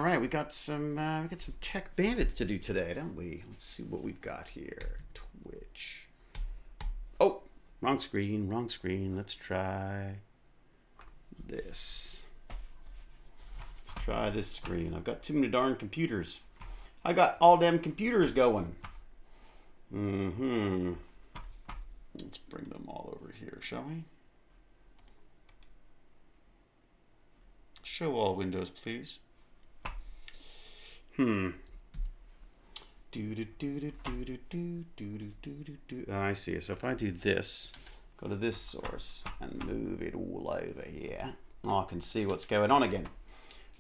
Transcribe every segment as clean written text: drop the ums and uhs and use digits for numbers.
right, we got some tech bandits to do today, don't we? Let's see what we've got here. Twitch. Oh, wrong screen, wrong screen. Let's try this. Let's try this screen. I've got too many darn computers. I got all them computers going. Let's bring them all over here, shall we? Show all windows, please. Oh, I see. So if I do this, go to this source and move it all over here, I can see what's going on again.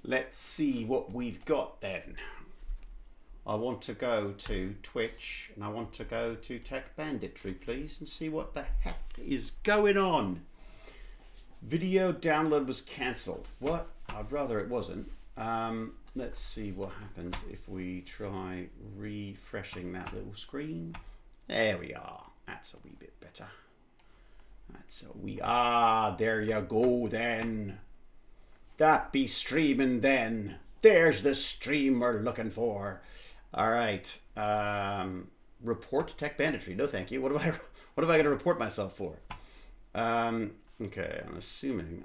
Let's see what we've got then. I want to go to Twitch and I want to go to Techbanditry, please, and see what the heck is going on. Video download was cancelled. What? I'd rather it wasn't. Let's see what happens if we try refreshing that little screen. There we are. That's a wee bit better. That's a wee... Ah, there you go then. That be streaming then. There's the stream we're looking for. All right. Report Techbanditry. No, thank you. What am I going to report myself for? Okay, I'm assuming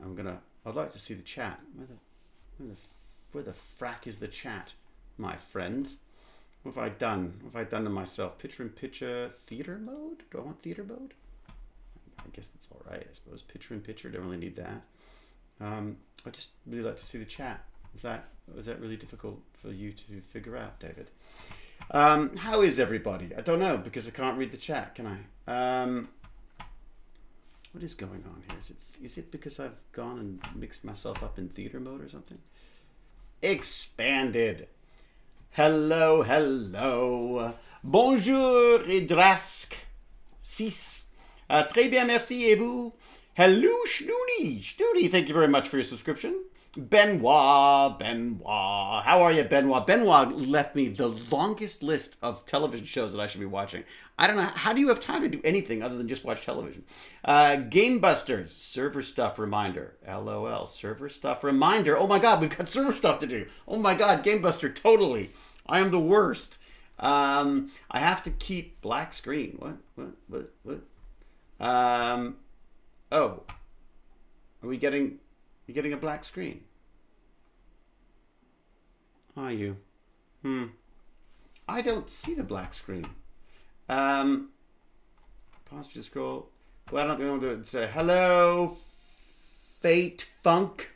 I'd like to see the chat. Where the frack is the chat, my friends? What have I done? What have I done to myself? Picture-in-picture theater mode? Do I want theater mode? I guess that's all right, I suppose. Picture-in-picture, don't really need that. I just really like to see the chat. Was that really difficult for you to figure out, David? How is everybody? I don't know, because I can't read the chat, can I? What is going on here? Is it because I've gone and mixed myself up in theater mode or something? Expanded. Hello, hello. Bonjour, Idrask. Six. Très bien, merci, et vous? Hello, Schnoody. Schnoody, thank you very much for your subscription. Benoit. How are you, Benoit? Benoit left me the longest list of television shows that I should be watching. I don't know. How do you have time to do anything other than just watch television? Game Busters. Server stuff reminder. LOL. Server stuff reminder. Oh my God, we've got server stuff to do. Oh my God, Game Buster, totally. I am the worst. I have to keep black screen. What? Oh. Are we getting... You're getting a black screen. Are you? I don't see the black screen. Pause to scroll. Well, I don't know what to say. Hello, Fate Funk.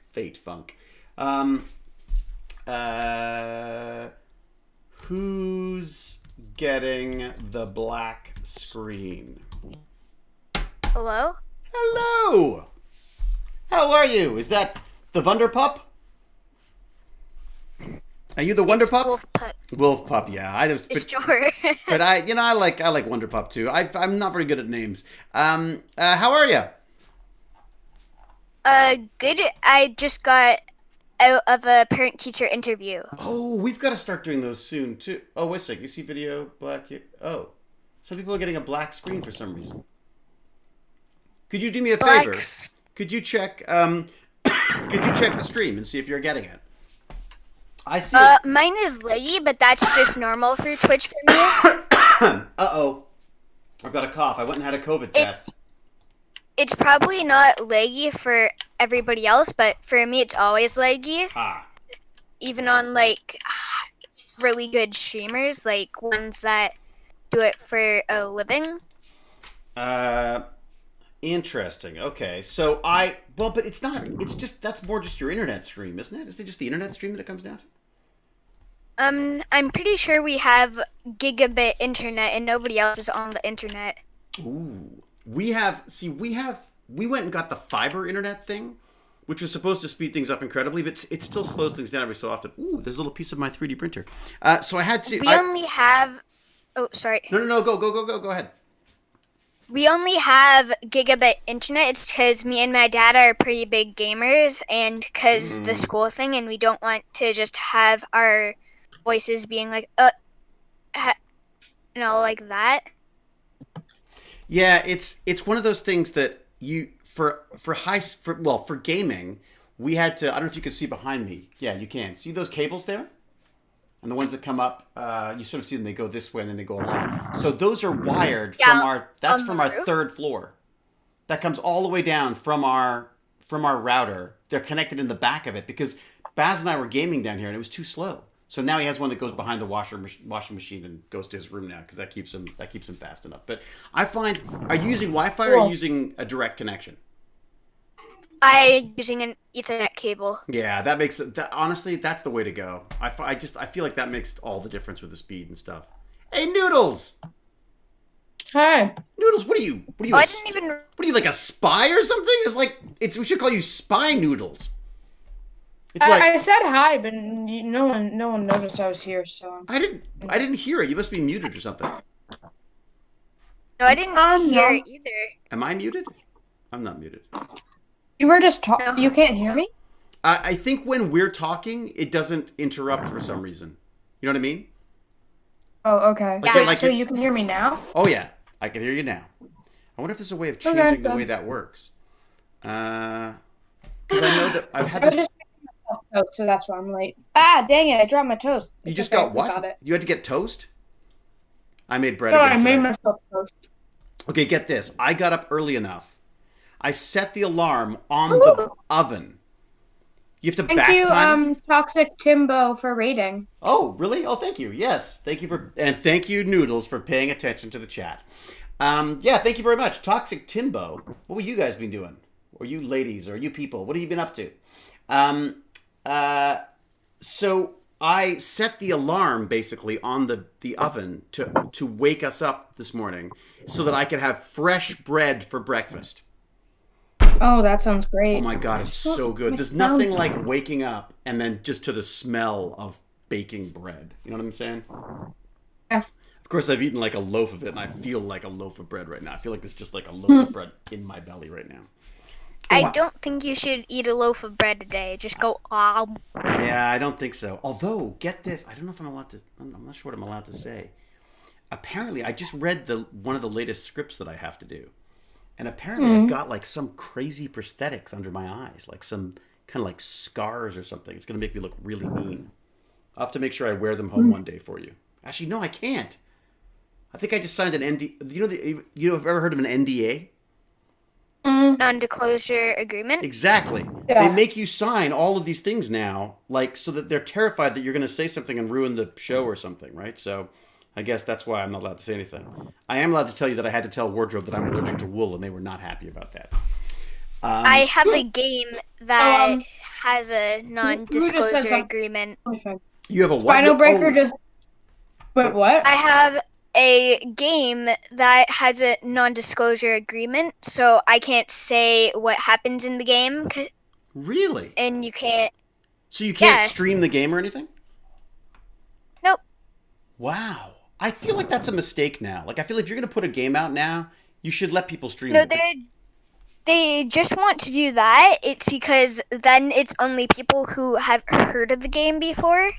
Who's getting the black screen? Hello? Hello! How are you? Is that the Wunderpup? Are you the Wunderpup? Wolfpup, yeah. Sure. But I like Wunderpup too. I'm not very good at names. How are you? Good. I just got out of a parent-teacher interview. Oh, we've got to start doing those soon too. Oh, wait a sec. You see video black here? Oh, some people are getting a black screen for some reason. Could you do me a favor? Could you check the stream and see if you're getting it? I see. Mine is laggy, but that's just normal for Twitch for me. Uh-oh. I've got a cough. I went and had a COVID test. It's probably not laggy for everybody else, but for me it's always laggy. Even on like really good streamers, like ones that do it for a living. Interesting. Okay. So but it's not. It's just, that's more just your internet stream, isn't it? Isn't it just the internet stream that it comes down to? I'm pretty sure we have gigabit internet and nobody else is on the internet. Ooh. We went and got the fiber internet thing, which was supposed to speed things up incredibly, but it still slows things down every so often. Ooh, there's a little piece of my 3D printer. So I had to... We only have... Oh, sorry. No. Go ahead. We only have gigabit internet. It's because me and my dad are pretty big gamers, and because the school thing, and we don't want to just have our voices being like, like that. Yeah, it's one of those things that you for gaming, we had to. I don't know if you can see behind me. Yeah, you can see those cables there. And the ones that come up, you sort of see them. They go this way and then they go along. So those are wired from our. That's from our third floor. That comes all the way down from our router. They're connected in the back of it because Baz and I were gaming down here and it was too slow. So now he has one that goes behind the washing machine and goes to his room now because that keeps him fast enough. But I find, are you using Wi-Fi or are you using a direct connection? I'm using an Ethernet cable. Yeah, that makes honestly, that's the way to go. I feel like that makes all the difference with the speed and stuff. Hey, Noodles. Hi. Noodles, what are you? What are you, like a spy or something? We should call you Spy Noodles. I said hi, but no one noticed I was here. So I didn't hear it. You must be muted or something. No, I didn't hear it either. Am I muted? I'm not muted. You were just talking. No. You can't hear me? I think when we're talking, it doesn't interrupt for some reason. You know what I mean? Oh, okay. So you can hear me now? Oh, yeah. I can hear you now. I wonder if there's a way of changing the way that works. Because I know that I've had this... I just made myself toast, so that's why I'm late. Ah, dang it. I dropped my toast. You just got what? You had to get toast? I made bread again today. I made myself toast. Okay, get this. I got up early enough. I set the alarm on the oven. You have to back time. Thank you, Toxic Timbo, for rating. Oh, really? Oh, thank you. Yes, thank you and thank you, Noodles, for paying attention to the chat. Yeah, thank you very much, Toxic Timbo. What have you guys been doing? Or you ladies, or you people? What have you been up to? So I set the alarm basically on the oven to wake us up this morning, so that I could have fresh bread for breakfast. Oh, that sounds great. Oh my God, it's so good. There's nothing like waking up and then just to the smell of baking bread. You know what I'm saying? Yeah. Of course, I've eaten like a loaf of it and I feel like a loaf of bread right now. I feel like there's just like a loaf of bread in my belly right now. I don't think you should eat a loaf of bread today. Just go, Yeah, I don't think so. Although, get this. I don't know if I'm not sure what I'm allowed to say. Apparently, I just read one of the latest scripts that I have to do. And apparently I've got like some crazy prosthetics under my eyes, like some kind of like scars or something. It's going to make me look really mean. I'll have to make sure I wear them home one day for you. Actually, no, I can't. I think I just signed an NDA. You have ever heard of an NDA? Non-disclosure agreement? Exactly. Yeah. They make you sign all of these things now, like so that they're terrified that you're going to say something and ruin the show or something, right? So I guess that's why I'm not allowed to say anything. I am allowed to tell you that I had to tell Wardrobe that I'm allergic to wool, and they were not happy about that. I have a game that has a non-disclosure agreement. You have a what? Final Breaker just... Wait, what? I have a game that has a non-disclosure agreement, so I can't say what happens in the game. Really? And you can't... So you can't stream the game or anything? Nope. Wow. I feel like that's a mistake now. Like, I feel if you're going to put a game out now, you should let people stream it. No, they just want to do that. It's because then it's only people who have heard of the game before.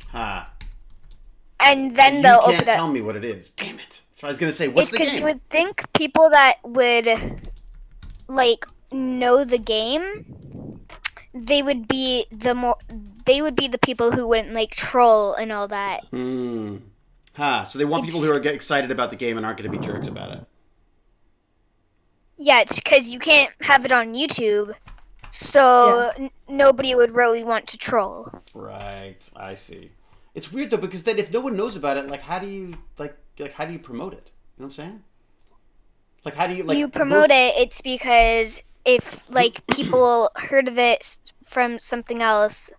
And then they'll open it. You can't tell me what it is. Damn it. That's what I was going to say. What's the game? It's because you would think people that would, like, know the game, they would be the people who wouldn't, like, troll and all that. So they want people who are excited about the game and aren't going to be jerks about it. Yeah, it's because you can't have it on YouTube, so nobody would really want to troll. Right, I see. It's weird though, because then if no one knows about it, like how do you how do you promote it? You know what I'm saying? Like how do you you promote it? It's because if like people heard of it from something else,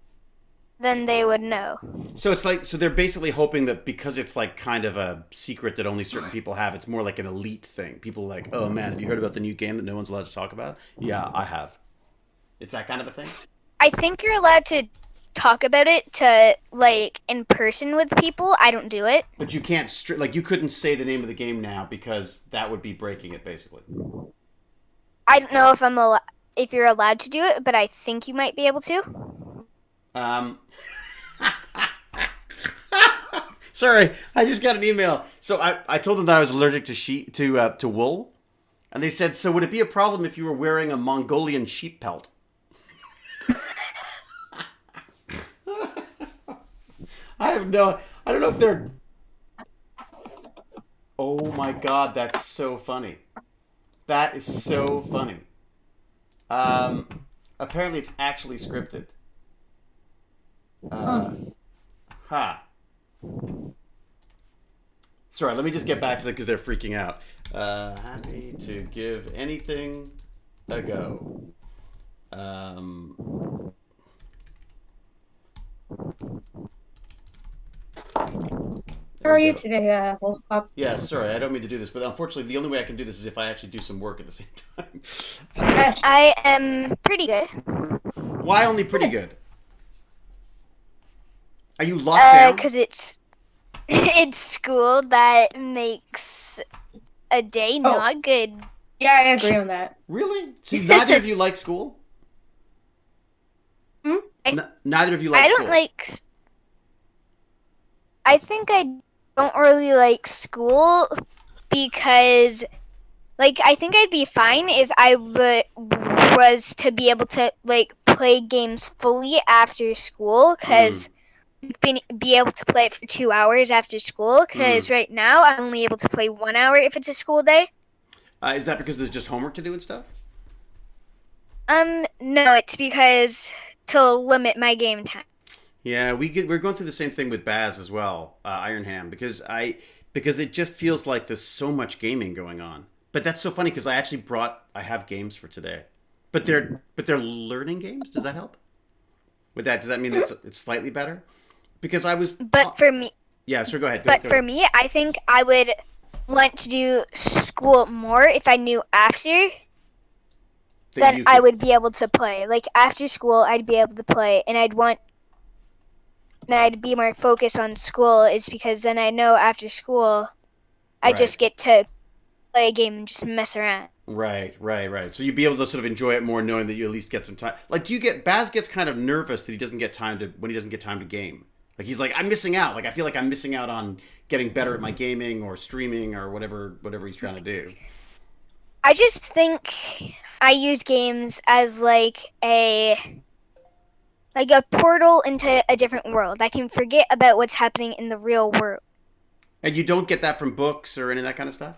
then they would know. So it's like, so they're basically hoping that because it's like kind of a secret that only certain people have, it's more like an elite thing. People like, oh man, have you heard about the new game that no one's allowed to talk about? Yeah, I have. It's that kind of a thing? I think you're allowed to talk about it to like in person with people. I don't do it. But you can't, like you couldn't say the name of the game now because that would be breaking it basically. I don't know if if you're allowed to do it, but I think you might be able to. Sorry, I just got an email. So I told them that I was allergic to wool, and they said, so would it be a problem if you were wearing a Mongolian sheep pelt? I don't know if they're... Oh my god, that's so funny. That is so funny. Apparently it's actually scripted. Sorry, let me just get back to them because they're freaking out. Happy to give anything a go. How are you today, Wolf Pup? Yeah, sorry, I don't mean to do this, but unfortunately, the only way I can do this is if I actually do some work at the same time. I am pretty good. Why only pretty good? Are you locked down? Because it's school that makes a day not good. Yeah, I agree on that. Really? So neither of you like school? Neither of you like school? I don't like... I think I don't really like school because, like, I think I'd be fine if I was to be able to, like, play games fully after school, because be able to play it for 2 hours after school, because right now I'm only able to play 1 hour if it's a school day. Is that because there's just homework to do and stuff? No, it's because to limit my game time. Yeah, we're going through the same thing with Baz as well, Ironham, because it just feels like there's so much gaming going on. But that's so funny because I have games for today, but they're learning games. Does that help? With that, does that mean that it's slightly better? Because I was. But for me. Yeah, so go ahead. But for me, I think I would want to do school more if I knew after. Then I would be able to play. Like after school, I'd be able to play, and I'd be more focused on school is because then I know after school I just get to play a game and just mess around. Right. So you'd be able to sort of enjoy it more knowing that you at least get some time. Like, Baz gets kind of nervous that when he doesn't get time to game. Like, he's like, I'm missing out. Like, I feel like I'm missing out on getting better at my gaming or streaming or whatever he's trying to do. I just think I use games as like a portal into a different world. I can forget about what's happening in the real world. And you don't get that from books or any of that kind of stuff?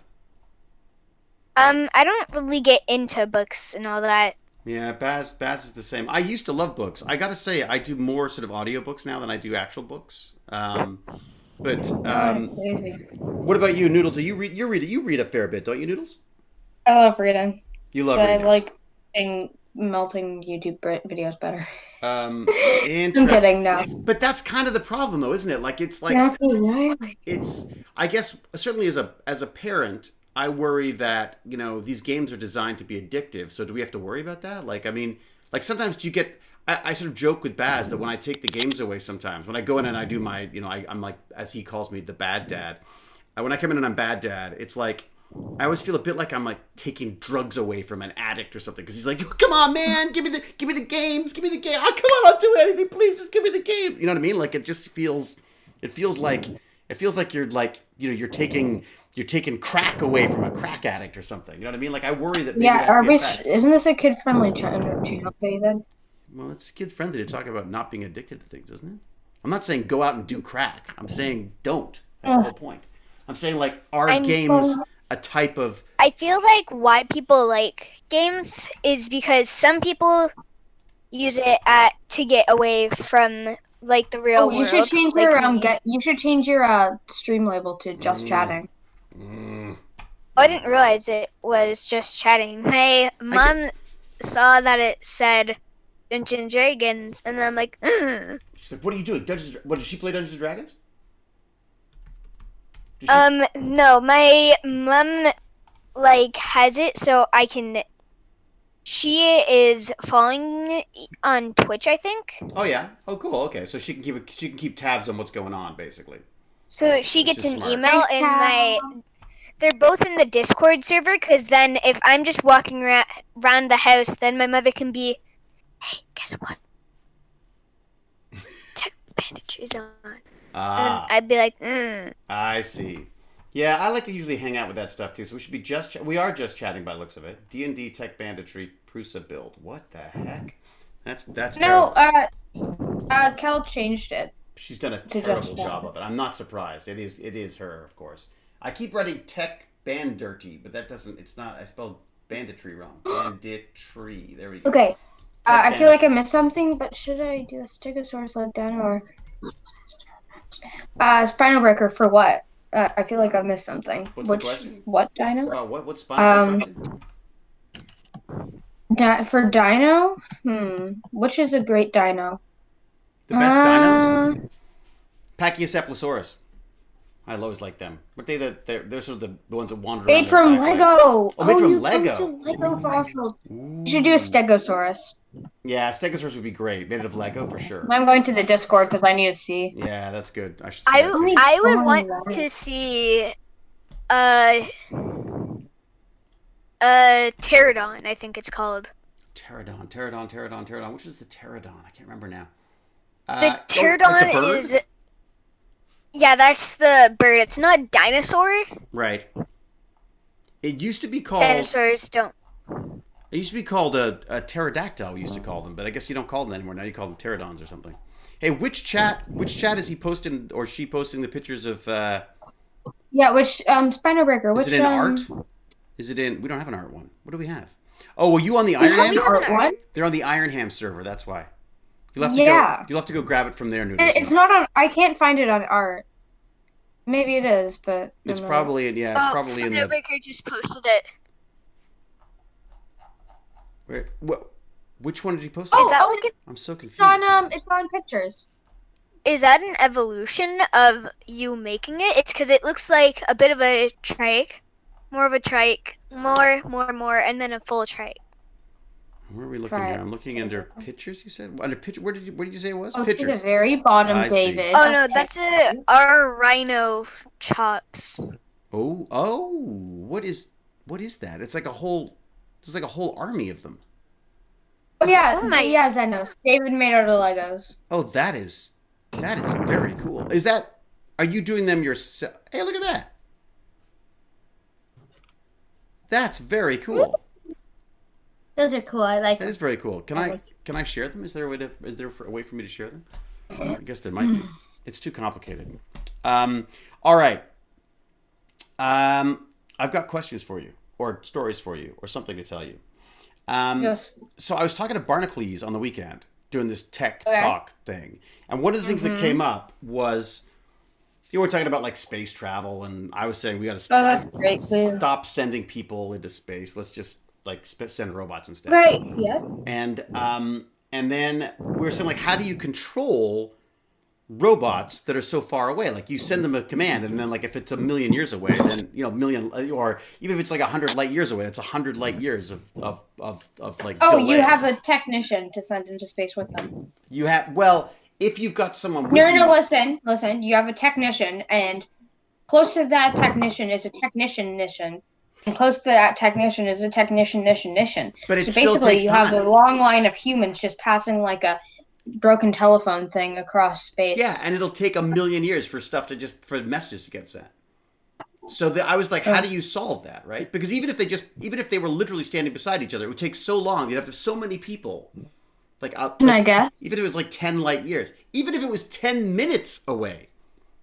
I don't really get into books and all that. Yeah, Baz is the same. I used to love books. I gotta say, I do more sort of audiobooks now than I do actual books. What about you, Noodles? You read a fair bit, don't you, Noodles? I love reading. You love reading. I like melting YouTube videos better. I'm kidding, no. But that's kind of the problem, though, isn't it? Like, it's like I guess certainly as a parent, I worry that these games are designed to be addictive. So do we have to worry about that? Like, I mean, like sometimes do you get? I sort of joke with Baz that when I take the games away, sometimes when I go in and I do my, I'm like, as he calls me, the bad dad. When I come in and I'm bad dad, it's like. I always feel a bit like I'm like taking drugs away from an addict or something because he's like, come on, man, give me the games, give me the game. Oh, come on, I'll do anything, please, just give me the game. You know what I mean? Like it feels like you're like you're taking crack away from a crack addict or something. You know what I mean? Like I worry that maybe isn't this a kid friendly channel, David? Well, it's kid friendly to talk about not being addicted to things, isn't it? I'm not saying go out and do crack. I'm saying don't. That's the whole point. I'm saying like games. A type of... I feel like why people like games is because some people use it to get away from like the real world. You should change you should change your stream label to just chatting. I didn't realize it was just chatting. My mom saw that it said Dungeons and Dragons, and then I'm like, she's like, "What are you doing? What did she play Dungeons and Dragons?" No, my mom, like, has it so I can... She is following on Twitch, I think. Oh, yeah? Oh, cool, okay. So she can keep tabs on what's going on, basically. So she gets an email, and they're both in the Discord server, because then if I'm just walking around the house, then my mother can be, hey, guess what? Techbanditry's on. And I'd be like, I see. Yeah, I like to usually hang out with that stuff too. So we are just chatting by the looks of it. D&D Techbanditry Prusa build. What the heck? That's no. Cal changed it. she's done a terrible job of it. I'm not surprised. It is her, of course. I keep writing Techbanditry, but that doesn't. It's not. I spelled banditry wrong. Banditry. There we go. Okay. I feel like I missed something, but should I do a Stegosaurus like dino or spinal breaker for what? I feel like I missed something. What's the question? What dino? What spinal breaker? For dino? Which is a great dino? The best dinos? Pachycephalosaurus. I always like them. But they're sort of the ones that wander around. Made from Lego. Made from Lego. Lego fossils. You should do a Stegosaurus. Yeah, Stegosaurus would be great. Made of Lego for sure. I'm going to the Discord because I need to see. Yeah, that's good. I should. I would want to see pterodon. I think it's called. Pterodon. Which is the pterodon? I can't remember now. The pterodon is. Yeah, that's the bird. It's not a dinosaur. Right. It used to be called. Dinosaurs don't. It used to be called a pterodactyl. We used to call them, but I guess you don't call them anymore. Now you call them pterodons or something. Hey, which chat is he posting or she posting the pictures of? Yeah, which Spino Breaker? Which is it in art? Is it in? We don't have an art one. What do we have? Oh, were you on the Ironham? Art one? They're on the Ironham server. That's why. You'll have to go grab it from there. It's not on. I can't find it on art. Maybe it is, but it's probably in. Yeah, it's probably in the. Breaker just posted it. Where? What? Which one did he post? I'm so confused. It's on pictures. Is that an evolution of you making it? It's because it looks like a bit of a trike, more of a trike, more, and then a full trike. Where are we looking here? I'm looking under pictures. You said under picture. Where did you say it was? Oh, pictures. To the very bottom, David. Oh no, that's our rhino chops. Oh, what is that? It's like a whole. There's like a whole army of them. Oh yeah, yeah, Xenos. David made out of Legos. Oh, that is very cool. Is that? Are you doing them yourself? Hey, look at that. That's very cool. Those are cool. I like. That is very cool. Can I share them? Is there a way for me to share them? I guess there might be. It's too complicated. All right. I've got questions for you, or stories for you, or something to tell you. So I was talking to Barnacles on the weekend, doing this tech talk thing, and one of the things that came up was, we're talking about like space travel, and I was saying we got to stop sending people into space. Let's just like send robots instead. Right. Yeah. And then we were saying, like, how do you control robots that are so far away? Like, you send them a command, and then like if it's a million years away, then or even if it's like 100 light years away, it's 100 light years of like. Oh, delay. You have a technician to send into space with them. You have if you've got someone. With Listen. You have a technician, and close to that technician is a technician. And close to that technician is a technician. But it so still basically, takes you time. have a long line of humans just passing like a broken telephone thing across space. Yeah, and it'll take a million years for messages to get sent. So I was like, how do you solve that, right? Because even if they were literally standing beside each other, it would take so long. You'd have to have so many people. I guess. Even if it was like 10 light years. Even if it was 10 minutes away,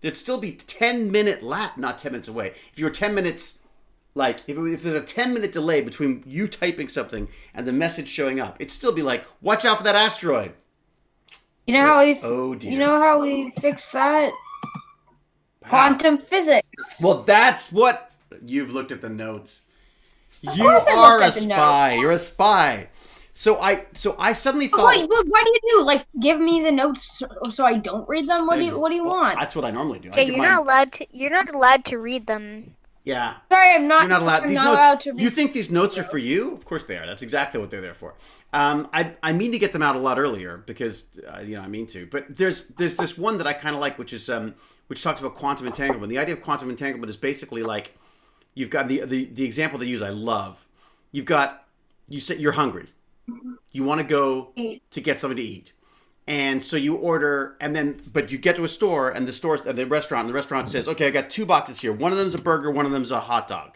there'd still be 10-minute not 10 minutes away. If you were 10 minutes. Like, if there's a 10-minute delay between you typing something and the message showing up, it'd still be like, watch out for that asteroid. You know how we? Oh dear. You know how we fix that? Quantum physics. Well, that's what you've looked at the notes. You are a spy. You're a spy. So I suddenly thought. What do you do? Like, give me the notes so I don't read them. What do you want? That's what I normally do. Yeah, you're not allowed to read them. Yeah. Sorry, I'm not. You're not allowed. I'm not allowed to read. You think these notes are for you? Of course they are. That's exactly what they're there for. I mean to get them out a lot earlier because I mean to. But there's this one that I kind of like, which talks about quantum entanglement. The idea of quantum entanglement is basically like, you've got the example they use. I love. You said you're hungry. You want to go to get something to eat. And so you order, but you get to a store, and the restaurant says, okay, I got 2 boxes here. One of them's a burger, one of them's a hot dog.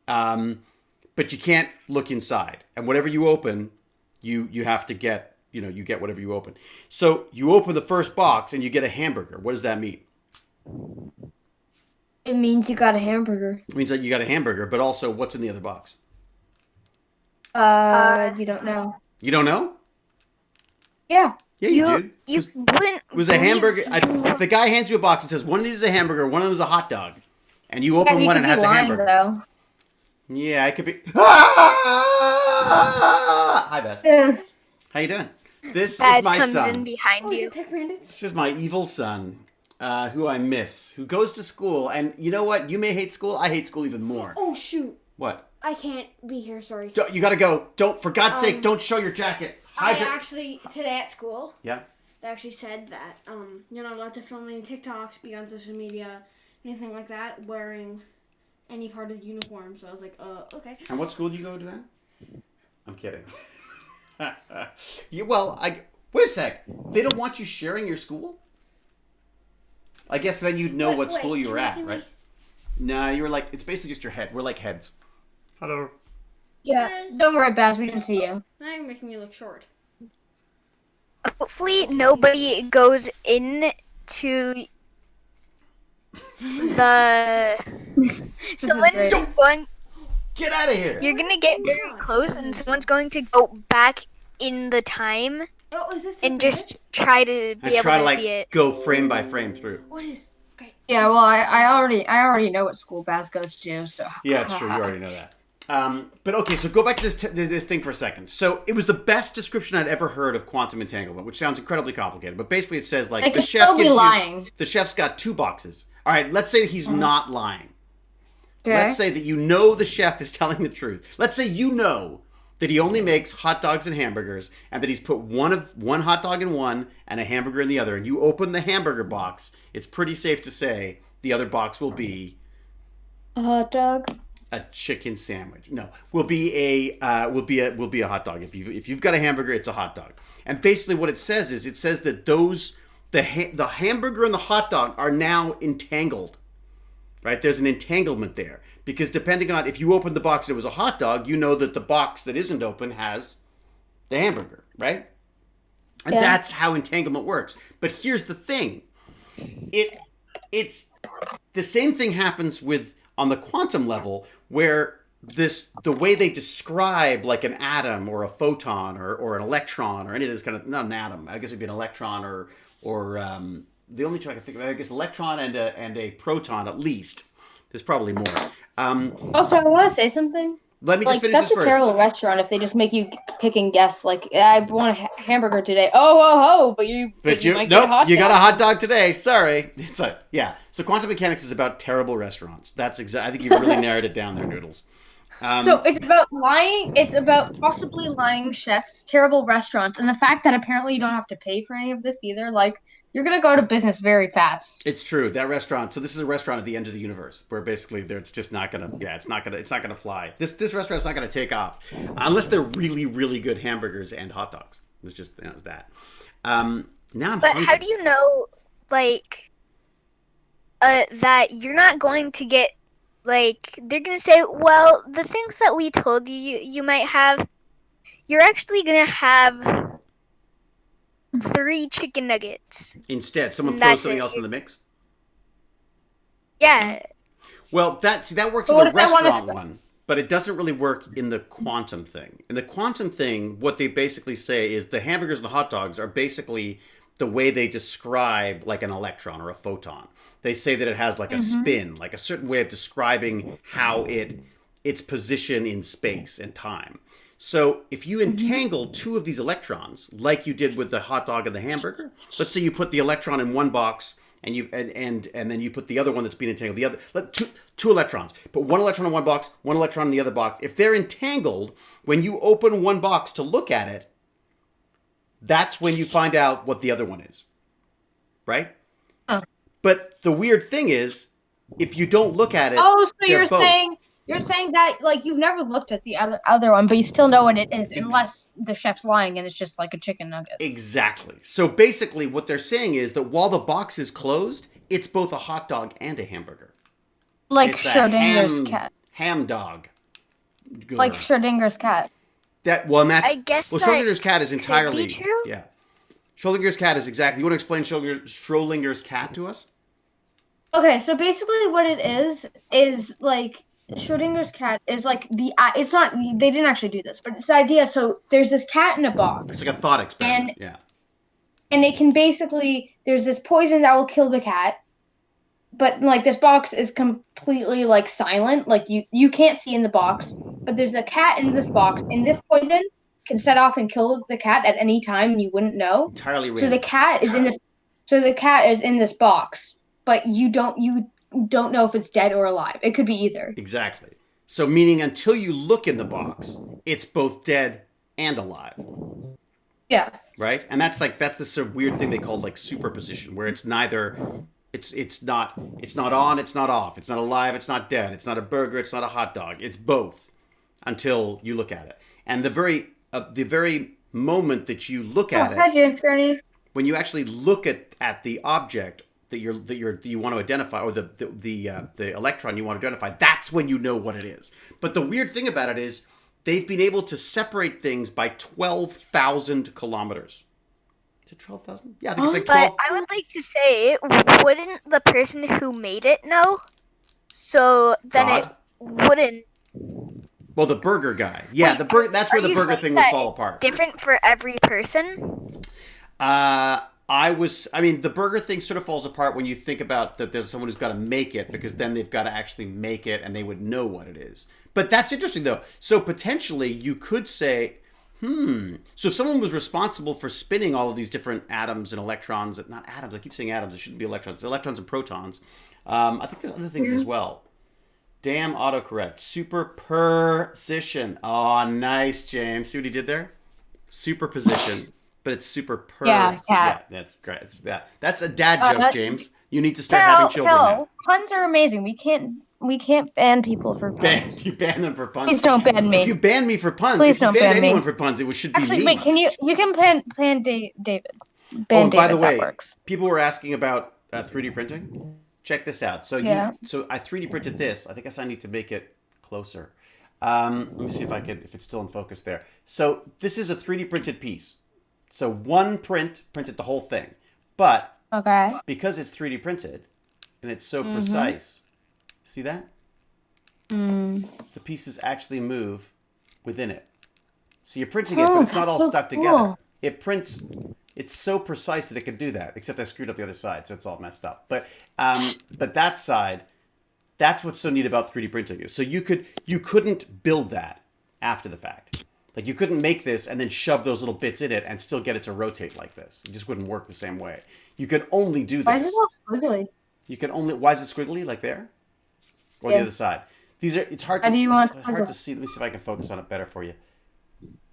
But you can't look inside. And whatever you open, you have to get you get whatever you open. So you open the first box and you get a hamburger. What does that mean? It means you got a hamburger. It means that you got a hamburger, but also what's in the other box? You don't know. You don't know? Yeah. Yeah, you do. You wouldn't. It was a hamburger. If the guy hands you a box and says one of these is a hamburger, one of them is a hot dog, and you open one and it has a hamburger. Though. Yeah, I could be. Hi, Beth. How you doing? This is my comes son. In behind you. This is my evil son, who I miss, who goes to school. And you know what? You may hate school. I hate school even more. Oh, shoot. What? I can't be here, sorry. You gotta go. For God's sake, don't show your jacket. Actually, today at school, yeah, they actually said that you're not allowed to film any TikToks, be on social media, anything like that, wearing any part of the uniform. So I was like, okay. And what school do you go to, Anne? I'm kidding. Wait a sec. They don't want you sharing your school? I guess then you'd know what school you were at, right? Nah, you were like, it's basically just your head. We're like heads. Hello. Yeah, don't worry, Baz. We didn't see you. Now you're making me look short. Hopefully nobody goes into the... Someone's going... Get out of here! You're gonna get very close and someone's going to go back in the time and just try to be able to see it. Go frame by frame through. What is... Okay. Yeah, well, I already know what school Baz goes to, so... Yeah, it's true. You already know that. But okay, so go back to this thing for a second. So it was the best description I'd ever heard of quantum entanglement, which sounds incredibly complicated. But basically, it says like the chef gives you, the chef's got 2 boxes. All right, let's say he's not lying. Okay. Let's say that you know the chef is telling the truth. Let's say you know that he only makes hot dogs and hamburgers, and that he's put one hot dog in one and a hamburger in the other. And you open the hamburger box. It's pretty safe to say the other box will be a hot dog. A chicken sandwich. No, will be a hot dog. If you've got a hamburger, it's a hot dog. And basically, what it says is that the hamburger and the hot dog are now entangled. Right? There's an entanglement there because depending on if you opened the box and it was a hot dog, you know that the box that isn't open has the hamburger, right? And that's how entanglement works. But here's the thing: it's the same thing happens on the quantum level where the way they describe like an atom or a photon or an electron or any of this kind of, not an atom, I guess it'd be an electron or the only two I can think of, I guess electron and a proton at least. There's probably more. Also, I want to say something. Let me just finish this first. That's a terrible restaurant if they just make you pick and guess. Like, I want a hamburger today. Oh, but you might get a hot dog. You got a hot dog today. Sorry. It's So quantum mechanics is about terrible restaurants. That's exactly. I think you've really narrowed it down there, Noodles. So it's about lying. It's about possibly lying chefs, terrible restaurants, and the fact that apparently you don't have to pay for any of this either. Like, you're gonna go to business very fast. It's true. That restaurant. So this is a restaurant at the end of the universe where basically it's just not gonna. Yeah, it's not gonna fly. This restaurant's not gonna take off unless they're really, really good hamburgers and hot dogs. It's just it's that. Now I'm. But hungry. How do you know, like, that you're not going to get? Like, they're going to say, well, the things that we told you might have, you're actually going to have 3 chicken nuggets. Instead, someone throws something else in the mix? Yeah. Well, that works in the restaurant one, but it doesn't really work in the quantum thing. In the quantum thing, what they basically say is the hamburgers and the hot dogs are basically the way they describe like an electron or a photon. They say that it has like a spin, like a certain way of describing how its position in space and time. So if you entangle 2 of these electrons, like you did with the hot dog and the hamburger, let's say you put the electron in one box and then you put the other one that's being entangled, the other two electrons. Put one electron in one box, one electron in the other box. If they're entangled, when you open one box to look at it, that's when you find out what the other one is. Right? But the weird thing is, if you don't look at it, so you're saying that like you've never looked at the other one, but you still know what it is, unless the chef's lying and it's just like a chicken nugget. Exactly. So basically, what they're saying is that while the box is closed, it's both a hot dog and a hamburger. Like Schrodinger's cat. Ham dog. Like Schrodinger's cat. I guess Schrodinger's cat is entirely could be true? yeah. Schrodinger's cat is exactly. You want to explain Schrodinger's cat to us? Okay, so basically what it is like Schrodinger's cat is like it's not, they didn't actually do this, but it's the idea. So there's this cat in a box. It's like a thought experiment. And it can basically, there's this poison that will kill the cat, but like this box is completely like silent. Like you can't see in the box, but there's a cat in this box, and this poison can set off and kill the cat at any time, and you wouldn't know. Entirely random. So the cat is in this. So the cat is in this box, but you don't know if it's dead or alive. It could be either. Exactly. So meaning until you look in the box, it's both dead and alive. Yeah. Right? And that's this sort of weird thing they call like superposition, where it's neither it's not on, it's not off, it's not alive, it's not dead, it's not a burger, it's not a hot dog. It's both until you look at it. And the very moment that you look at Hi, James Gurney. when you actually look at the object that you want to identify, or the electron you want to identify, that's when you know what it is. But the weird thing about it is they've been able to separate things by 12,000 kilometers. Is it 12,000? Yeah, I think it's like 12. But I would like to say, wouldn't the person who made it know? So then God? it wouldn't. Well, the burger guy. Yeah, Wait, that's where the burger thing would fall apart. Different for every person? The burger thing sort of falls apart when you think about that there's someone who's got to make it, because then they've got to actually make it and they would know what it is. But that's interesting, though. So potentially you could say, so if someone was responsible for spinning all of these different atoms and electrons, not atoms, I keep saying atoms, it shouldn't be electrons, it's electrons and protons. I think there's other things as well. Damn autocorrect. Superposition. Oh, nice, James. See what he did there? Superposition. But it's Yeah, that's great. That's a dad joke, James. You need to start having children now. Puns are amazing. We can't ban people for puns. You ban them for puns. Please don't ban me. If you ban me for puns, Please if you don't ban ban anyone me. for puns, it should be Actually, me. wait, you can ban David. Ban David, by the way, that works. People were asking about 3D printing. Check this out. So so I 3D printed this. I guess I need to make it closer. Let me see if it's still in focus there. So this is a 3D printed piece. So one printed the whole thing. But because it's 3D printed and it's so precise, see that? The pieces actually move within it. So you're printing it, but it's not all stuck together. It prints. It's so precise that it can do that. Except I screwed up the other side, so it's all messed up. But that side, that's what's so neat about 3D printing is. So you couldn't build that after the fact. Like you couldn't make this and then shove those little bits in it and still get it to rotate like this. It just wouldn't work the same way. You could only do this. Why is it all squiggly? Why is it squiggly like there? Or the other side? It's hard to see. Let me see if I can focus on it better for you.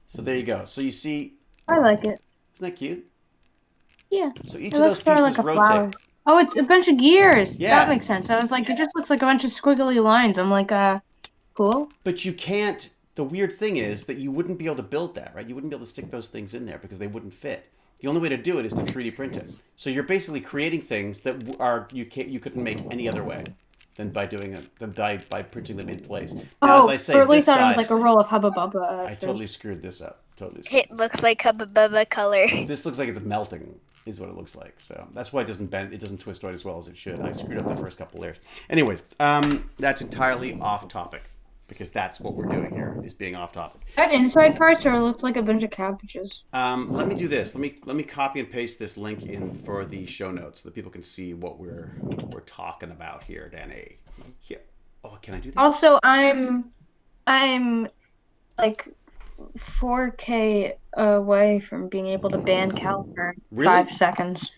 So there you go. So you see. I like it. Isn't that cute? Yeah. So each of those pieces like a rotate. flower. Oh, it's a bunch of gears. Yeah. That makes sense. I was like, it just looks like a bunch of squiggly lines. I'm like, cool. But you can't. The weird thing is that you wouldn't be able to build that, right? You wouldn't be able to stick those things in there because they wouldn't fit. The only way to do it is to 3D print it. So you're basically creating things that you couldn't make any other way than by doing it, by printing them in place. Now, as I say, or at least this thought it was size, like a roll of Hubba Bubba. I totally screwed this up. It looks like Hubba Bubba color. This looks like it's melting, is what it looks like. So that's why it doesn't bend. It doesn't twist right as well as it should. I screwed up the first couple layers. Anyways, that's entirely off topic. Because that's what we're doing here, is being off topic. That inside part sort of looks like a bunch of cabbages. Let me do this. Let me copy and paste this link in for the show notes so that people can see what we're talking about here, Danny. Here. Oh, can I do that? Also, I'm like 4K away from being able to ban Cal for 5 seconds.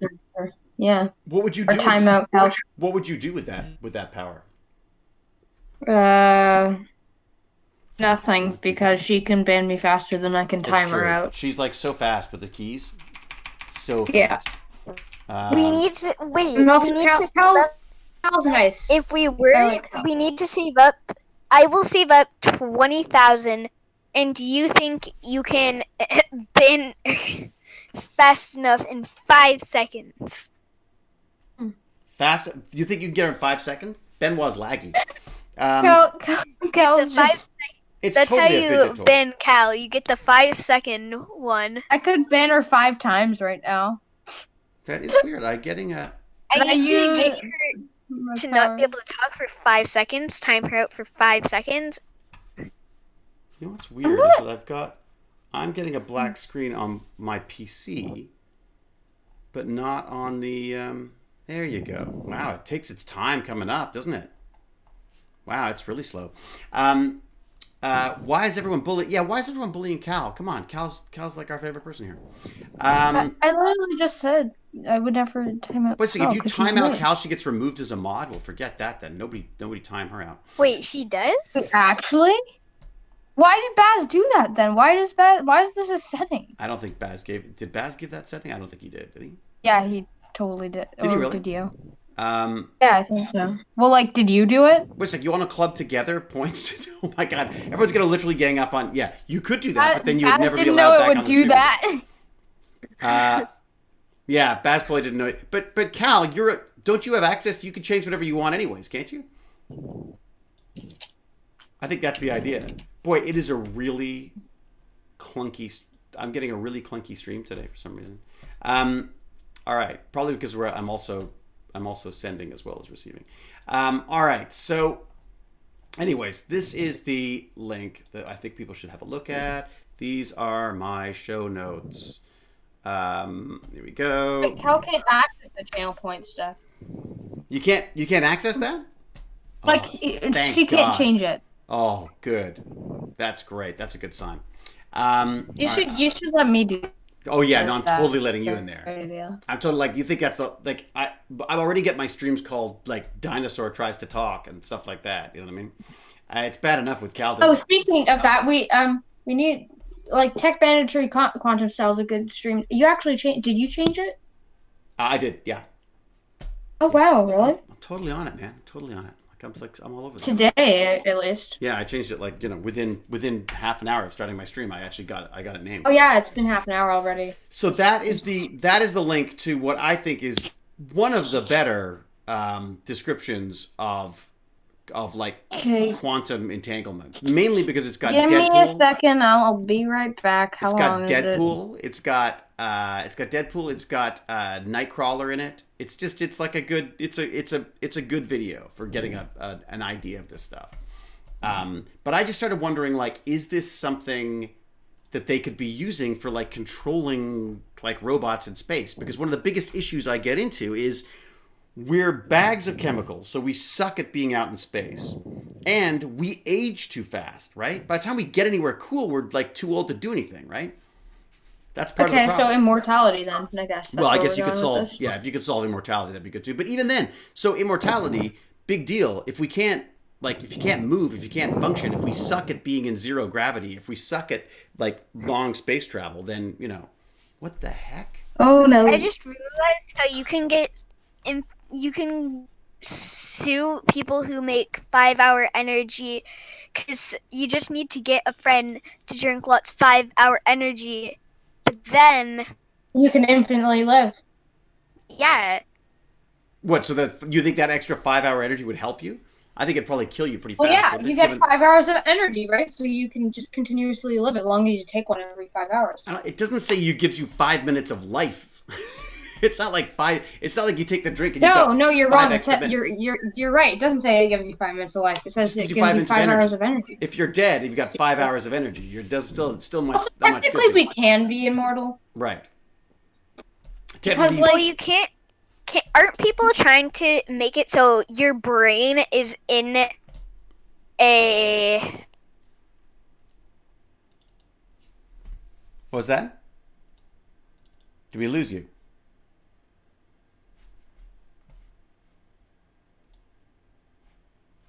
Yeah. What would you do? Or timeout Cal. What would you do with that power? Nothing, because she can ban me faster than I can time her out. She's like so fast with the keys. So fast. We need to wait. Cal's nice. If we need to save up. I will save up 20,000. And do you think you can ban fast enough in 5 seconds? Fast? Do you think you can get her in 5 seconds? Benoit's laggy. Cal's just... It's That's totally how a fidget you toy. ban Cal. You get the 5-second one. I could ban her 5 times right now. That is weird. I'm getting a. I Did I need to use get her my to not be power? able to talk for 5 seconds, time her out for 5 seconds. You know what's weird is that I'm getting a black screen on my PC, but not on the. There you go. Wow, it takes its time coming up, doesn't it? Wow, it's really slow. Why is everyone bullying? Yeah, why is everyone bullying Cal? Come on, Cal's like our favorite person here. I literally just said I would never time out. But so if Cal you 'cause time she's out lame. Cal, she gets removed as a mod. Well, forget that then. Nobody time her out. Wait, she does? Actually, why did Baz do that then? Why is this a setting? I don't think Baz did Baz give that setting? I don't think he did he? Yeah, he totally did. Did he really? Did you? Yeah, I think so. Well, like, did you do it? wait a sec, you want to club together points? Oh my god, everyone's gonna literally gang up on. Yeah, you could do that, but then you would never be allowed back on the stream. Yeah, Baz probably didn't know it. But Cal, don't you have access? You can change whatever you want anyways, can't you? I think that's the idea. Boy, it is a really clunky. I'm getting a really clunky stream today for some reason. All right, probably because I'm also sending as well as receiving. All right, so anyways, this is the link that I think people should have a look at. These are my show notes. Here we go. Wait, Cal can't access the channel point stuff. You can't access that? Like, Oh, thank she can't God. change it. Oh, good. That's great. That's a good sign. You should let me do. Oh yeah, no, I'm totally letting you in there. Idea. I'm totally like, you think that's the like I already get my streams called like Dinosaur Tries to Talk and stuff like that. You know what I mean? It's bad enough with Cal. Oh, speaking of that, we need like Techbanditry Quantum Style is a good stream. You actually did you change it? I did, yeah. Oh wow, really? I'm totally on it, man. Totally on it. I'm all over this. Today, at least. Yeah, I changed it like within half an hour of starting my stream. I got it named. Oh yeah, it's been half an hour already. So that is the link to what I think is one of the better descriptions of like quantum entanglement. Mainly because it's got Give Deadpool. me a second, I'll be right back. How long is it? It's got Deadpool. It's got Nightcrawler in it. It's like a good. It's a good video for getting an idea of this stuff. But I just started wondering, like, is this something that they could be using for like controlling like robots in space? Because one of the biggest issues I get into is we're bags of chemicals, so we suck at being out in space, and we age too fast, right? By the time we get anywhere cool, we're like too old to do anything, right? That's part of the problem. So immortality then, I guess. Well, I guess you could solve, if you could solve immortality, that'd be good too. But even then, so immortality, big deal. If you can't move, if you can't function, if we suck at being in zero gravity, if we suck at like long space travel, then, what the heck? Oh no. I just realized how you can sue people who make 5-hour energy, because you just need to get a friend to drink lots of 5-hour energy. But then you can infinitely live. Yeah. What? So that you think that extra 5-hour energy would help you? I think it'd probably kill you pretty fast. Well, yeah, you get 5 hours of energy, right? So you can just continuously live as long as you take one every 5 hours. It doesn't say you gives you 5 minutes of life. It's not like It's not like you take the drink and no, you're wrong. You're right. It doesn't say it gives you 5 minutes of life. It says it gives you 5 hours of energy. If you're dead, you've got 5 hours of energy. You're still much. Also, technically, we can be immortal. Right. Because you can't. Aren't people trying to make it so your brain is in a... What was that? Did we lose you?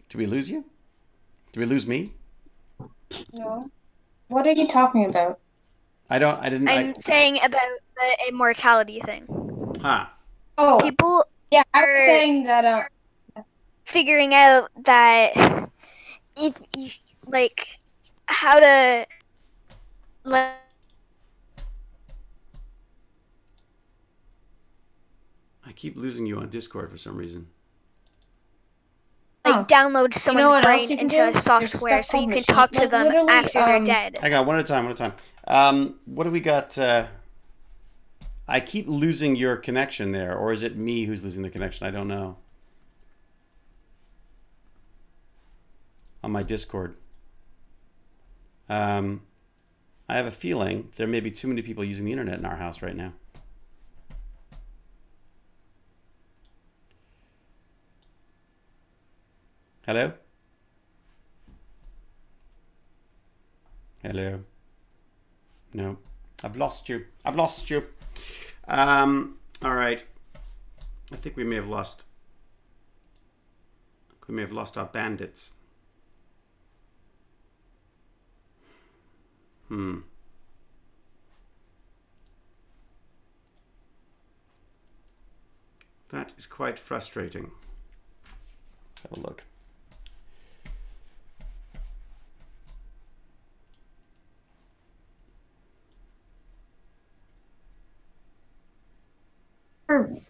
Did we lose you? Did we lose me? No. What are you talking about? I'm saying about the immortality thing. Huh. Oh. People I was saying that figuring out that if like how to like I keep losing you on Discord for some reason. download someone's brain into a There's software stuff so you called can machine- talk to like, them literally, after they're dead. Hang on, one at a time. What do we got? I keep losing your connection there, or is it me who's losing the connection? I don't know. On my Discord. I have a feeling there may be too many people using the internet in our house right now. Hello? Hello? No. I've lost you. All right. I think we may have lost our bandits. That is quite frustrating. Let's have a look.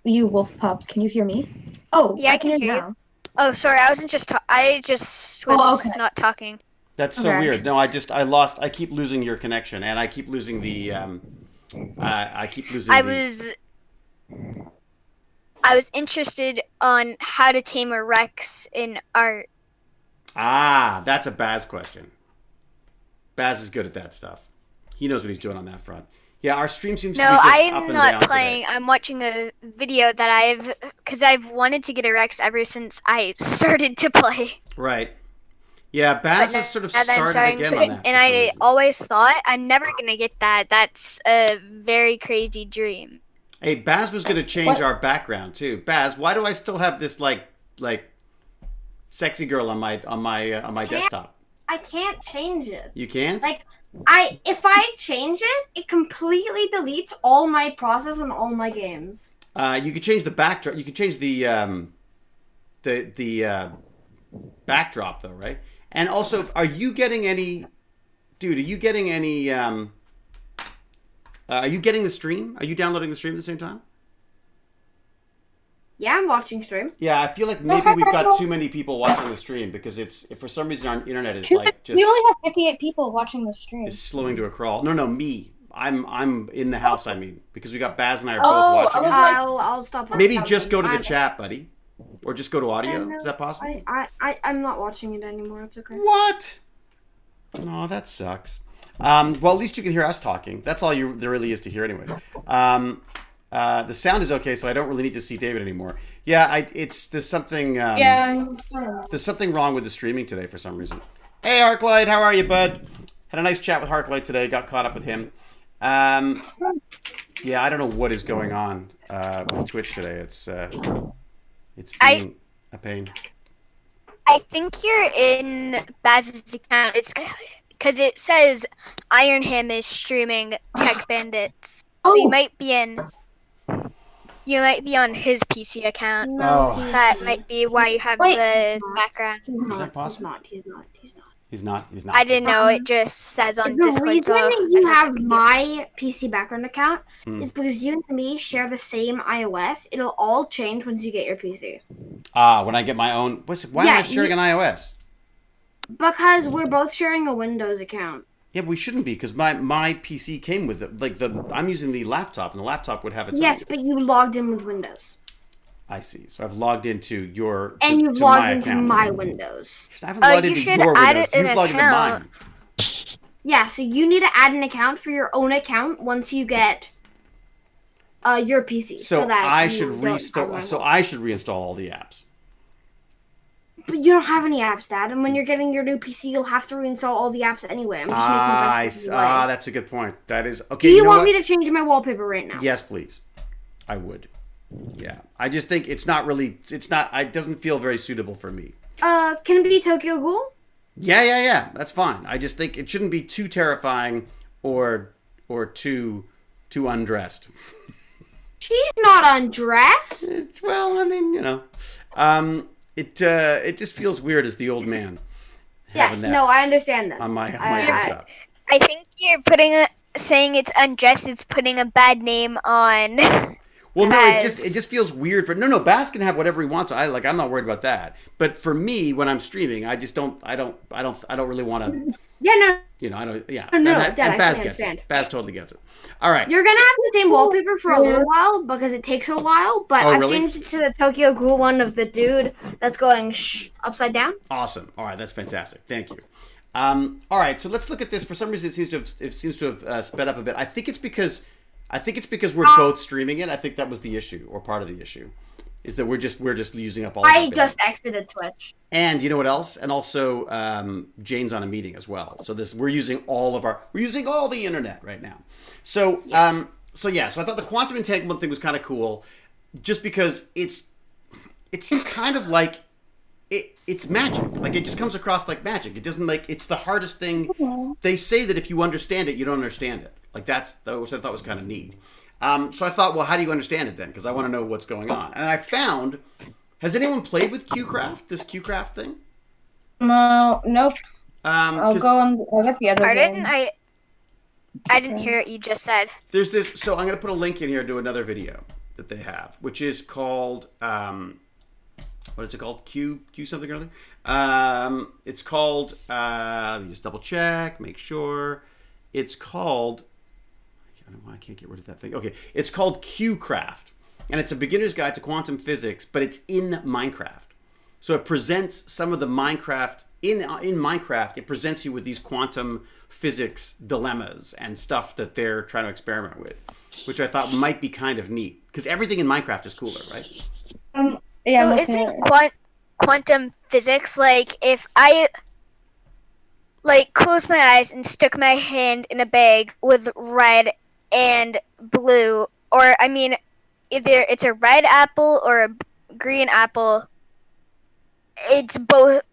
You, Wolf Pup, can you hear me? Oh, Yeah, I can hear you. now. Oh, sorry, I just was not talking. That's so weird. No, I keep losing your connection, and I keep losing the I was interested on how to tame a Rex in art. Ah, that's a Baz question. Baz is good at that stuff. He knows what he's doing on that front. Yeah, our stream seems to be just up and down. No, I'm not playing. Today. I'm watching a video that because I've wanted to get a Rex ever since I started to play. Right. Yeah, Baz has sort of started again on that. And I always thought, I'm never going to get that. That's a very crazy dream. Hey, Baz was going to change our background too. Baz, why do I still have this like sexy girl on my desktop? I can't change it. You can't? If I change it, it completely deletes all my process and all my games. You could change the backdrop. You could change the backdrop though, right? And also, are you getting any? Dude, are you getting any? Are you getting the stream? Are you downloading the stream at the same time? Yeah, I'm watching stream. Yeah, I feel like maybe we've got too many people watching the stream because if for some reason our internet is like just. We only have 58 people watching the stream. It's slowing to a crawl. No, me. I'm in the house. I mean, because we got Baz and I are both watching. I'll stop. Maybe just go to the chat, buddy, or just go to audio. Is that possible? I'm not watching it anymore. It's okay. What? No, that sucks. Well, at least you can hear us talking. That's all there really is to hear, anyways. The sound is okay, so I don't really need to see David anymore. Yeah, there's something. There's something wrong with the streaming today for some reason. Hey, Arclight, how are you, bud? Had a nice chat with Arclight today. Got caught up with him. Yeah, I don't know what is going on with Twitch today. It's being a pain. I think you're in Baz's account. It's because it says Iron Him is streaming Tech Bandits. Oh, you might be on his PC account. No. That might be why you have the background. Is that possible? He's not. I didn't know. It just says on the Discord. The reason you have my PC background account is because you and me share the same iOS. It'll all change once you get your PC. When I get my own. Why am I sharing an iOS? Because we're both sharing a Windows account. Yeah, but we shouldn't be because my PC came with it. I'm using the laptop, and the laptop would have its. Yes, but you logged in with Windows. I see. So I've logged into your. And you've logged into my Windows. I haven't logged into your Windows. You've logged into mine. Yeah, so you need to add an account for your own account once you get your PC. So I should reinstall. So I should reinstall all the apps. But you don't have any apps, Dad. And when you're getting your new PC, you'll have to reinstall all the apps anyway. I'm just making that's a good point. That is okay. Do you want me to change my wallpaper right now? Yes, please. I would. Yeah, I just think it's not really. It's not. It doesn't feel very suitable for me. Can it be Tokyo Ghoul? Yeah. That's fine. I just think it shouldn't be too terrifying or too undressed. She's not undressed. Well, I mean, It just feels weird as the old man. Yes, no, I understand that. On my desktop. I think you're saying it's undressed. It's putting a bad name on. Well, no, Baz. it just feels weird for no. Baz can have whatever he wants. I'm not worried about that. But for me, when I'm streaming, I just don't really want to. Yeah, no. You know, I don't. Yeah, No, and Dad, I Baz fully gets understand. it. Baz totally gets it. All right. You're gonna have the same wallpaper for a little while because it takes a while. But I've really? changed it to the Tokyo Ghoul one of the dude that's going upside down. Awesome. All right, that's fantastic. Thank you. All right, so let's look at this. For some reason, it seems to have sped up a bit. I think it's because we're both streaming it. I think that was the issue, or part of the issue, is that we're just using up all. I just exited Twitch. And you know what else? And also, Jane's on a meeting as well. So we're using all the internet right now. So Yes. so I thought the quantum entanglement thing was kind of cool, just because it's kind of like. It's magic. Like, it just comes across like magic. It doesn't it's the hardest thing. They say that if you understand it, you don't understand it. Like, that which I thought was kind of neat. So I thought, well, how do you understand it then? Because I want to know what's going on. And I found, has anyone played with QCraft, this QCraft thing? No, nope. I'll get the other Pardon? one. I didn't hear what you just said. There's this, so I'm going to put a link in here to another video that they have, which is called, what is it called? Q something or other? It's called, let me just double check, make sure. It's called, I don't know why I can't get rid of that thing. Okay, it's called QCraft. And it's a beginner's guide to quantum physics, but it's in Minecraft. So it presents some of the Minecraft, in Minecraft, it presents you with these quantum physics dilemmas and stuff that they're trying to experiment with, which I thought might be kind of neat. Because everything in Minecraft is cooler, right? Yeah, So isn't quantum physics like if I closed my eyes and stuck my hand in a bag with red and blue, or I mean, either it's a red apple or a green apple, it's both.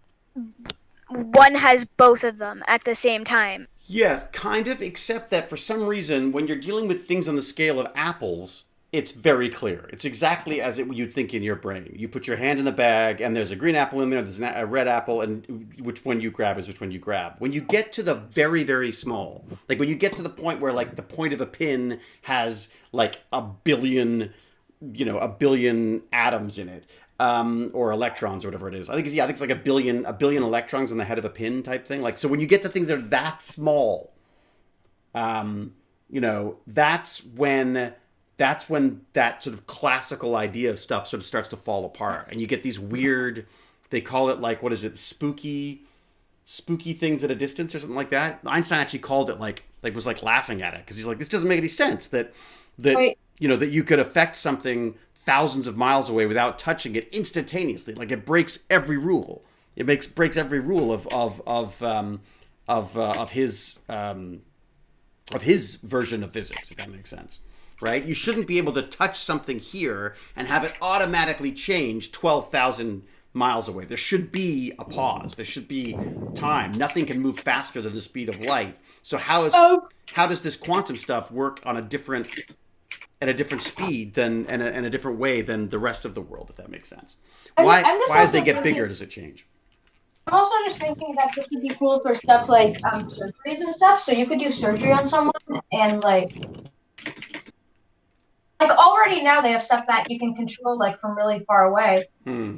One has both of them at the same time. Yes, kind of, except that for some reason, when you're dealing with things on the scale of apples, it's very clear. It's exactly as you'd think in your brain. You put your hand in the bag, and there's a green apple in there, there's a red apple, and which one you grab is which one you grab. When you get to the very, very small, like when you get to the point where like the point of a pin has like a billion atoms in it, or electrons or whatever it is. I think it's like a billion electrons on the head of a pin type thing. Like, so when you get to things that are that small, that's when that sort of classical idea of stuff sort of starts to fall apart, and you get these weird, they call it like, what is it, spooky things at a distance or something like that. Einstein actually called it was laughing at it, because he's like, this doesn't make any sense that that you could affect something thousands of miles away without touching it instantaneously. Like, it breaks every rule. It breaks every rule of his version of physics, if that makes sense. Right? You shouldn't be able to touch something here and have it automatically change 12,000 miles away. There should be a pause. There should be time. Nothing can move faster than the speed of light. So how does this quantum stuff work on at a different speed than and a different way than the rest of the world, if that makes sense? Why as they get bigger does it change? I'm also just thinking that this would be cool for stuff like surgeries and stuff. So you could do surgery on someone and like already now they have stuff that you can control like from really far away.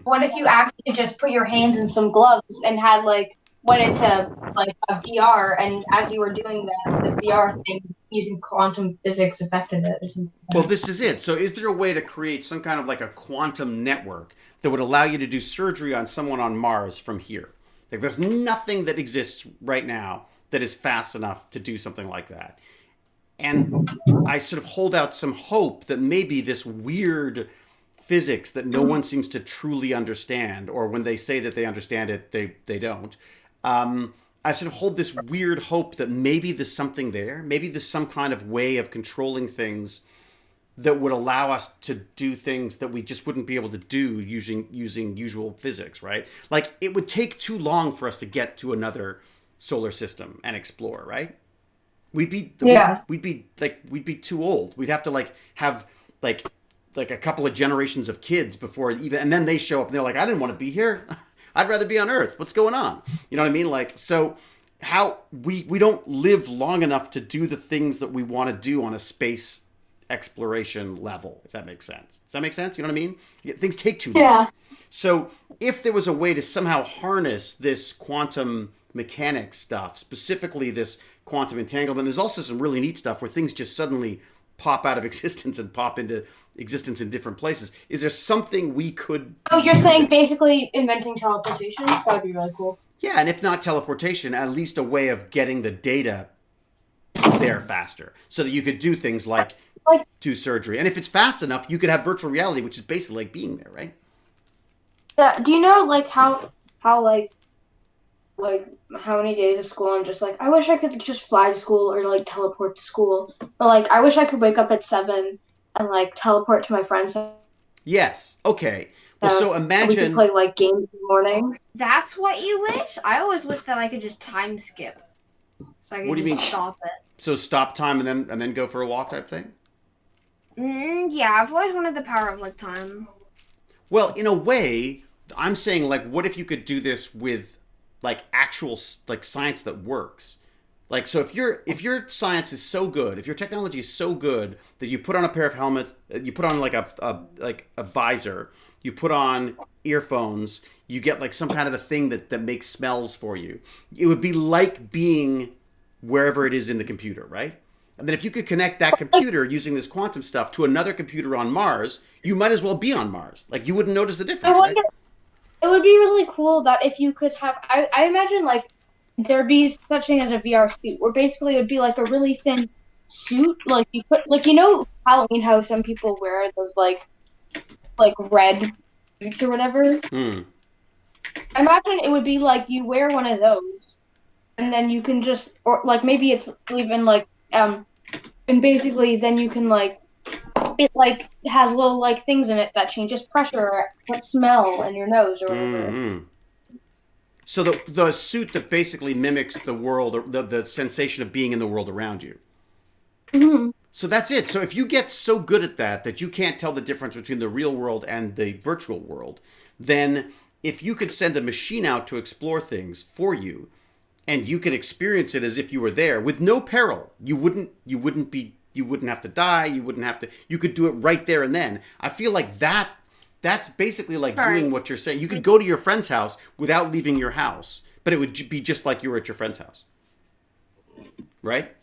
What if you actually just put your hands in some gloves and had went into like a VR, and as you were doing that, the VR thing using quantum physics affected it or something? Well, this is it. So is there a way to create some kind of like a quantum network that would allow you to do surgery on someone on Mars from here? Like, there's nothing that exists right now that is fast enough to do something like that. And I sort of hold out some hope that maybe this weird physics that no one seems to truly understand, or when they say that they understand it, they don't. I sort of hold this weird hope that maybe there's something there. Maybe there's some kind of way of controlling things that would allow us to do things that we just wouldn't be able to do using usual physics, right? Like, it would take too long for us to get to another solar system and explore, right? We'd be too old. We'd have to have a couple of generations of kids before even, and then they show up and they're like, I didn't want to be here. I'd rather be on Earth. What's going on? You know what I mean? Like, so how we don't live long enough to do the things that we want to do on a space exploration level, if that makes sense. Does that make sense? You know what I mean? Things take too long. Yeah. So if there was a way to somehow harness this quantum mechanics stuff, specifically this quantum entanglement, there's also some really neat stuff where things just suddenly pop out of existence and pop into existence in different places. Is there something we could... Oh, you're saying basically inventing teleportation? That would be really cool. Yeah, and if not teleportation, at least a way of getting the data there faster so that you could do things like do surgery. And if it's fast enough, you could have virtual reality, which is basically like being there, right? Yeah. Do you know like how how many days of school I'm just like, I wish I could just fly to school or like teleport to school. But like I wish I could wake up at 7 and like teleport to my friend's house. Yes. Okay. Well, so imagine we could play like games in the morning. That's what you wish? I always wish that I could just time skip. So I could What do you mean? Stop it. So stop time and then go for a walk type thing? Yeah, I've always wanted the power of like time. Well, in a way, I'm saying like, what if you could do this with like actual like science that works? Like, so if your science is so good, if your technology is so good that you put on a pair of helmets, you put on like a visor, you put on earphones, you get like some kind of a thing that makes smells for you. It would be like being wherever it is in the computer, right? And then if you could connect that computer using this quantum stuff to another computer on Mars, you might as well be on Mars. Like you wouldn't notice the difference, right? It would be really cool that if you could have, I imagine like there'd be such thing as a VR suit where basically it would be like a really thin suit. Like you put, like, you know, Halloween how some people wear those like red suits or whatever. I imagine it would be like you wear one of those and then you can just, or like maybe it's even like, and basically then you can like, it like has little like things in it that changes pressure or what smell in your nose or whatever. So the suit that basically mimics the world, or the sensation of being in the world around you. So that's it. So if you get so good at that you can't tell the difference between the real world and the virtual world, then if you could send a machine out to explore things for you, and you could experience it as if you were there with no peril, you wouldn't have to die. You could do it right there and then. I feel like that's basically like doing what you're saying. You could go to your friend's house without leaving your house, but it would be just like you were at your friend's house. Right?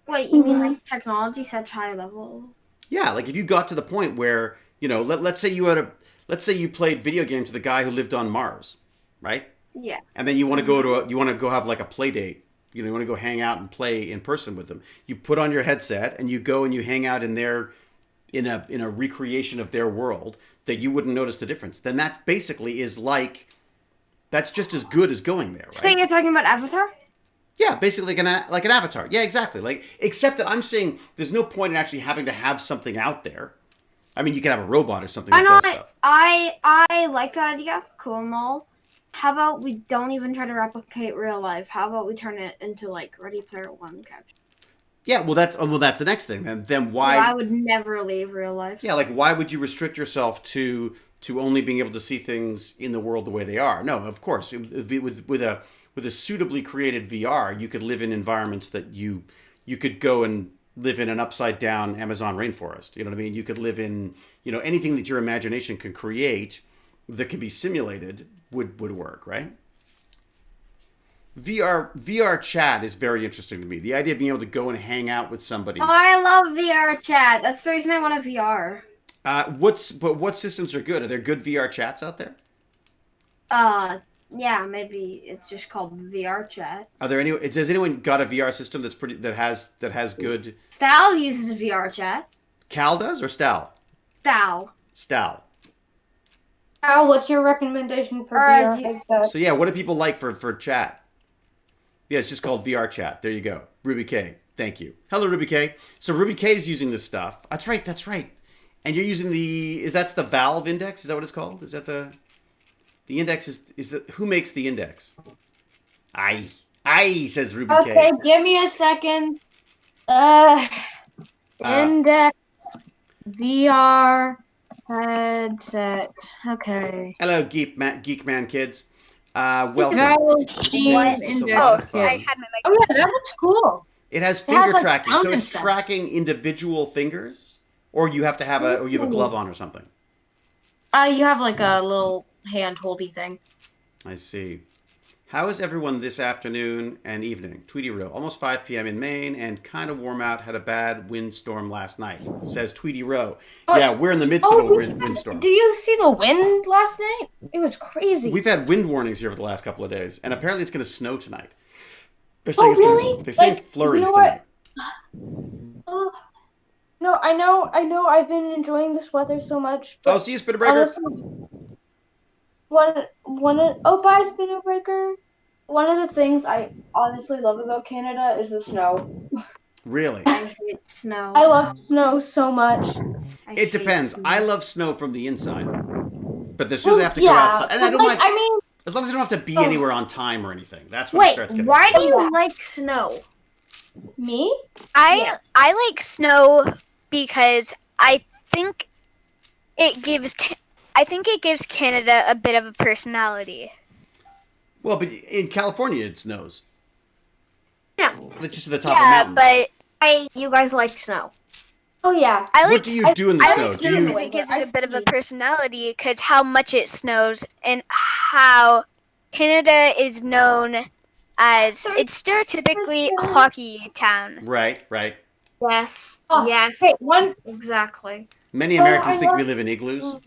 Wait, you mean like technology such high level? Yeah, like if you got to the point where, you know, let's say you played video games with a guy who lived on Mars, right? Yeah. And then you want to go have like a play date. You know, you want to go hang out and play in person with them. You put on your headset and you go and you hang out in a recreation of their world that you wouldn't notice the difference. Then that basically is like, that's just as good as going there, right? So you're talking about Avatar? Yeah, basically like an avatar. Yeah, exactly. Like, except that I'm saying there's no point in actually having to have something out there. I mean, you can have a robot or something that does stuff. I like that idea. Cool and all. How about we don't even try to replicate real life? How about we turn it into like Ready Player One capture? Yeah, well that's the next thing. Then why? Well, I would never leave real life. Yeah, like why would you restrict yourself to only being able to see things in the world the way they are? No, of course, with a suitably created VR, you could live in environments that you could go and live in an upside down Amazon rainforest. You know what I mean? You could live in, you know, anything that your imagination can create that can be simulated would work, right? VR chat is very interesting to me. The idea of being able to go and hang out with somebody. Oh, I love VR chat. That's the reason I want a VR. What systems are good? Are there good VR chats out there? Yeah, maybe it's just called VR chat. Are there has anyone got a VR system that has good? Stal uses a VR chat. Cal does or Stal? Stal. Al, what's your recommendation for VR headsets? So yeah, what do people like for chat? Yeah, it's just called VR chat. There you go. Ruby K. Thank you. Hello, Ruby K. So Ruby K is using this stuff. That's right. And you're using that's the Valve index? Is that what it's called? Is that the index is that who makes the index? I says Ruby K. Okay, give me a second. Index VR headset. Okay. Hello, Geek Man kids. Welcome. It's a lot of fun. I had my mic. Oh yeah, that looks cool. It has finger like tracking, so it's stuff. tracking individual fingers. or you have to have or you have a glove on or something. You have like a little hand-holdy thing. I see. How is everyone this afternoon and evening? Tweety Row. Almost 5 p.m. in Maine and kind of warm out. Had a bad windstorm last night. Says Tweety Row. Yeah, we're in the midst of a windstorm. Do you see the wind last night? It was crazy. We've had wind warnings here for the last couple of days, and apparently it's going to snow tonight. They're saying really? They're saying flurries tonight. No, I know. I've been enjoying this weather so much. Oh, see you, Spinner Breaker. Bye, Spinner Breaker. One of the things I honestly love about Canada is the snow. Really? I hate snow. I love snow so much. It depends. Snow. I love snow from the inside, but as soon as I have to go outside, and I don't mind. I mean, as long as I don't have to be anywhere on time or anything. That's when it starts getting. Why do you like snow? Me? I like snow because I think it gives Canada a bit of a personality. Well, but in California it snows. Yeah. Just to the top of the mountain. But you guys like snow. Oh yeah. What do you do in the snow? I like snow because it gives it a bit of a personality because how much it snows and how Canada is known as it's stereotypically a hockey town. Right. Yes. Oh, yes. Hey, exactly. Many Americans think we live in igloos.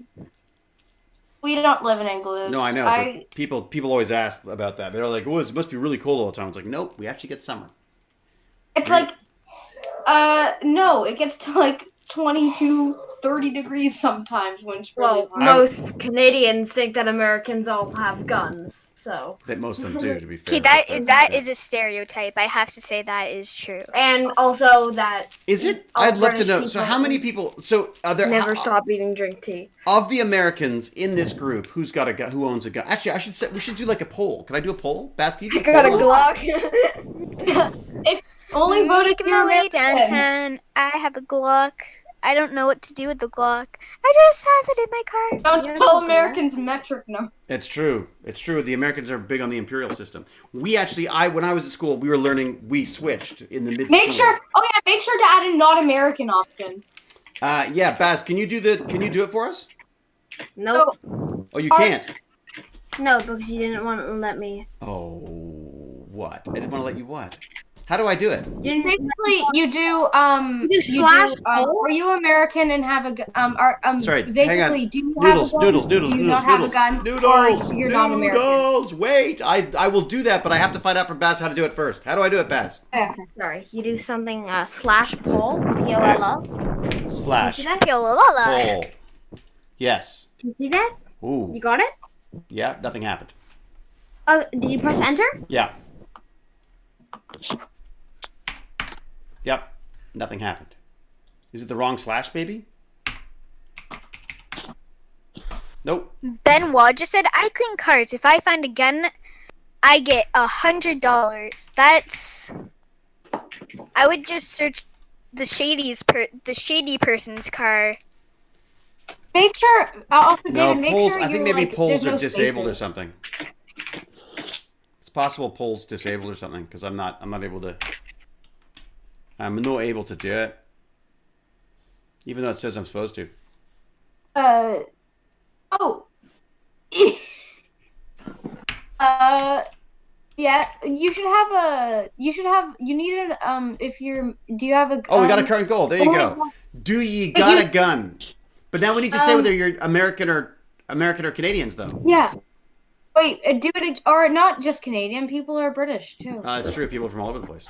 We don't live in igloos. No, I know. But people always ask about that. They're like, "Oh, it must be really cold all the time." It's like, nope, we actually get summer. It's like, no, it gets to like 22, 30 degrees sometimes when it's really hot. Most Canadians think that Americans all have guns, so. That most of them do, to be fair. Okay, that is a stereotype. I have to say that is true. And also that. Is it? I'd love to know. So how many people? So are there? Never stop eating, drink tea. Of the Americans in this group, who's got a gun? Who owns a gun? Actually, we should do like a poll. Can I do a poll? Bas, can you do I got a Glock. If only voted Making my way downtown. I have a Glock. I don't know what to do with the Glock. I just have it in my car. Don't tell Americans metric number. It's true. It's true. The Americans are big on the imperial system. We actually, when I was at school, we were learning. We switched in the mid. Make sure to add a not American option. Yeah, Baz, can you do it for us? Nope. Oh, you can't. No, because you didn't want to let me. Oh, what? I didn't want to let you what? How do I do it? Basically, you do slash. Are you American and have a Sorry, basically, hang on. do you have a gun? Noodles. Do you not have a gun? Or you're not American? Noodles. Wait, I will do that, but I have to find out from Baz how to do it first. How do I do it, Baz? Okay. Sorry, you do something slash poll POLL. Slash Poll. Yes. Did you see that? Ooh. You got it? Yeah, nothing happened. Did you press enter? Yeah. Yep. Nothing happened. Is it the wrong slash, baby? Nope. Benoit just said, I clean cars. If I find a gun, I get $100. That's... I would just search the shady person's car. Make sure. Also, No, David, make polls. sure I think you're, maybe like, polls there's are no disabled or spaces. something. It's possible polls disabled or something because I'm not able to. I'm not able to do it, even though it says I'm supposed to. Oh. Yeah. You need an If you're. Do you have a? Oh, we got a current goal. There you go. Do ye got a gun? But now we need to say whether you're American or Canadians, though. Yeah. Wait, do it, or not just Canadian, people are British, too. It's true, people from all over the place.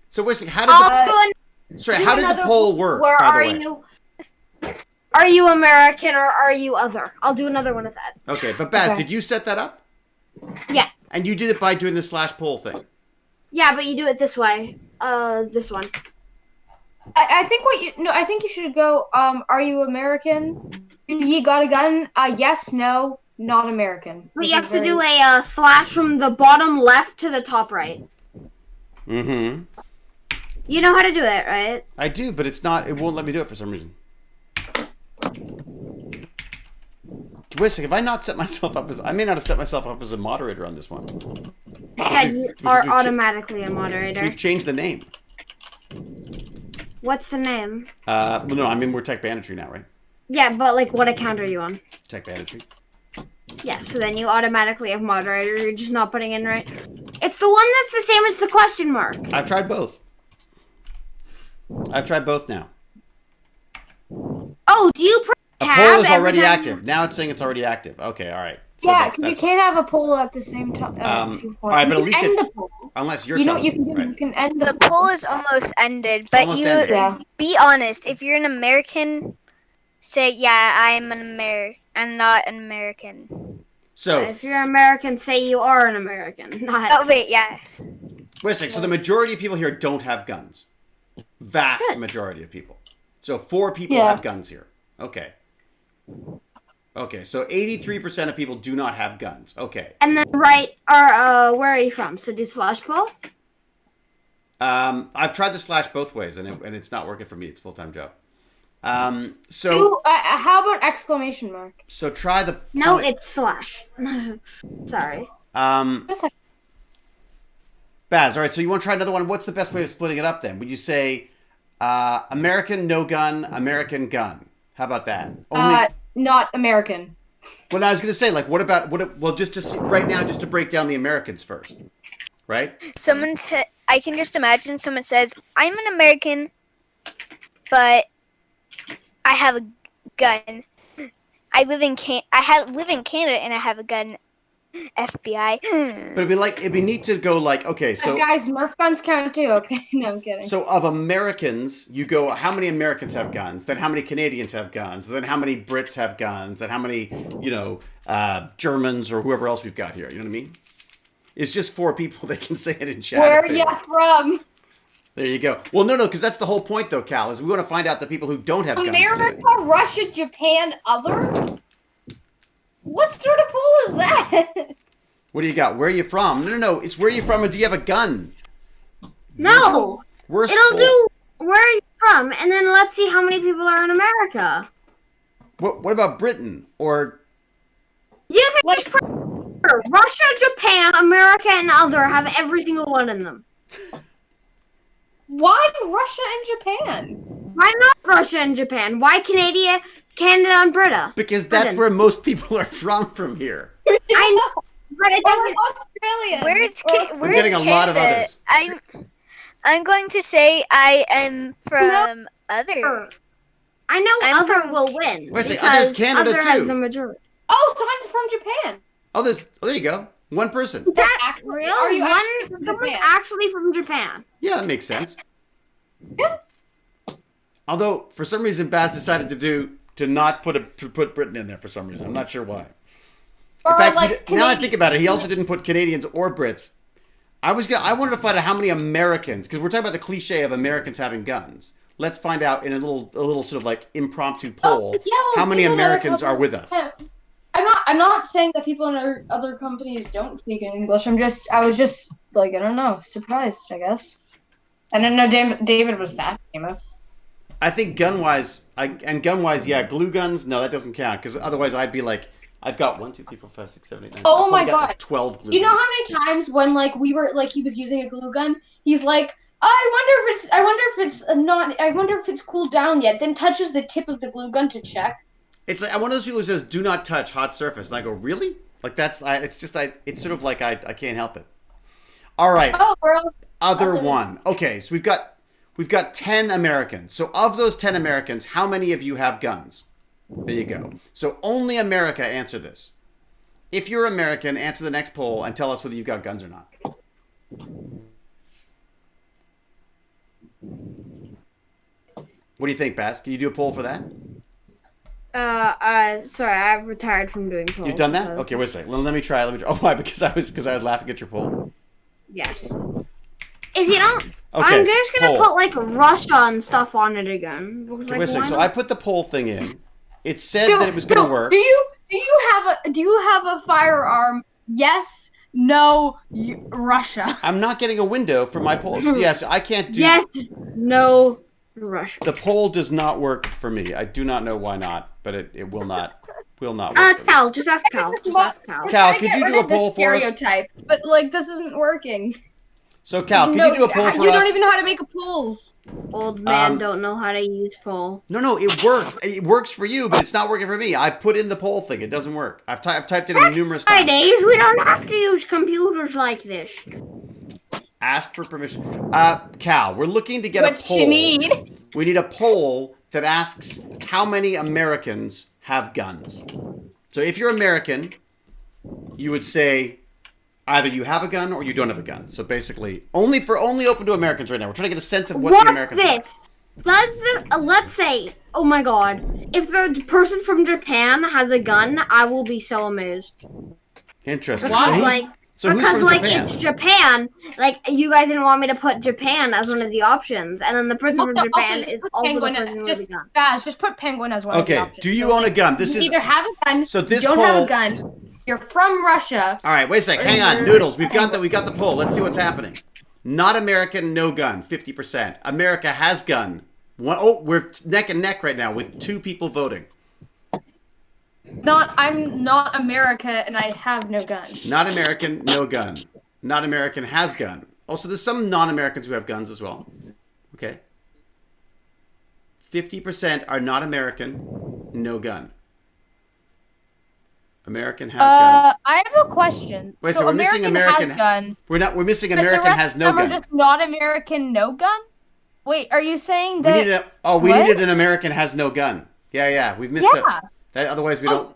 So, wait a second, how did the poll work, Where by the are way? you? Are you American or are you other? I'll do another one of that. Okay, but Baz, did you set that up? Yeah. And you did it by doing the slash poll thing? Yeah, but you do it this way. This one. I think you should go, are you American? You got a gun? Yes, no, not American. But you have to do a slash from the bottom left to the top right. Mm-hmm. You know how to do it, right? I do, but it won't let me do it for some reason. Wait a second, have I not set myself up I may not have set myself up as a moderator on this one. Yeah, you are automatically a moderator. We've changed the name. What's the name? Well, no, I mean we're Techbanditry now, right? Yeah, but like, what account are you on? Techbanditry. Yeah, so then you automatically have moderator. You're just not putting in right. It's the one that's the same as the question mark. I've tried both. I've tried both now. Oh, do you A tab poll is every already time active. Now it's saying it's already active. Okay, all right. So Yeah, because you can't have a poll at the same time. all right, but at least end it's the poll. unless you're You know what telling you can me, do? right? You can end The poll is almost ended, but almost you ended. Yeah. be honest. If you're an American, say yeah, I'm an American. I'm not an American. So if you're American, say you are an American. Not. Oh wait, yeah. wait a second. So the majority of people here don't have guns. Vast majority of people. So 4 people have guns here. Okay. Okay, so 83% of people do not have guns. Okay. And then where are you from? So do slash poll. I've tried the slash both ways, and it's not working for me. It's a full-time job. So how about exclamation mark? So try the. No, it's slash. Sorry. Baz, all right. So you want to try another one? What's the best way of splitting it up then? Would you say American no gun, American gun? How about that? Not American. Well, I was going to say, like, what about well, just to see, right now, just to break down the Americans first, right? Someone said, I can just imagine someone says, "I'm an American, but I have a gun. I live in live in Canada and I have a gun." FBI. But it'd be neat to go like, okay, so guys, Nerf guns count too. Okay, no, I'm kidding. So of Americans, you go, how many Americans have guns? Then how many Canadians have guns? Then how many Brits have guns? And how many, Germans or whoever else we've got here? You know what I mean? It's just 4 people. They can say it in chat. Where are you from? There you go. Well, no, because that's the whole point, though, Cal, is we want to find out the people who don't have guns. America, Russia, Japan, other? What sort of poll is that? What do you got? Where are you from? No. It's where are you from and do you have a gun? No. Worst It'll poll. do where are you from, and then let's see how many people are in America. What about Britain? Or You have Russia, Japan, America, and other have every single one in them. Why Russia and Japan? Why not Russia and Japan? Why Canada, and Britain? Because that's where most people are from here. I know, but it doesn't. Australia. We're getting a lot of others. I'm going to say I am from other. I know I'm other from- will win. Wait a second, because there's Canada, other too. has the majority. Oh, someone's from Japan. Oh, there you go. One person. That real? Are you actually from Someone's Japan? actually from Japan. Yeah, that makes sense. Yeah. Although, for some reason, Baz decided to not put Britain in there for some reason. I'm not sure why. Or In fact, like now I think about it, he also didn't put Canadians or Brits. I wanted to find out how many Americans, because we're talking about the cliche of Americans having guns. Let's find out in a little sort of like impromptu poll how many Americans are with us. I'm not saying that people in other companies don't speak English. I was just like, I don't know, surprised, I guess. I didn't know David was that famous. I think gun-wise, yeah, glue guns, no, that doesn't count, because otherwise I'd be like, I've got 1, 2, 3, 4, 5, 6, 7, 8, 9. Oh my I've got, God. like, 12 glue You know guns. how many times when like we were like he was using a glue gun, he's like, I wonder if it's cooled down yet. Then touches the tip of the glue gun to check. It's like I'm one of those people who says, "Do not touch hot surface," and I go, "Really?" Like it's sort of like I can't help it. All right. Oh, bro. Other one. Okay, so we've got 10 Americans. So of those 10 Americans, how many of you have guns? There you go. So only America answer this. If you're American, answer the next poll and tell us whether you've got guns or not. What do you think, Baz? Can you do a poll for that? Sorry, I've retired from doing polls. You've done that? so- Okay, wait a second. Let me try. Oh, why? Because I was laughing at your poll. Yes. If you don't, Okay, I'm just gonna poll. put like Russia and stuff on it again. Because, Okay, like, wait a second. why So not? I put the poll thing in. It said that it was going to work. Do you have a firearm? Yes. No. Russia. I'm not getting a window for my polls. Yes, I can't do. Yes, no, Russia. The poll does not work for me. I do not know why not, but it will not work. For me. Cal, just ask Cal. Just ask Cal. Cal, could you do a poll for us? Stereotype, but like this isn't working. So Cal, can you do a poll for us? You don't even know how to make a polls. Old man don't know how to use poll. No, it works. It works for you, but it's not working for me. I've put in the poll thing. It doesn't work. I've typed it in numerous times. Nowadays, we don't have to use computers like this. Ask for permission. Cal, we're looking to get a poll. What you need? We need a poll that asks how many Americans have guns. So if you're American, you would say either you have a gun or you don't have a gun. So basically, only open to Americans right now. We're trying to get a sense of what the Americans are. Let's say, oh my god, if the person from Japan has a gun, I will be so amazed. Interesting. Why? Because Japan? It's Japan. Like, you guys didn't want me to put Japan as one of the options, and then the person from Japan is also the person with a gun. Guys, just put penguin as one of the options. Do you own a gun? This you is either have a gun. So this you don't poll, have a gun. You're from Russia. All right, wait a sec. Hang on, Noodles. We got the poll. Let's see what's happening. Not American, no gun, 50%. America has gun. We're neck and neck right now with 2 people voting. I'm not America, and I have no gun. Not American, no gun. Not American has gun. Also, there's some non-Americans who have guns as well. Okay. 50% are not American, no gun. American has gun. I have a question. Wait, so we're missing American has gun. We're missing American has no gun. We're just not American, no gun. Wait, are you saying that? We needed an American has no gun. Yeah, we've missed it. Otherwise, we don't.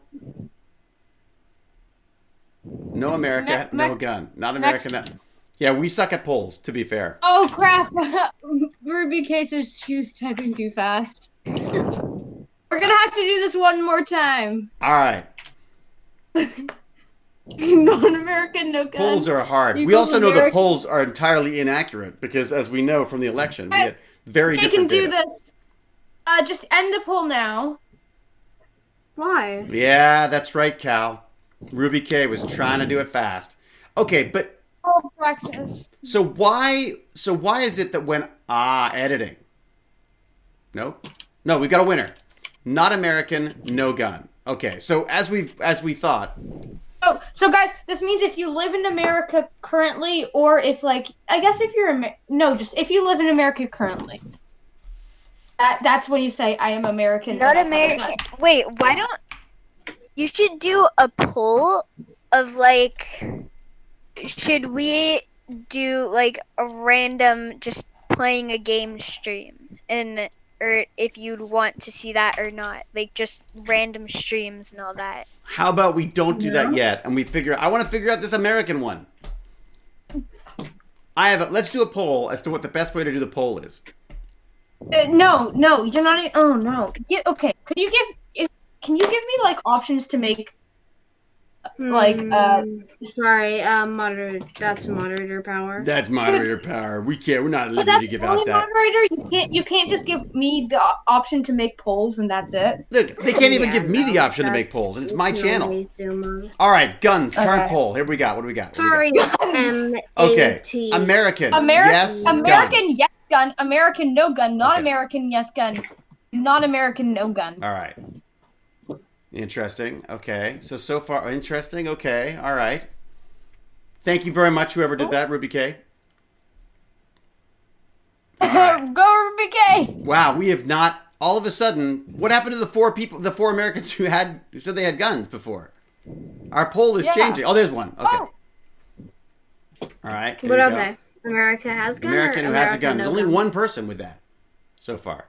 No America, no gun. Not American. Yeah, we suck at polls, to be fair. Oh, crap. Ruby K says choose typing too fast. We're going to have to do this one more time. All right. Non-American, no gun. Polls are hard. We also know the polls are entirely inaccurate because, as we know from the election, we had very different data. They can do this. Just end the poll now. Why? Yeah, that's right, Cal. Ruby K was trying to do it fast. Okay, but practice. So why is it that when editing? No, we got a winner. Not American, no gun. Okay, so as we thought. Oh, so guys, this means if you live in America currently, or if if you live in America currently. That's when you say I am American. Not American. Wait, why don't you should do a poll of should we do a random just playing a game stream or if you'd want to see that or not, just random streams and all that. How about we don't do that yet, and I want to figure out this American one. Let's do a poll as to what the best way to do the poll is. No, you're not. Oh no. Okay. Can you give me options to make Sorry, moderator. That's moderator power. That's moderator power. We're not at liberty to give out that. Moderator, you can't just give me the option to make polls and that's it. Look, they can't even give me the option to make polls, and it's my channel. All right, guns. Current poll. Here we got. What do we got? Sorry. Okay. American. Yes. American. Yes. Gun. American. No gun. Not American. Yes. Gun. Not American. No gun. All right. Interesting. Okay. So far, interesting. Okay. All right. Thank you very much, whoever did that, Ruby K. Right. Go, Ruby K. Wow, we have not. All of a sudden, what happened to the 4 Americans who said they had guns before? Our poll is changing. Oh, there's one. Okay. Oh. All right. What are they? America has gun. American who has a gun. There's only one person with that so far.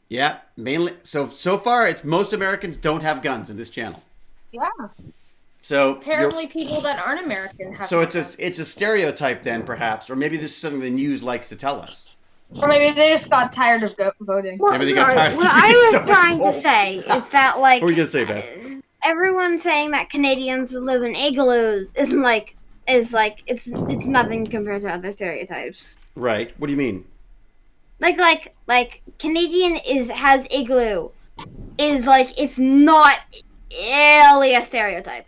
Yeah, mainly. So far, it's most Americans don't have guns in this channel. Yeah. So apparently, people that aren't American have. So it's a stereotype then, perhaps, or maybe this is something the news likes to tell us. Or maybe they just got tired of voting. Well, maybe they got tired. What I was trying to say is that what were you gonna say, Beth? Everyone saying that Canadians live in igloos is it's nothing compared to other stereotypes. Right. What do you mean? Like Canadian has igloo is it's not really a stereotype.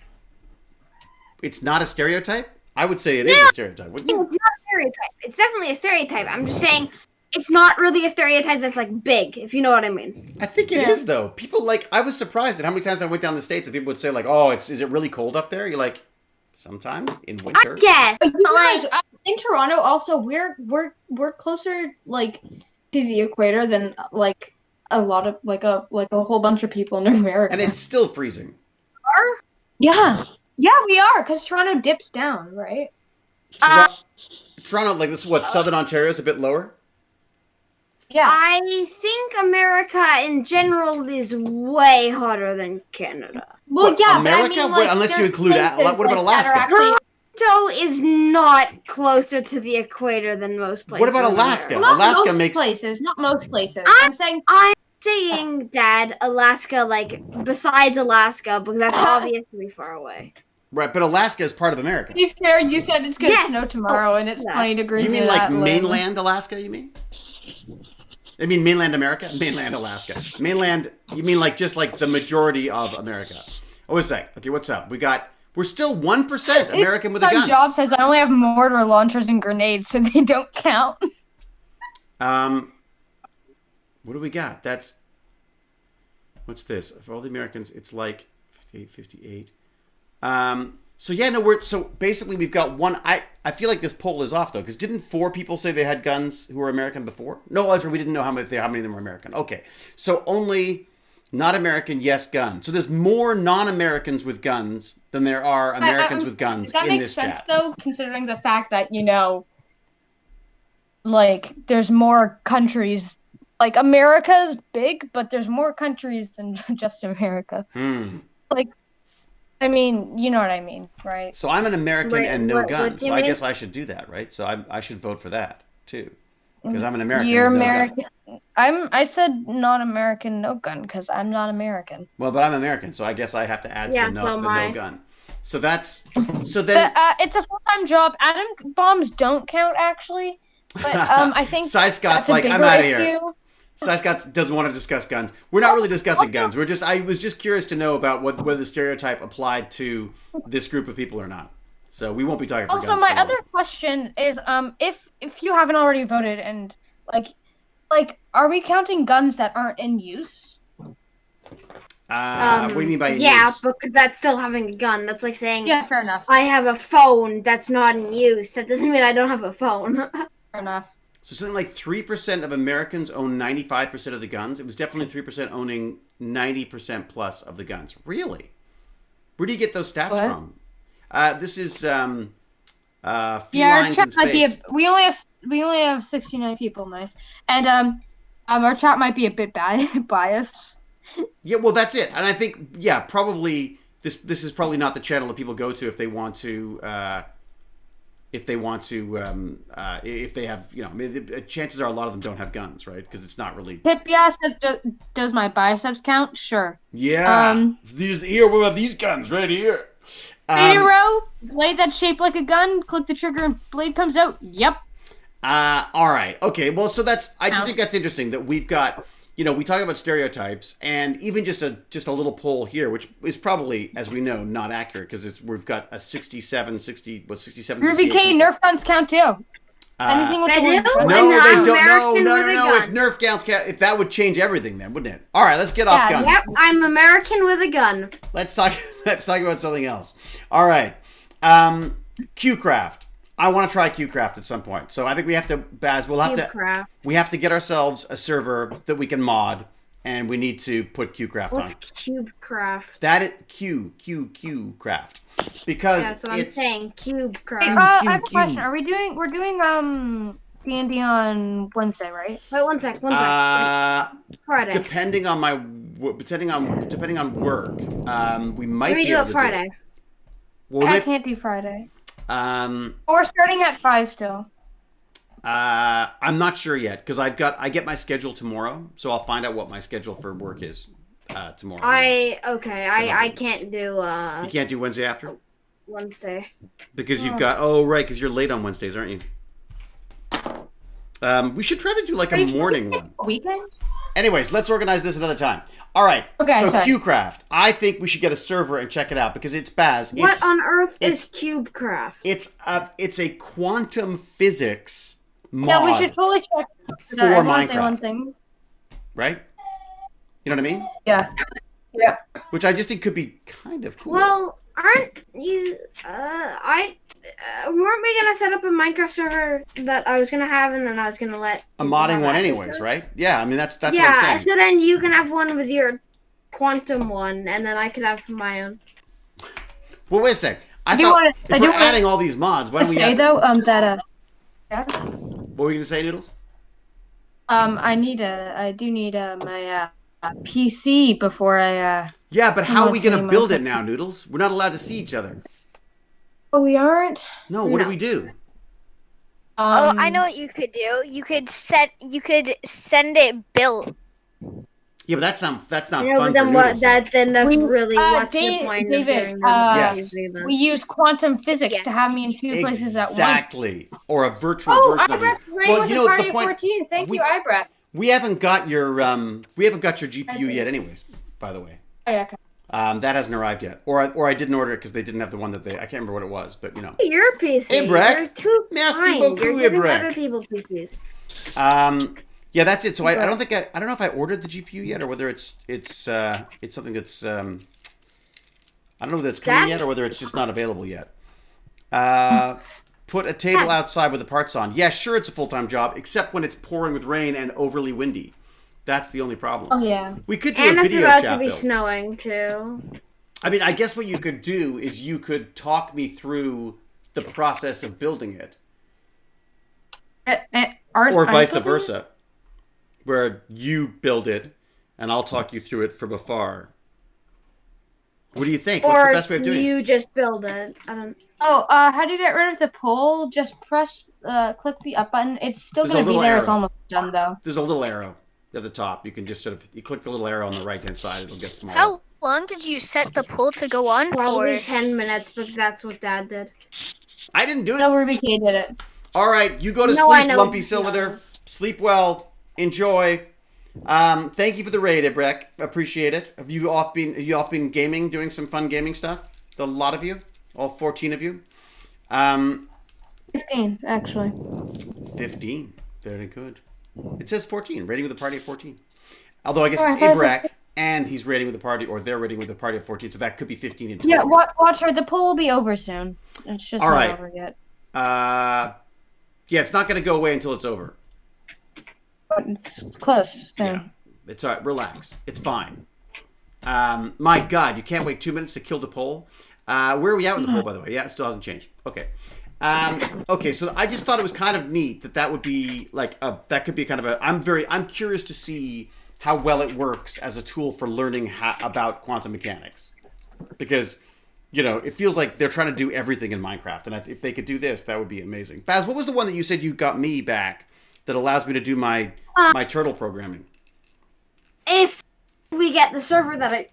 It's not a stereotype? I would say it is a stereotype. It's not a stereotype. It's definitely a stereotype. I'm just saying it's not really a stereotype that's big, if you know what I mean. I think it is though. People I was surprised at how many times I went down the States and people would say oh, is it really cold up there? You're like, sometimes in winter. Yes. But you guys, in Toronto, also we're closer like to the equator than like a lot of like a whole bunch of people in America. And it's still freezing. Yeah, we are because Toronto dips down, right? Toronto, like this is what Southern Ontario is a bit lower. Yeah. I think America in general is way hotter than Canada. Well, What, yeah, America? but I mean, like, Unless you there's include places, what about Alaska? Actually, Toronto is not closer to the equator than most places. What about Alaska? not Alaska most makes places, not most places. I'm saying Dad, Alaska, like besides Alaska, because that's obviously far away. right, but Alaska is part of America. to be fair, you said it's gonna Yes. snow tomorrow and it's 20 degrees. You mean in like Atlanta. mainland Alaska? You mean? I mean mainland America, mainland Alaska, mainland. You mean like just like the majority of America? Oh, wait a sec. Okay, what's up? We're still 1% American with a gun. My job says I only have mortar launchers and grenades, so they don't count. What do we got? What's this? For all the Americans, it's like 58, 58. So yeah, no, so basically we've got one. I feel like this poll is off though, because didn't 4 people say they had guns who were American before? No, we didn't know how many of them were American. Okay, so only not American, yes, gun. So there's more non-Americans with guns than there are Americans with guns that in makes this sense, chat. though, considering the fact that like there's more countries. Like America's big, but there's more countries than just America. Like, I mean, you know what I mean, right? So I'm an American and no guns. So I mean? guess I should do that, right? So I should vote for that too, because I'm an American. You're with no American. gun. I said not American, no gun, because I'm not American. Well, but I'm American, so I guess I have to add to the no gun. So then It's a full-time job. Atom bombs don't count actually, but I think Cy Scott's like, I'm out of here. Cy Scott doesn't want to discuss guns. We're not really discussing guns. I was just curious to know about whether the stereotype applied to this group of people or not. So we won't be talking. Also, my other question is, if you haven't already voted, and like, are we counting guns that aren't in use? What do you mean by use? Because that's still having a gun. That's like saying, yeah, fair enough. I have a phone that's not in use. That doesn't mean I don't have a phone. Fair enough. So something like 3% of Americans own 95% of the guns. It was definitely 3% owning 90% plus of the guns. Really? Where do you get those stats from? This is few lines in space. We only have 69 people, nice, and our chat might be a bit biased. Yeah, well, that's it, and I think probably this is probably not the channel that people go to if they want to. If they have, I mean, the chances are a lot of them don't have guns, right? Because it's not really. Tipia says, "Does my biceps count?" Sure. Yeah. Here we have these guns right here. Zero blade that's shaped like a gun. Click the trigger and blade comes out. Yep. All right. Okay. Well, so I just think that's interesting that we've got. We talk about stereotypes, and even just a little poll here, which is probably, as we know, not accurate because we've got a 67. Ruby K, Nerf guns count too. Anything with the word no, they don't. No. If Nerf guns count, if that would change everything, then wouldn't it? All right, let's get off guns. Yep, I'm American with a gun. Let's talk about something else. All right, QCraft. I want to try QCraft at some point. So I think we have to, Baz, we have to get ourselves a server that we can mod, and we need to put QCraft on. What's CubeCraft? That is QCraft. Because that's what I'm saying. CubeCraft. I have a question. We're doing D&D on Wednesday, right? Wait, one sec. Friday. Depending on work, we might be able to do it Friday. Well, I can't do Friday. We're starting at 5 still. I'm not sure yet because I get my schedule tomorrow, so I'll find out what my schedule for work is tomorrow. I can't do. You can't do Wednesday after. Wednesday. Because you've got because you're late on Wednesdays, aren't you? We should try to do like a morning one. Weekend. Anyways, let's organize this another time. All right. Okay. So QCraft, I think we should get a server and check it out because it's Baz. What on earth is CubeCraft? It's a quantum physics mod. Yeah, we should totally check for Minecraft. One thing. Right? You know what I mean? Yeah. Yeah. Which I just think could be kind of cool. Well, Aren't you? Weren't we gonna set up a Minecraft server that I was gonna have, and then I was gonna let A people modding have one, access anyways, to it? right? Yeah, I mean that's what I'm Yeah, saying. so then you can have one with your quantum one, and then I could have my own. Well, wait a sec. I do thought wanna- if I do we're wanna- adding all these mods, why I don't we say add... though, yeah. What were you gonna say, Noodles? I do need my PC before I Yeah, but how are we Unless gonna any build it Minecraft- now, Noodles? We're not allowed to see each other. Oh, we aren't. No, what do No. we do? Oh, I know what you could do. You could send it built. Yeah, but that's not Yeah, fun but for then what? Noodles. Then that's We- really what's the point of David, doing Yes. that? we use quantum physics Yeah. to have me in two places at once. Exactly. Or a virtual Oh, version of you. Ibrex ready Well, with you the know, party the of point... 14. Thank we- you, Ibrex. We haven't got your GPU yet anyways, by the way. Oh, yeah, okay. That hasn't arrived yet. Or I didn't order it because they didn't have the one that I can't remember what it was, but you know. Your PC. Ibrex, You're too merci kind. beaucoup, You're giving Ibrex. other people PCs. Yeah, that's it. So I don't know if I ordered the GPU yet or whether it's something that's I don't know whether it's coming yet or whether it's just not available yet. Put a table outside with the parts on. Yeah, sure, it's a full-time job, except when it's pouring with rain and overly windy. That's the only problem. Oh, yeah. We could do And a it's video about chat to be build. snowing too. I mean, I guess what you could do is you could talk me through the process of building it, or vice versa, where you build it and I'll talk you through it from afar. What do you think? What's the best way of doing it? You just build it. I don't. Oh, how to get rid of the poll? Just press, click the up button. It's still There's a going to be little there. It's arrow. almost done, though. There's a little arrow at the top. You can just you click the little arrow on the right-hand side. It'll get smaller. How long did you set the poll to go on Probably for? 10 minutes because that's what Dad did. I didn't do it. No, Ruby K did it. All right, you go to No, I sleep, know. Lumpy Cylinder. Sleep well. Enjoy. Thank you for the raid, Ibrek. Appreciate it. Have you off been gaming, doing some fun gaming stuff? A lot of you, all 14 of you. 15, actually. 15. Very good. It says 14. Raiding with a party of 14. Although I guess Oh, it's I thought it Ibrek, and he's raiding with a party, or they're raiding with a party of 14, so that could be 15 in total. Yeah, watch her. The poll will be over soon. It's just All not right. over yet. Yeah, it's not going to go away until it's over. But it's close soon. Yeah. It's all right. Relax. It's fine. My God, you can't wait 2 minutes to kill the poll. Where are we at with the poll, by the way? Yeah, it still hasn't changed. Okay. Okay, so I just thought it was kind of neat that would be like that could be kind of a. I'm curious to see how well it works as a tool for learning about quantum mechanics, because you know it feels like they're trying to do everything in Minecraft, and if they could do this, that would be amazing. Baz, what was the one that you said you got me back that allows me to do my turtle programming? If we get the server that I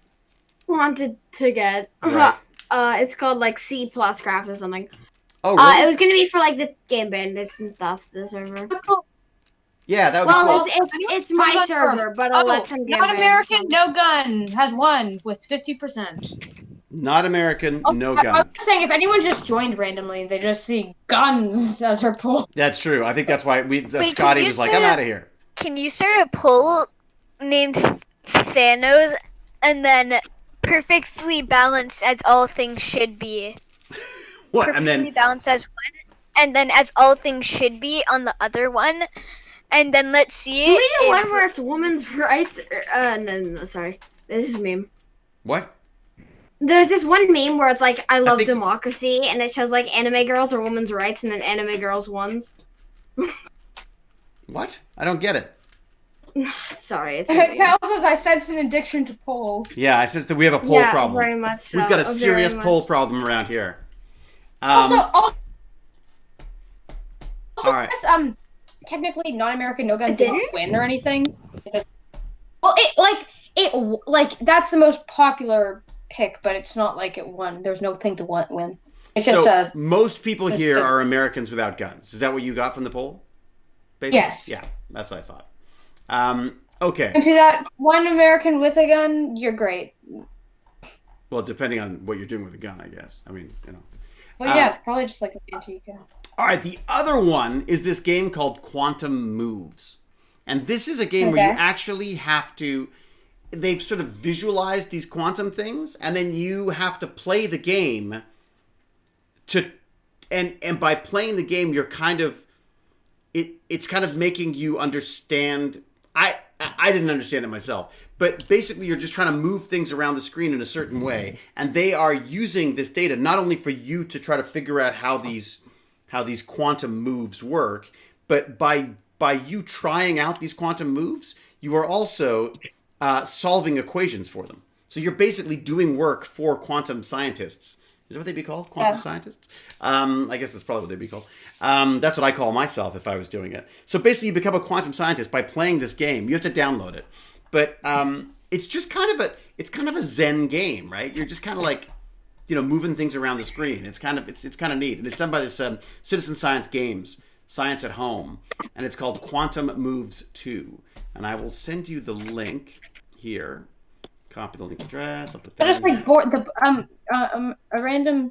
wanted to get, Right. It's called like C+ Craft or something. Oh, really? It was gonna be for like the Game Bandits and stuff. The server. Yeah, that would be Well, cool. it's my server, but I'll let some Game Not Bandits American, no gun has won with 50%. Not American, no I gun. was saying if anyone just joined randomly, they just see guns as her poll. That's true. I think that's why Wait, Scotty can you was like, say "I'm that- out of here." Can you start a poll named Thanos and then perfectly balanced as all things should be? What? Perfectly And then balanced as one, and then as all things should be on the other one, and then let's see. Can we do if- one where it's women's rights? No, sorry. This is a meme. what? There's this one meme where it's like, I love think- democracy, and it shows like anime girls or women's rights, and then anime girls ones. What? I don't get it. Sorry, it's a meme. Cal says I sense an addiction to polls. Yeah, I sense that we have a poll Yeah, problem. very much so. We've got a Very serious much. poll problem around here. Also, all right. yes, technically non-American no gun It didn't didn't? win or anything. Well, it that's the most popular pick, but it's not like it won. There's no thing to win. It's So just most people it's here just- are Americans without guns. Is that what you got from the poll? Basically? Yes. Yeah, that's what I thought. Okay. into that one American with a gun. You're great. Well, depending on what you're doing with a gun, I guess. I mean, you know. Well, yeah, it's probably just like an antique. Yeah. All right, the other one is this game called Quantum Moves. And this is a game where you Okay. actually have to... they've sort of visualized these quantum things, and then you have to play the game and by playing the game, you're kind of it's kind of making you understand. I didn't understand it myself, but basically you're just trying to move things around the screen in a certain way, and they are using this data not only for you to try to figure out how these quantum moves work, but by you trying out these quantum moves, you are also solving equations for them. So you're basically doing work for quantum scientists. Is that what they'd be called? Quantum scientists? I guess that's probably what they'd be called. That's what I call myself if I was doing it. So basically you become a quantum scientist by playing this game. You have to download it. But it's just kind of a Zen game, right? You're just kind of like, moving things around the screen. It's kind of neat. And it's done by this Citizen Science Games, Science at Home. And it's called Quantum Moves 2. And I will send you the link here. Copy the link address. I'll put that just like a random.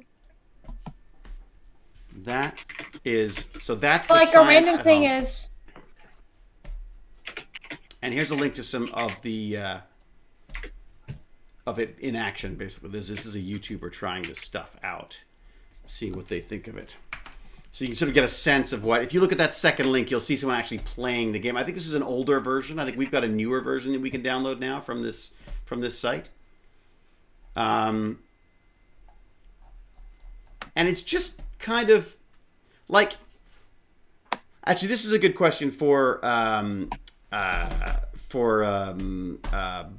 That's the like a random thing home. Is. And here's a link to some of the of it in action. Basically, this is a YouTuber trying this stuff out, seeing what they think of it. So you can sort of get a sense of what. If you look at that second link, you'll see someone actually playing the game. I think this is an older version. I think we've got a newer version that we can download now from this site. And it's just kind of like, actually, this is a good question for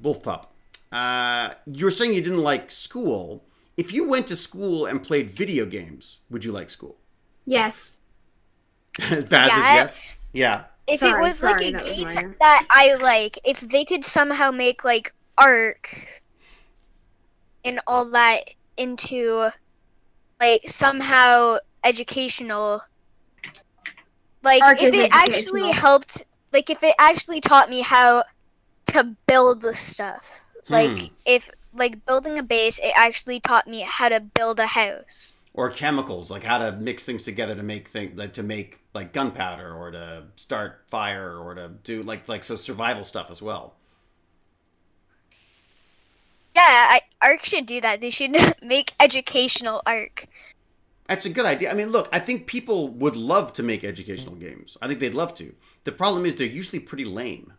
Wolf Pup. You were saying you didn't like school. If you went to school and played video games, would you like school? Yes. Baz is yes? Yeah. If it was like a game that I like, if they could somehow make like Ark and all that into like somehow educational, like Ark if it actually helped, like if it actually taught me how to build the stuff, like if like building a base, it actually taught me how to build a house. Or chemicals, like how to mix things together to make like gunpowder, or to start fire, or to do like survival stuff as well. Yeah, Ark should do that. They should make educational Ark. That's a good idea. I mean, look, I think people would love to make educational games. I think they'd love to. The problem is they're usually pretty lame.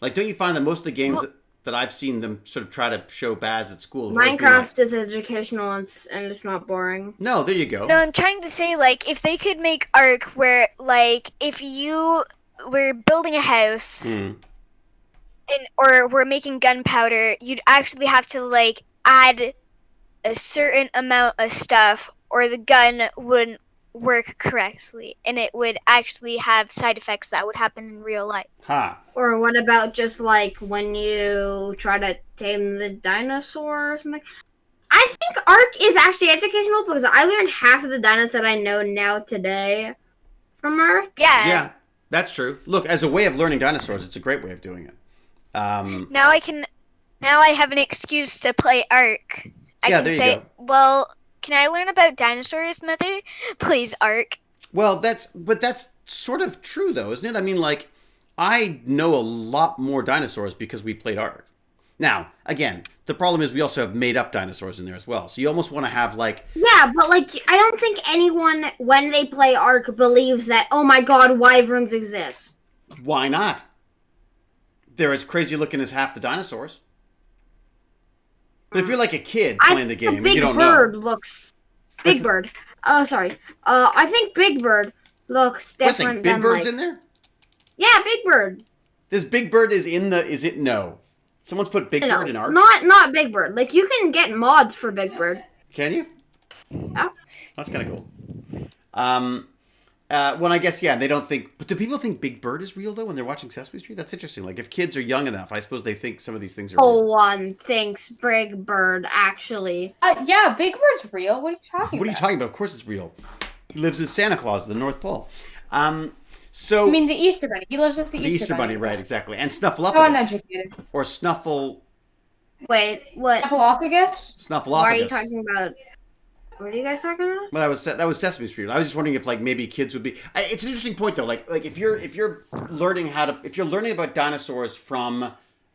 Like, don't you find that most of the games that I've seen them sort of try to show Baz at school? Minecraft is educational and it's not boring. No, there you go. No, I'm trying to say, like, if they could make Ark where, like, if you were building a house or were making gunpowder, you'd actually have to, like, add a certain amount of stuff or the gun wouldn't work correctly, and it would actually have side effects that would happen in real life. Or what about just like when you try to tame the dinosaur or something? I think Ark is actually educational because I learned half of the dinosaurs that I know now today from Ark. Yeah, that's true. Look, as a way of learning dinosaurs, it's a great way of doing it. Now I have an excuse to play Ark. I can say, well, can I learn about dinosaurs, Mother? Please, Ark. Well, that's sort of true, though, isn't it? I mean, like, I know a lot more dinosaurs because we played Ark. Now, again, the problem is we also have made-up dinosaurs in there as well. So you almost want to have, like... Yeah, but, like, I don't think anyone, when they play Ark, believes that, oh my god, wyverns exist. Why not? They're as crazy-looking as half the dinosaurs. But if you're like a kid playing the game and you don't know... Big Bird. Oh, sorry. I think Big Bird looks different Big Bird's in there? Yeah, Big Bird. This Big Bird is in the... Is it? No. Someone's put Big Bird in Ark? Not Big Bird. Like, you can get mods for Big Bird. Can you? Yeah. That's kind of cool. Well, I guess, yeah, they don't think... But do people think Big Bird is real, though, when they're watching Sesame Street? That's interesting. Like, if kids are young enough, I suppose they think some of these things are real. No one thinks Big Bird, actually. Yeah, Big Bird's real. What are you talking about? What are you talking about? Of course it's real. He lives with Santa Claus at the North Pole. So... I mean, the Easter Bunny. He lives with the Easter Bunny, right, exactly. And Snuffleupagus. So uneducated. Or Snuffle... Wait, what? Snuffleupagus? Snuffleupagus. Why are you talking about... What are you guys talking about? Well, that was Sesame Street. I was just wondering if, like, maybe kids would be. It's an interesting point, though. Like if you're learning about dinosaurs from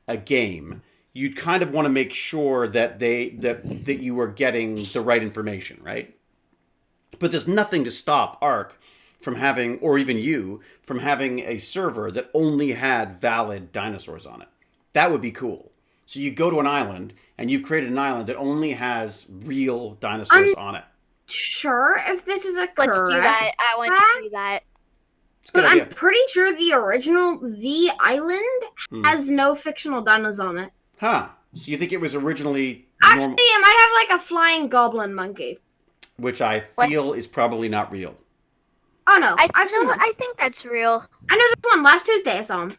a game, you'd kind of want to make sure that that you were getting the right information, right? But there's nothing to stop Ark from having, or even you, from having a server that only had valid dinosaurs on it. That would be cool. So you go to an island, and you've created an island that only has real dinosaurs on it. Sure, if this is a correct. Let's do that. I want to do that. But I'm pretty sure the original The Island has no fictional dinos on it. Huh. So you think it was originally... Actually, it might have like a flying goblin monkey. Which I feel is probably not real. Oh no, I think that's real. I know this one. Last Tuesday I saw him.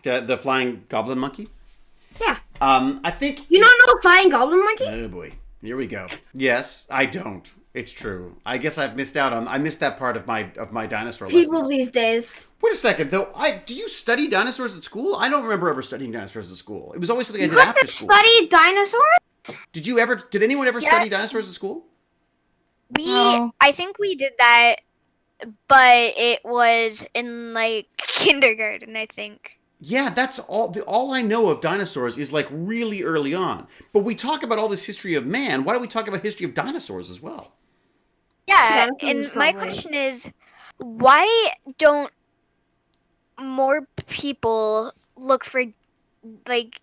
The flying goblin monkey? Yeah. I think... You don't know a flying goblin monkey? Oh boy. Here we go. Yes, I don't. It's true. I guess I've missed out on... I missed that part of my dinosaur lessons. People these days. Wait a second, though. Do you study dinosaurs at school? I don't remember ever studying dinosaurs at school. It was always something I did after school. You study dinosaurs? Did anyone ever study dinosaurs at school? I think we did that, but it was in like kindergarten, I think. Yeah, that's all I know of dinosaurs is like really early on. But we talk about all this history of man. Why don't we talk about history of dinosaurs as well? Yeah, and my question is, why don't more people look for like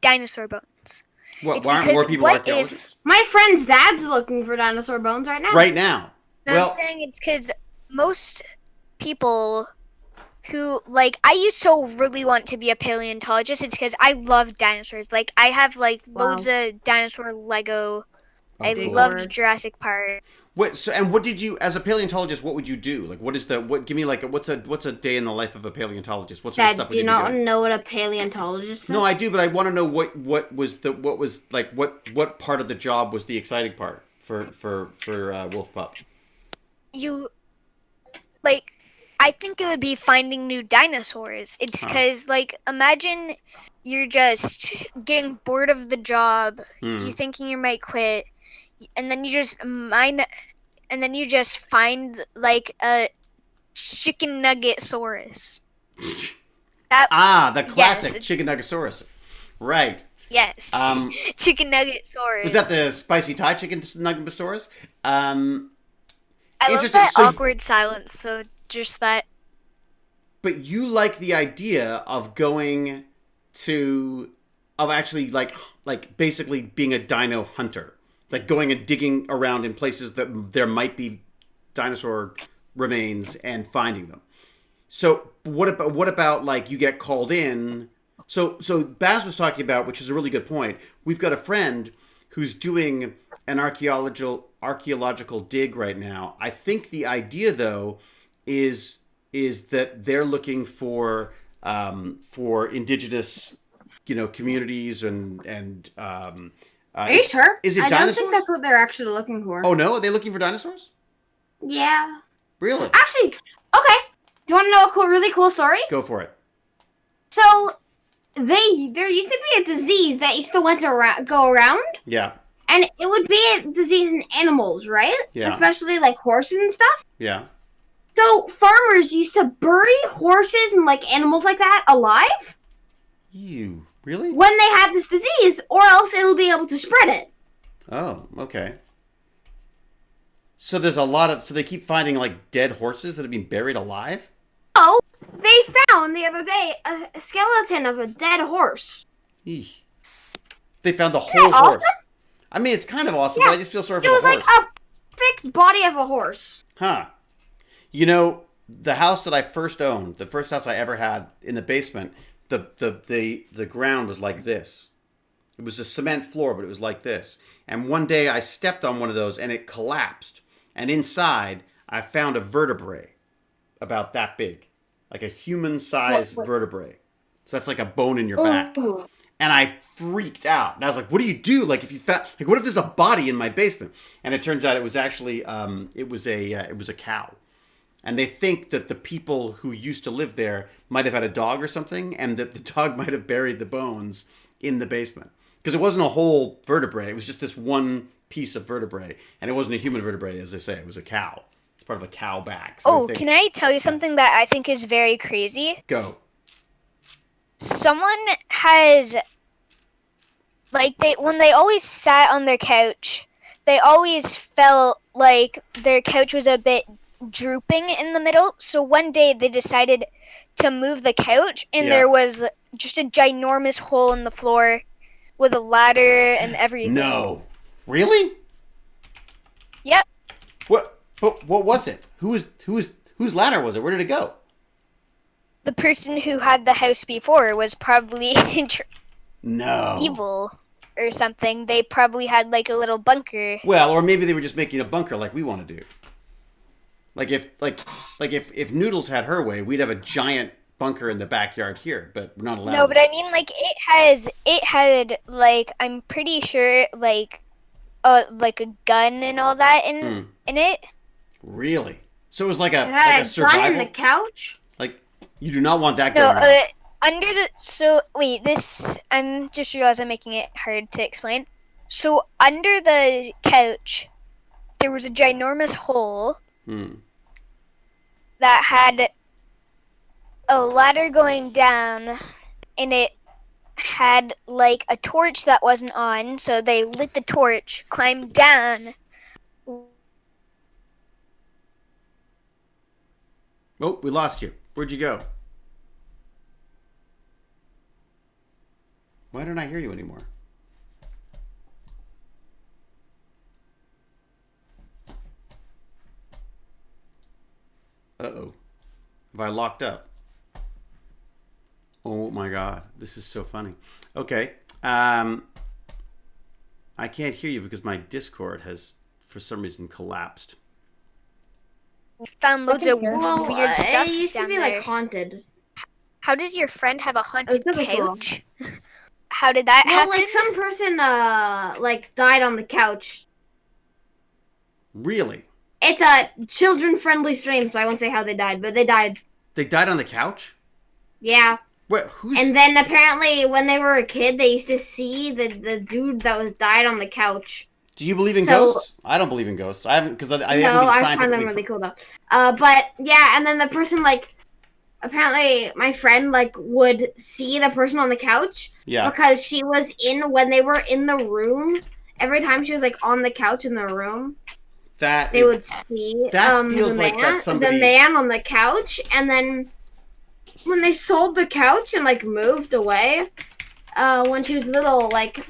dinosaur bones? Why aren't more people archaeologists? My friend's dad's looking for dinosaur bones right now. Right now. No, I'm saying it's because most people who, like, I used to really want to be a paleontologist. It's because I love dinosaurs. Like, I have, like, loads of dinosaur Lego. I loved Jurassic Park. What did you, as a paleontologist, what would you do? Like, give me, like, what's a day in the life of a paleontologist? What sort of stuff would you do? Do you not know what a paleontologist is? No, I do, but I want to know what part of the job was the exciting part for Wolf Pup? I think it would be finding new dinosaurs. It's because, like, imagine you're just getting bored of the job, you thinking you might quit, and then you just find like a chicken nugget-saurus. The classic chicken nugget-saurus. Right. Yes. Chicken nugget-saurus. Was that the spicy Thai chicken nugget-saurus? I love that awkward silence, though. Just that. But you like the idea of going of actually like basically being a dino hunter, like going and digging around in places that there might be dinosaur remains and finding them. So what about like you get called in? So Baz was talking about, which is a really good point. We've got a friend who's doing an archaeological dig right now. I think the idea though is that they're looking for indigenous, communities and are you sure? Is it I dinosaurs? don't think that's what they're actually looking for. Oh no, are they looking for dinosaurs? Yeah. Really? Actually, okay. Do you want to know a really cool story? Go for it. So there used to be a disease that used to go around. Yeah. And it would be a disease in animals, right? Yeah. Especially like horses and stuff. Yeah. So farmers used to bury horses and like animals like that alive. Ew, really? When they had this disease, or else it'll be able to spread it. Oh, okay. So there's so they keep finding like dead horses that have been buried alive? Oh, they found the other day a skeleton of a dead horse. Eesh. They found the whole horse. Awesome? I mean, it's kind of awesome, but I just feel sorry for the horse. It was like a fixed body of a horse. Huh. The house that I first owned, the first house I ever had in the basement, the ground was like this. It was a cement floor, but it was like this. And one day I stepped on one of those and it collapsed. And inside I found a vertebrae about that big, like a human-sized vertebrae. So that's like a bone in your back. And I freaked out. And I was like, what do you do? Like, what if there's a body in my basement? And it turns out it was actually, it was a cow. And they think that the people who used to live there might have had a dog or something, and that the dog might have buried the bones in the basement. Because it wasn't a whole vertebrae. It was just this one piece of vertebrae. And it wasn't a human vertebrae, as they say. It was a cow. It's part of a cow back. So can I tell you something that I think is very crazy? Go. someone has, like, when they always sat on their couch, they always felt like their couch was a bit drooping in the middle. So one day they decided to move the couch, and there was just a ginormous hole in the floor with a ladder and everything. No. Really? Yep. What was it? Whose ladder was it? Where did it go? The person who had the house before was probably No. evil or something. They probably had like a little bunker. Well, or maybe they were just making a bunker like we want to do. Like if Noodles had her way, we'd have a giant bunker in the backyard here, but we're not allowed. No, but I mean, like, it had like, I'm pretty sure like a gun and all that in it. Really? So it was like a had a survival. gun in the couch. Like, you do not want that No, going on. under the, so wait, this, I'm just realized I'm making it hard to explain. So under the couch, there was a ginormous hole that had a ladder going down, and it had like a torch that wasn't on, so they lit the torch, climbed down. Oh, we lost you. Where'd you go? Why don't I hear you anymore? Uh-oh. Have I locked up? Oh my god. This is so funny. Okay. I can't hear you because my Discord has, for some reason, collapsed. Found loads of hear. weird stuff It used to down be there. like haunted. How does your friend have a haunted really cool. couch? How did that Well, happen? like some person like died on the couch. Really? It's a children-friendly stream, so I won't say how they died, but they died. They died on the couch? Yeah. Wait, who's... And then apparently when they were a kid, they used to see the dude that was died on the couch. Do you believe in ghosts? I don't believe in ghosts. I haven't, because I haven't been I find them scientifically... really cool though. But yeah, and then the person like, apparently my friend like would see the person on the couch. Yeah. Because she was when they were in the room. Every time she was like on the couch in the room, they would see that feels like that's somebody... the man on the couch, and then when they sold the couch and like moved away, when she was little, like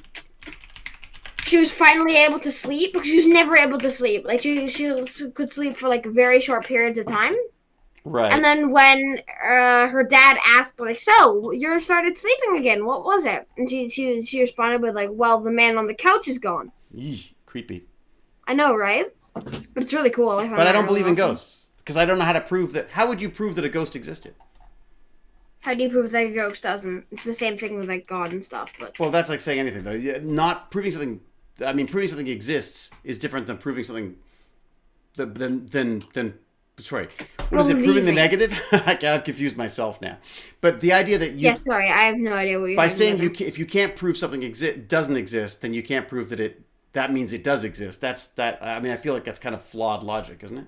she was finally able to sleep, because she was never able to sleep. Like she could sleep for like very short periods of time. Right. And then when her dad asked, like, so you started sleeping again? What was it? And she responded with like, well, the man on the couch is gone. Eesh, creepy. I know, right? But it's really cool. But I don't believe in ghosts, because I don't know how to prove that. How would you prove that a ghost existed? How do you prove that a ghost doesn't? It's the same thing with like God and stuff. But well, that's like saying anything though. Not proving something. I mean, proving something exists is different than proving something. Than sorry. What is it? Proving the negative? I've confused myself now. But the idea that you... Yeah, sorry, I have no idea what you're by saying. saying if you can't prove something doesn't exist, then you can't prove that means it does exist. I mean, I feel like that's kind of flawed logic, isn't it?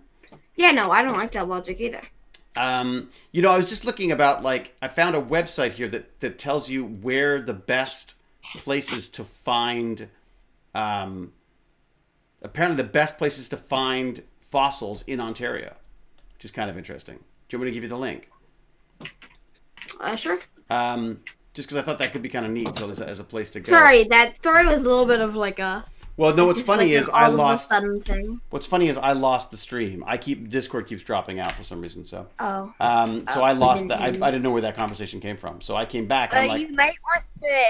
Yeah, no, I don't like that logic either. You know, I was just looking about, like, I found a website here that tells you where the best places to find, apparently the best places to find fossils in Ontario, which is kind of interesting. Do you want me to give you the link? Sure. Just because I thought that could be kind of neat as a place to go. Sorry, that story was a little bit of like a... Well, no, what's funny is I lost... thing. What's funny is I lost the stream. Discord keeps dropping out for some reason, so... Oh. So I lost that. I didn't know where that conversation came from. So I came back, and I'm like... You might want to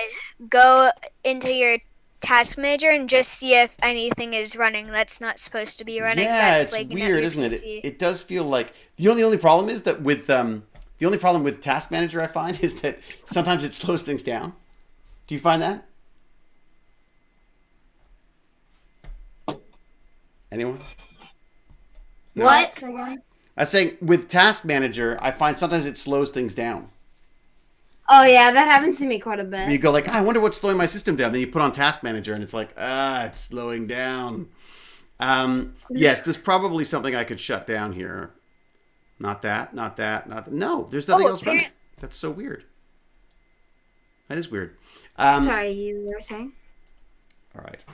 go into your task manager and just see if anything is running that's not supposed to be running. Yeah, that's it's like weird, isn't it? It does feel like... The only problem is that with... The only problem with Task Manager I find is that sometimes it slows things down. Do you find that? Anyone? No? What? I was saying, with Task Manager, I find sometimes it slows things down. Oh, yeah, that happens to me quite a bit. You go like, I wonder what's slowing my system down. Then you put on Task Manager, and it's like, it's slowing down. Yes, there's probably something I could shut down here. Not that. No, there's nothing else running. That's so weird. That is weird. Sorry, you were saying? All right.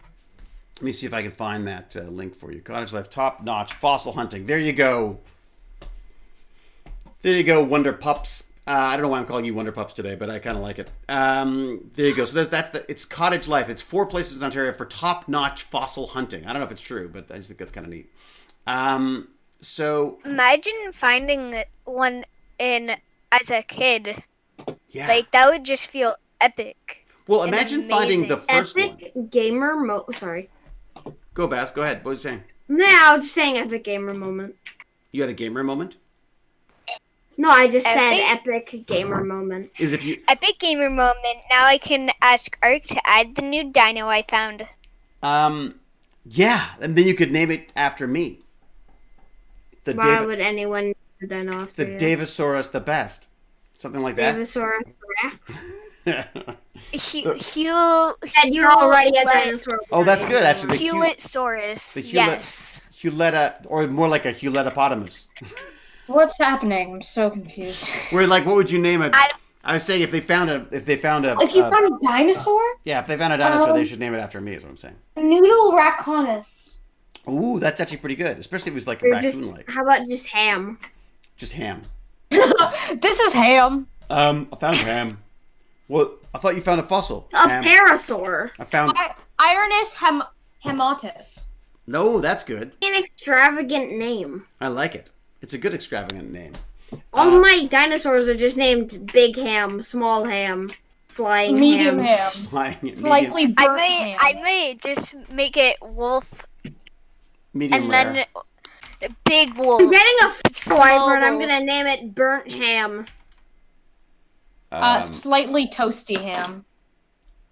Let me see if I can find that link for you. Cottage life, top-notch fossil hunting. There you go. There you go, Wonder Pups. I don't know why I'm calling you Wonder Pups today, but I kind of like it. There you go. So it's Cottage Life. It's 4 places in Ontario for top-notch fossil hunting. I don't know if it's true, but I just think that's kind of neat. So imagine finding one as a kid. Yeah. Like, that would just feel epic. Well, imagine finding the first epic one. gamer sorry. Go, Bass. Go ahead. What was you saying? No, I was just saying epic gamer moment. You had a gamer moment? No, I just said epic gamer moment. Is if you Epic gamer moment. Now I can ask Ark to add the new dino I found. Yeah, and then you could name it after me. Why would anyone name the dino after you? The Davisaurus the best. Something like that. Davisaurus Rex? You're already a dinosaur. Oh, that's good, actually. Hewlettsaurus. Yes. Huletta, or more like a Huletta-potamus. What's happening? I'm so confused. We're like, what would you name it? I was saying if you found a If you found a dinosaur? Yeah, if they found a dinosaur, they should name it after me, is what I'm saying. Noodle Raccoonus. Ooh, that's actually pretty good, especially if it was like a raccoon-like. How about just Ham? Just Ham. This is Ham. I found Ham. Well, I thought you found a fossil. A parasaur. I found Ironus hematus. No, that's good. An extravagant name. I like it. It's a good extravagant name. All my dinosaurs are just named Big Ham, Small Ham, Flying Medium Ham. Slightly burnt ham. I may just make it wolf. Medium and rare. then big wolf. I'm getting a wyvern and I'm gonna name it Burnt Ham. Slightly toasty ham.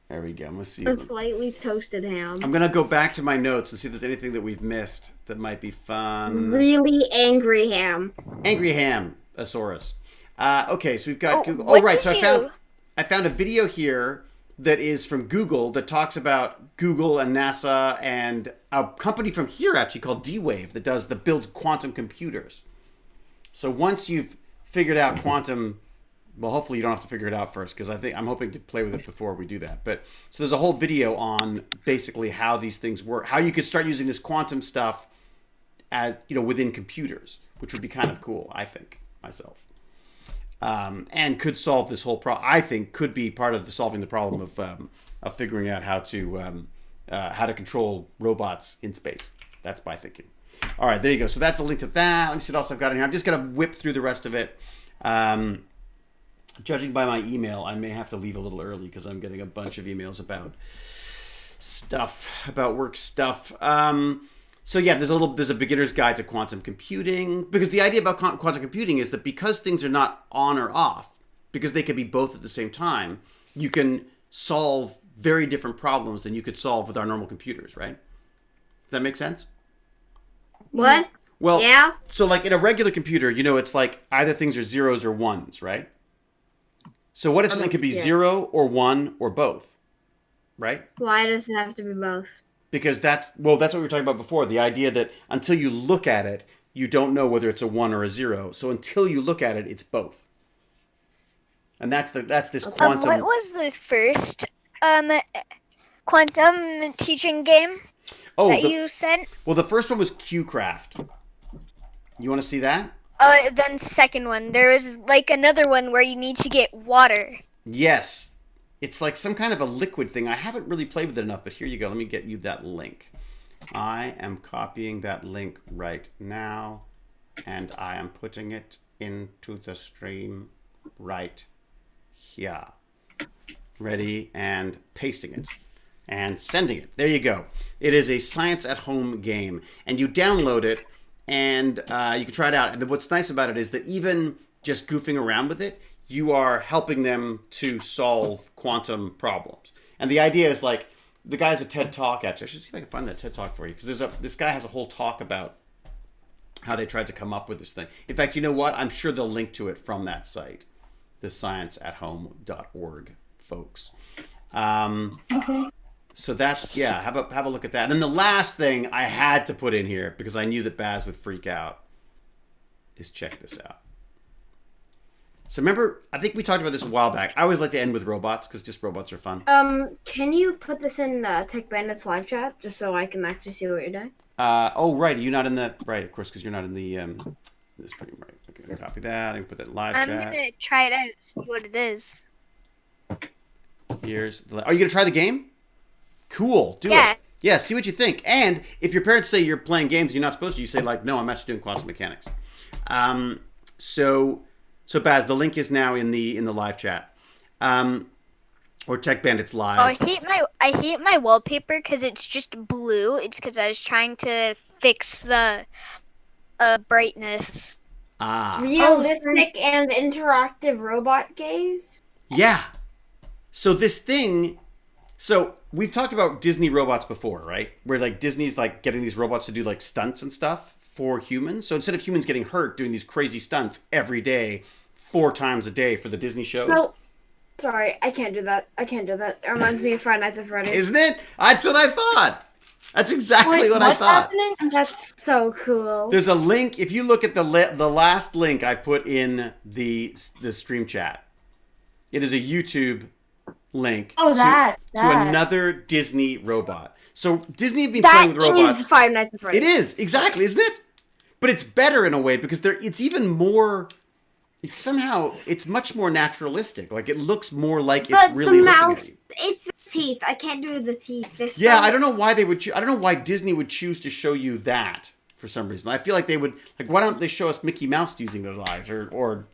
There we go. Let's see. A slightly toasted ham. I'm gonna go back to my notes and see if there's anything that we've missed that might be fun. Really angry ham. Angry ham, Asaurus. Okay, so we've got Google. Oh, right. So I found a video here that is from Google that talks about Google and NASA and a company from here actually called D-Wave that builds quantum computers. So once you've figured out quantum, well, hopefully you don't have to figure it out first, because I'm hoping to play with it before we do that. But so there's a whole video on basically how these things work, how you could start using this quantum stuff as within computers, which would be kind of cool, I think myself, and could solve this whole problem. I think could be part of solving the problem of figuring out how to control robots in space. That's my thinking. All right, there you go. So that's the link to that. Let me see what else I've got in here. I'm just gonna whip through the rest of it. Judging by my email, I may have to leave a little early because I'm getting a bunch of emails about work stuff. So yeah, there's a beginner's guide to quantum computing, because the idea about quantum computing is that because things are not on or off, because they can be both at the same time, you can solve very different problems than you could solve with our normal computers, right? Does that make sense? What? Well, yeah. So like in a regular computer, it's like either things are zeros or ones, right? So what if something could be 0 or 1 or both, right? Why does it have to be both? Because that's what we were talking about before. The idea that until you look at it, you don't know whether it's a 1 or a 0. So until you look at it, it's both. And that's this quantum. What was the first quantum teaching game that you said? Well, the first one was QCraft. You want to see that? Then second one, there was like another one where you need to get water. Yes. It's like some kind of a liquid thing. I haven't really played with it enough, but here you go. Let me get you that link. I am copying that link right now, and I am putting it into the stream right here. Ready, and pasting it and sending it. There you go. It is a science at home game, and you download it, and you can try it out. And what's nice about it is that even just goofing around with it, you are helping them to solve quantum problems. And the idea is like, the guy has a TED Talk, actually. I should see if I can find that TED Talk for you, because this guy has a whole talk about how they tried to come up with this thing. In fact, you know what? I'm sure they'll link to it from that site, the scienceathome.org, folks. Okay. So that's, yeah, have a look at that. And then the last thing I had to put in here, because I knew that Baz would freak out, is check this out. So remember, I think we talked about this a while back. I always like to end with robots because just robots are fun. Can you put this in Tech Bandit's live chat just so I can actually see what you're doing? Oh, right. Are you not in the... Right, of course, because you're not in the... this pretty right. Okay, copy that. I can put that in live chat. I'm going to try it out, see what it is. Here's the... Are you going to try the game? Cool. Do Yeah. it. Yeah, see what you think. And if your parents say you're playing games you're not supposed to, you say, like, no, I'm actually doing quantum mechanics. So Baz, the link is now in the live chat. Or Tech Bandits Live. Oh, I hate my wallpaper because it's just blue. It's because I was trying to fix the brightness. Realistic and interactive robot gaze? Yeah. So this thing... So we've talked about Disney robots before, right? Where like Disney's like getting these robots to do like stunts and stuff for humans. So instead of humans getting hurt doing these crazy stunts every day, 4 times a day for the Disney shows. No. Sorry, I can't do that. It reminds me of Friday Nights at Freddy's. Isn't it? That's what I thought. That's exactly what I thought. Happening? That's so cool. There's a link. If you look at the last link I put in the stream chat, it is a YouTube link to another Disney robot. So Disney have been playing with robots. That is Five Nights at Freddy's. It is, exactly, isn't it? But it's better in a way because it's even more... It's much more naturalistic. Like, it looks more like it's really looking at you. It's the teeth. I can't do the teeth. I don't know why they would... I don't know why Disney would choose to show you that for some reason. I feel like they would... Like, why don't they show us Mickey Mouse using those eyes? Or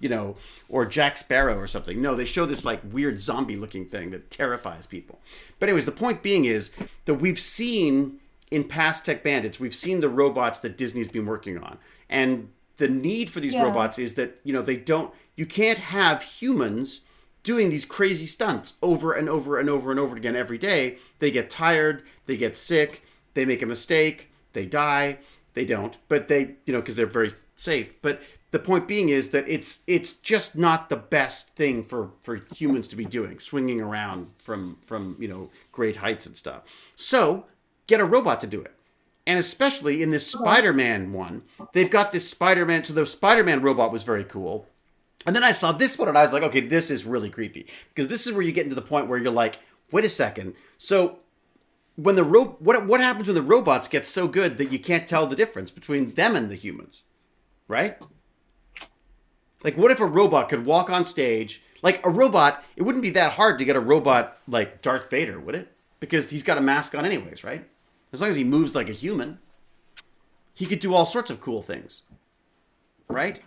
Jack Sparrow or something. No, they show this, like, weird zombie-looking thing that terrifies people. But anyways, the point being is that we've seen... In past Tech Bandits, we've seen the robots that Disney's been working on. And the need for these robots is that, you can't have humans doing these crazy stunts over and over and over and over again every day. They get tired, they get sick, they make a mistake, they die, they don't, but they, because they're very safe. But the point being is that it's just not the best thing for humans to be doing, swinging around from great heights and stuff. So get a robot to do it. And especially in this Spider-Man one, they've got this Spider-Man. So the Spider-Man robot was very cool. And then I saw this one and I was like, okay, this is really creepy. Because this is where you get into the point where you're like, wait a second. So when what happens when the robots get so good that you can't tell the difference between them and the humans? Right? Like, what if a robot could walk on stage? Like, a robot, it wouldn't be that hard to get a robot like Darth Vader, would it? Because he's got a mask on anyways, right? As long as he moves like a human, he could do all sorts of cool things. Right?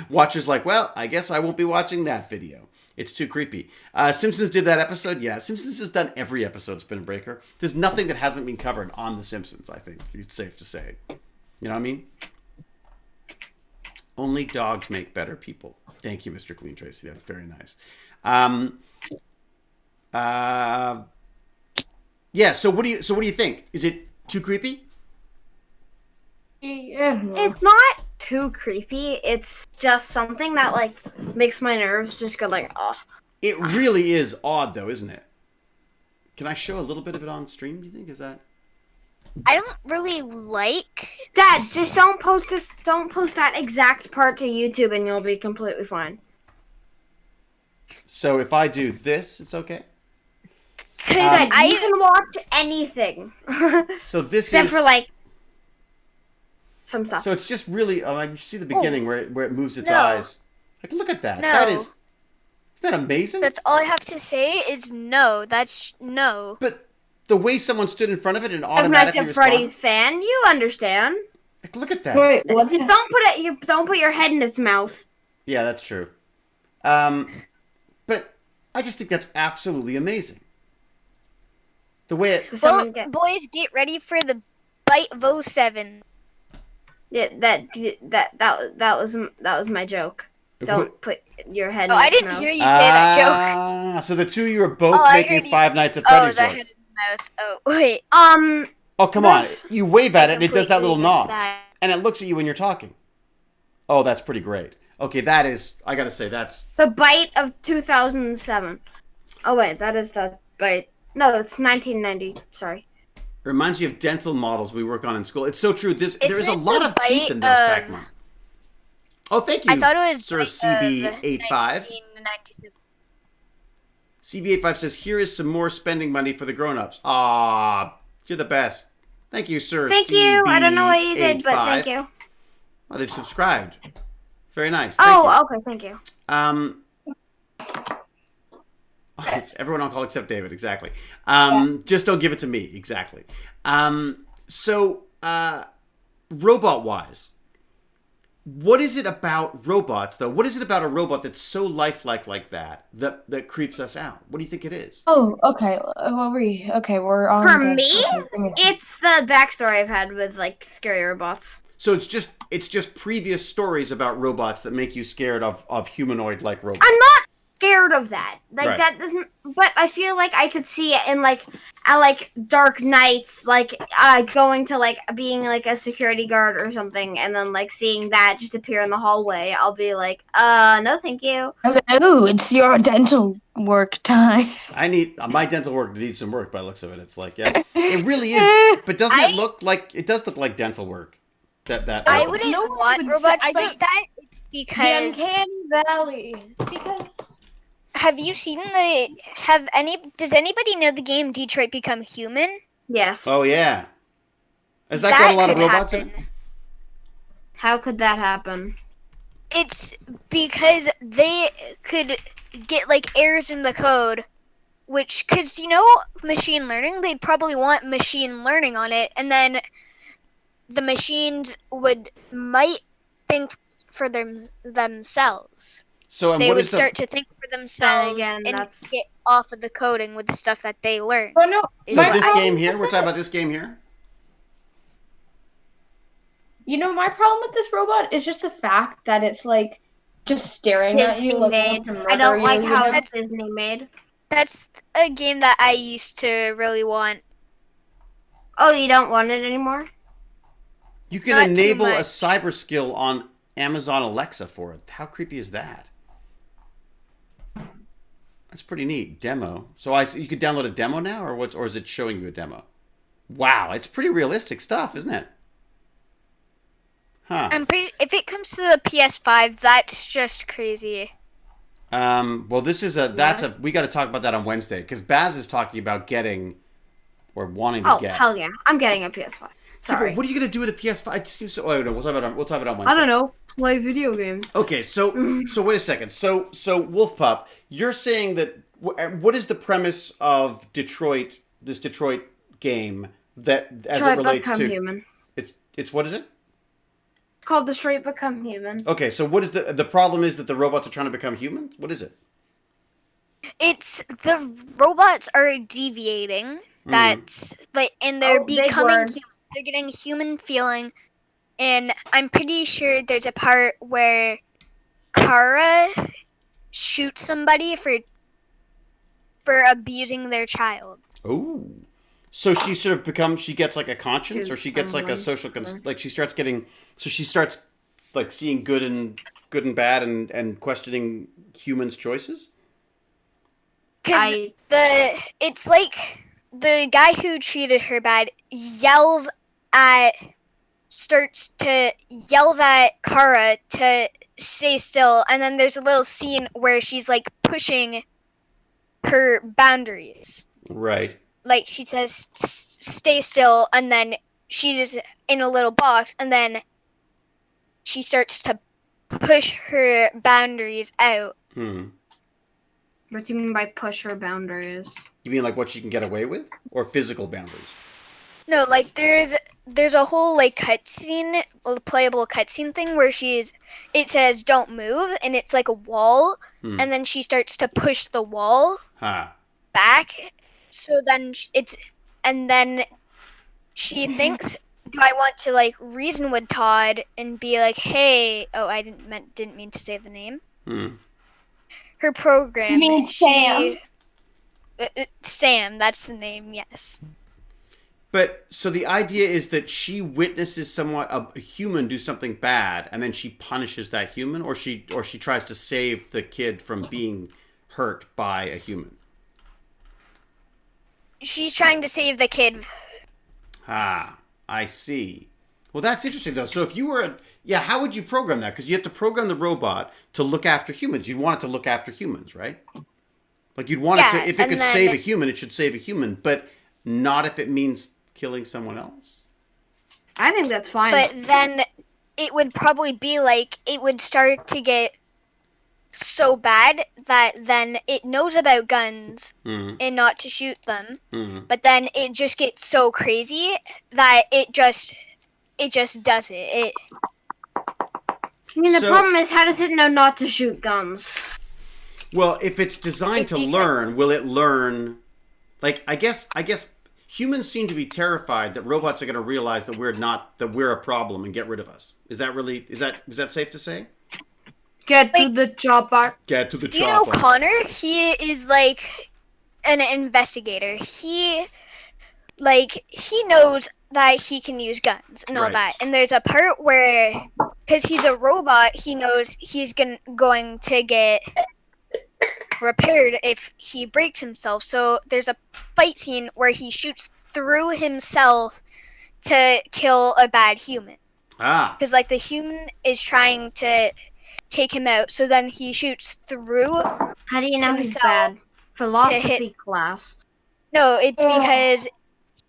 Watchers like, well, I guess I won't be watching that video. It's too creepy. Simpsons did that episode? Yeah, Simpsons has done every episode of Spin Breaker. There's nothing that hasn't been covered on The Simpsons, I think. It's safe to say. You know what I mean? Only dogs make better people. Thank you, Mr. Clean Tracy. That's very nice. Yeah, so what do you think? Is it too creepy? Yeah. It's not too creepy. It's just something that like makes my nerves just go like, oh. It really is odd though, isn't it? Can I show a little bit of it on stream, do you think? Is that I don't really like Dad, just don't post that exact part to YouTube and you'll be completely fine. So if I do this, it's okay? You can watch anything. So this except is... for like some stuff. So it's just really... you see the beginning where it moves its eyes. Like, look at that. No. Isn't that amazing? That's all I have to say is no. That's no. But the way someone stood in front of it and I'm automatically not a Freddy's fan. You understand. Like, look at that. Wait, what's Just don't put your head in its mouth. Yeah, that's true. But I just think that's absolutely amazing. The way it... Well, boys, get ready for the Bite Vo 7. Yeah, that was my joke. Don't put your head in I its didn't mouth. hear you say that joke. So the two of you are both making Five Nights at Oh, Freddy's that head jokes. in the mouth. Oh, wait. Oh, come on. You wave at it and it does that little completely missed knob. that. And it looks at you when you're talking. Oh, that's pretty great. Okay, that is... I gotta say, that's... The Bite of 2007. Oh, wait, that is the Bite. No, it's 1990. Sorry. It reminds you of dental models we work on in school. It's so true. There is a Isn't lot the of teeth bite in those Pac-Man. Oh, thank you, I thought it was Sir like CB85. 1997. CB85 says, here is some more spending money for the grown-ups. Ah, you're the best. Thank you, Sir Thank you. I don't know what you did, but thank you. Oh, they've subscribed. It's very nice. Okay, thank you. It's everyone on call except David, exactly. Just don't give it to me, exactly. So, robot-wise, what is it about robots, though? What is it about a robot that's so lifelike like that creeps us out? What do you think it is? Oh, okay. We're on. For me, it's the backstory I've had with like scary robots. So it's just previous stories about robots that make you scared of humanoid-like robots. I'm not scared of that. Like Right. that doesn't. But I feel like I could see it in like Dark Knights, like going to like being like a security guard or something, and then like seeing that just appear in the hallway. I'll be like, no, thank you. Hello, it's your dental work time. I need my dental work needs some work by the looks of it. It's like, yeah, it really is. But doesn't it look like it does look like dental work? That I wouldn't want robots like that because The Uncanny Valley. Because have you seen does anybody know the game Detroit Become Human? Yes. Oh yeah. Has that got a lot of could robots happen. in it? How could that happen? It's because they could get like errors in the code, which, because machine learning, they'd probably want machine learning on it, and then the machines might think for themselves. So and They what would is start to think for themselves again, and that's- get off of the coding with the stuff that they learn. oh no, So this game here, we're talking about this game here. my problem with this robot is just the fact that it's like just staring at you. Disney Like, made. wants to murder I don't like you, how you know? it's Disney made. That's a game that I used to really want. Oh, you don't want it anymore? You can Not too enable a much. cyber skill on Amazon Alexa for it. How creepy is that? That's pretty neat. Demo. So you could download a demo now, or is it showing you a demo? Wow, it's pretty realistic stuff, isn't it? Huh. If it comes to the PS5, that's just crazy. Well, this is we got to talk about that on Wednesday because Baz is talking about getting or wanting to Oh, get. hell yeah. I'm getting a PS5. Sorry. But what are you gonna do with a PS5? It seems so. Oh no, we'll talk about it on Wednesday. I don't know. Play video games. Okay, so wait a second. So Wolf Pup, you're saying that what is the premise of Detroit? This Detroit game that as Detroit it relates Become to Human. it's what is it? It's called Detroit Become Human. Okay, so what is the problem? Is that the robots are trying to become humans? What is it? It's the robots are deviating. That's and they're Oh, big becoming word. human. They're getting human feeling, and I'm pretty sure there's a part where Kara shoots somebody for abusing their child. Oh, so she sort of she gets like a conscience, or she gets like a social someone. like she starts like seeing good and bad and questioning humans' choices. Cause it's like the guy who treated her bad yells at Kara to stay still, and then there's a little scene where she's like pushing her boundaries. Right. Like she says, stay still, and then she's in a little box, and then she starts to push her boundaries out. What do you mean by push her boundaries? You mean like what she can get away with, or physical boundaries? No, like there's a whole like cutscene, a playable cutscene thing where it says don't move, and it's like a wall, and then she starts to push the wall back. So then then she thinks, do I want to like reason with Todd and be like, hey, oh, I didn't mean to say the name. Her program. You mean Sam? Sam, that's the name. Yes. But so the idea is that she witnesses a human do something bad, and then she punishes that human, or she tries to save the kid from being hurt by a human. She's trying to save the kid. I see. Well, that's interesting, though. So if you were, how would you program that? Because you have to program the robot to look after humans. You'd want it to look after humans, right? Like you'd want it to, if it could save a human, it should save a human, but not if it means killing someone else. I think that's fine. But then it would probably be like, it would start to get so bad that then it knows about guns and not to shoot them. But then it just gets so crazy that it just does it. I mean, the problem is, how does it know not to shoot guns? Well, if it's designed to learn, will it learn? Like, I guess humans seem to be terrified that robots are going to realize that we're a problem and get rid of us. Is that safe to say? Get to the chopper. Get to the chopper. You know Connor? He is like an investigator. He knows that he can use guns and all that. And there's a part where, because he's a robot, he knows he's going to get repaired if he breaks himself. So there's a fight scene where he shoots through himself to kill a bad human. Because like the human is trying to take him out, so then he shoots through. How do you know he's bad? Philosophy class. No, it's because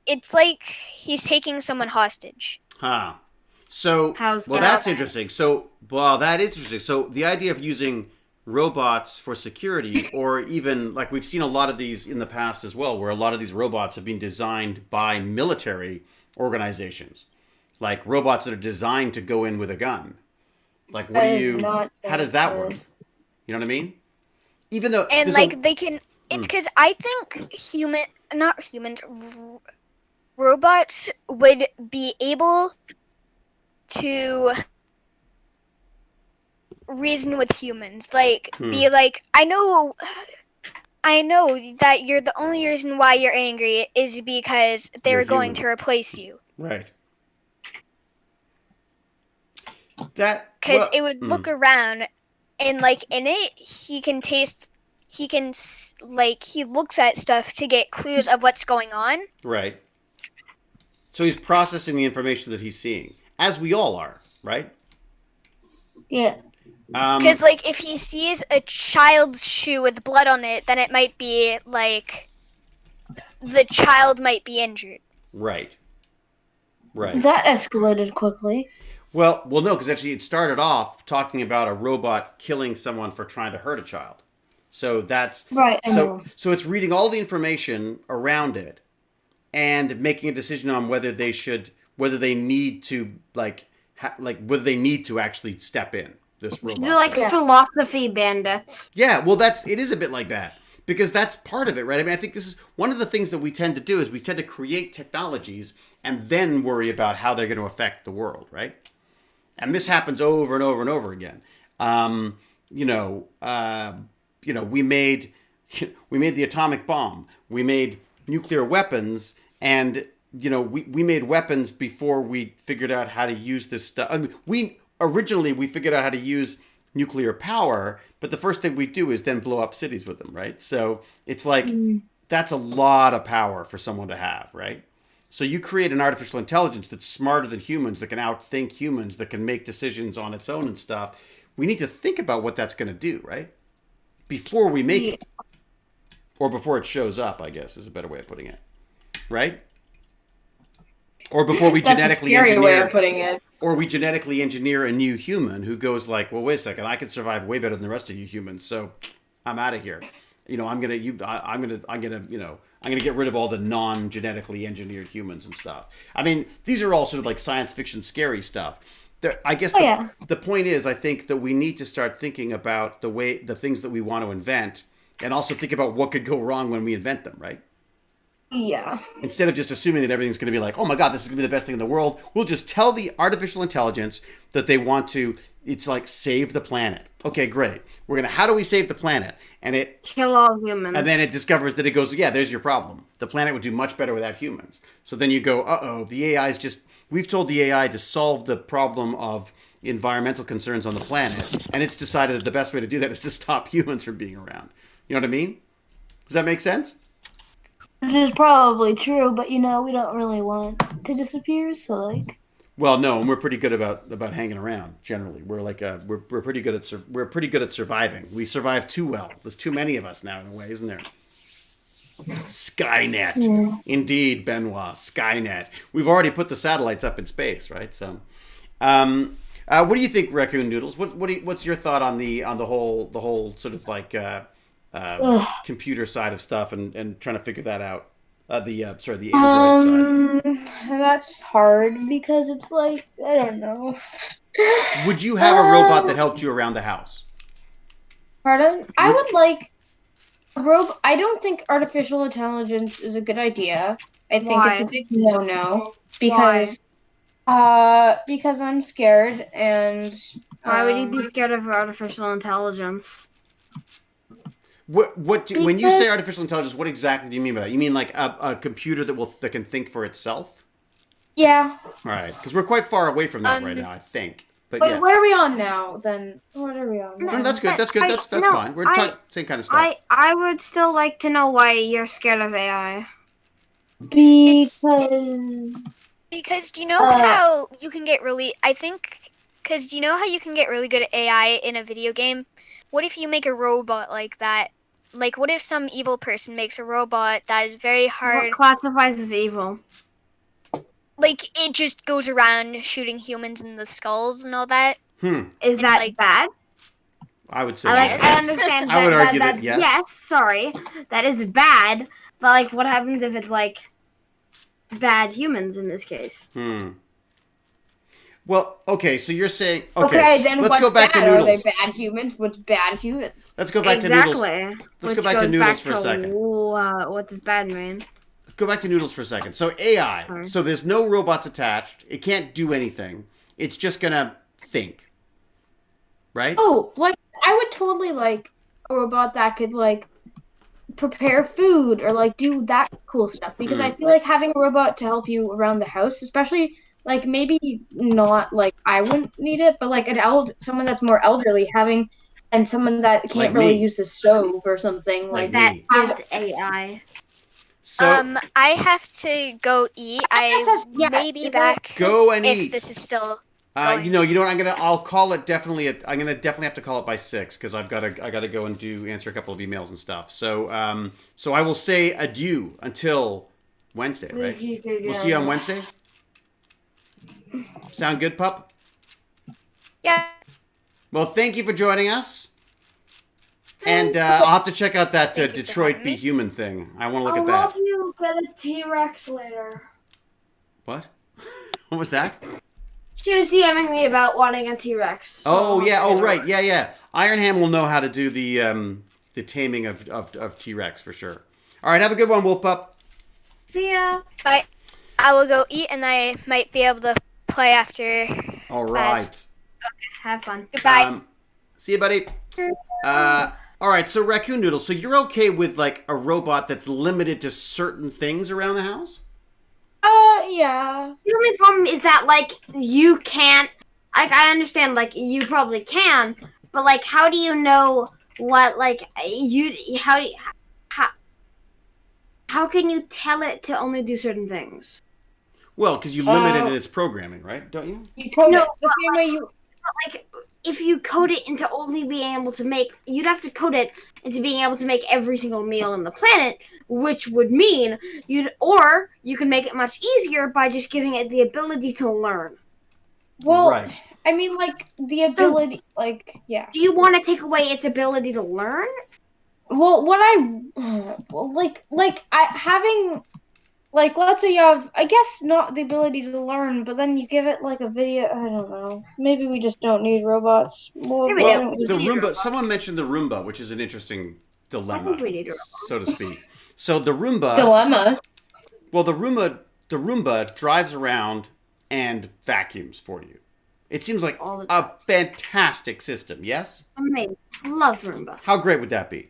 it's like he's taking someone hostage. So, that's interesting. So, that is interesting. So the idea of using robots for security, or even like we've seen a lot of these in the past as well, where a lot of these robots have been designed by military organizations, like robots that are designed to go in with a gun. Like, how does that work? You know what I mean? Even though, and like they can, it's because I think robots would be able to reason with humans, like be like, I know that you're the only reason why you're angry is because they're going to replace you. Right. Because it would look around, and like in it, he looks at stuff to get clues of what's going on. Right. So he's processing the information that he's seeing, as we all are, right? Yeah. Because like if he sees a child's shoe with blood on it, then it might be like the child might be injured. Right. That escalated quickly. Well, no, because actually it started off talking about a robot killing someone for trying to hurt a child. So that's right. So it's reading all the information around it and making a decision on whether they need to whether they need to actually step in. This robot. They're like philosophy bandits. Yeah, well, it is a bit like that, because that's part of it, right? I mean, I think this is one of the things that we tend to do is we tend to create technologies and then worry about how they're going to affect the world, right? And this happens over and over and over again. We made the atomic bomb, we made nuclear weapons, and we made weapons before we figured out how to use this stuff. I mean, Originally, we figured out how to use nuclear power, but the first thing we do is then blow up cities with them, right? So it's like, that's a lot of power for someone to have, right? So you create an artificial intelligence that's smarter than humans, that can outthink humans, that can make decisions on its own and stuff. We need to think about what that's going to do, right? Before we make it. Or before it shows up, I guess, is a better way of putting it. Right? Or before we genetically engineer. Way of putting it. Or we genetically engineer a new human who goes like, well, wait a second, I can survive way better than the rest of you humans, so I'm out of here. I'm gonna get rid of all the non-genetically engineered humans and stuff. I mean, these are all sort of like science fiction, scary stuff. I guess the point is, I think that we need to start thinking about the things that we want to invent, and also think about what could go wrong when we invent them, right? Yeah. Instead of just assuming that everything's going to be like, oh my God, this is going to be the best thing in the world, we'll just tell the artificial intelligence that they want to, it's like, save the planet. Okay, great. How do we save the planet? And it... kill all humans. And then it discovers that it goes, yeah, there's your problem. The planet would do much better without humans. So then you go, uh-oh, the AI is just... We've told the AI to solve the problem of environmental concerns on the planet, and it's decided that the best way to do that is to stop humans from being around. You know what I mean? Does that make sense? Which is probably true, but we don't really want to disappear, so like... Well, no, and we're pretty good about hanging around. Generally, we're like we're pretty good at surviving. We survive too well. There's too many of us now, in a way, isn't there? Skynet, indeed, Benoit. Skynet. We've already put the satellites up in space, right? So, what do you think, Raccoon Noodles? What's your thought on the whole sort of like computer side of stuff and trying to figure that out? The Android side. That's hard because it's like, I don't know. Would you have a robot that helped you around the house? Pardon? I would like a robot. I don't think artificial intelligence is a good idea. I think it's a big no-no because because I'm scared and why would you be scared of artificial intelligence? When you say artificial intelligence, what exactly do you mean by that? You mean like a computer that can think for itself? Yeah. All right, because we're quite far away from that right now, I think. But wait, yes. what are we on now? Then what are we on now? No, that's good. That's fine. We're talking same kind of stuff. I would still like to know why you're scared of AI. Because do you know how you can get really? Because do you know how you can get really good at AI in a video game? What if you make a robot like that? Like, what if some evil person makes a robot that is very hard? What classifies as evil? Like, it just goes around shooting humans in the skulls and all that. Is that like, bad? I would say yes. I understand. I would argue that yes. Yes, sorry, that is bad. But like, what happens if it's like bad humans in this case? Well, okay, so you're saying then let's what's go back bad? to Noodles. Are they bad humans? What's bad humans? Let's go back to Noodles. Let's go back to Noodles for a second. What does bad mean? Let's go back to Noodles for a second. So AI. Sorry. So there's no robots attached. It can't do anything. It's just gonna think. Right? Oh, like I would totally like a robot that could like prepare food or like do that cool stuff because I feel like having a robot to help you around the house, especially like maybe not like I wouldn't need it, but like someone that's more elderly and someone that can't like really use the stove or something like that is AI. So I have to go eat. I may be back. Go and if eat. This is still. You know what? I'll call it definitely. I'm gonna definitely have to call it by 6 because I gotta go and answer a couple of emails and stuff. So I will say adieu until Wednesday, right? We'll see you on Wednesday. Sound good, pup? Yeah. Well, thank you for joining us. And I'll have to check out that Detroit Be Human thing. I want to look at that. I'll help you get a T-Rex later. What? What was that? She was DMing me about wanting a T-Rex. So yeah. Oh, right. Yeah. Iron Ham will know how to do the taming of T-Rex for sure. All right. Have a good one, Wolf Pup. See ya. Bye. I will go eat, and I might be able to play after. All right. Okay, have fun. Goodbye. See you, buddy. All right. So Raccoon Noodle. So you're okay with like a robot that's limited to certain things around the house? Yeah. The only problem is that like you can't. Like I understand, like you probably can, but like how do you know what like how can you tell it to only do certain things? Well, because you limit it in its programming, right? Don't you? You code it the same way you. Like, if you code it into only being able to make, you'd have to code it into being able to make every single meal on the planet, which would mean you can make it much easier by just giving it the ability to learn. Well, right. I mean, like the ability, like yeah. Do you want to take away its ability to learn? Well, having. Like, let's say you have, I guess, not the ability to learn, but then you give it, like, a video, I don't know. Maybe we just don't need robots. Well, the Roomba, someone mentioned the Roomba, which is an interesting dilemma, so to speak. So the Roomba... Dilemma? Well, the Roomba drives around and vacuums for you. It seems like a fantastic system, yes? Amazing. Love Roomba. How great would that be?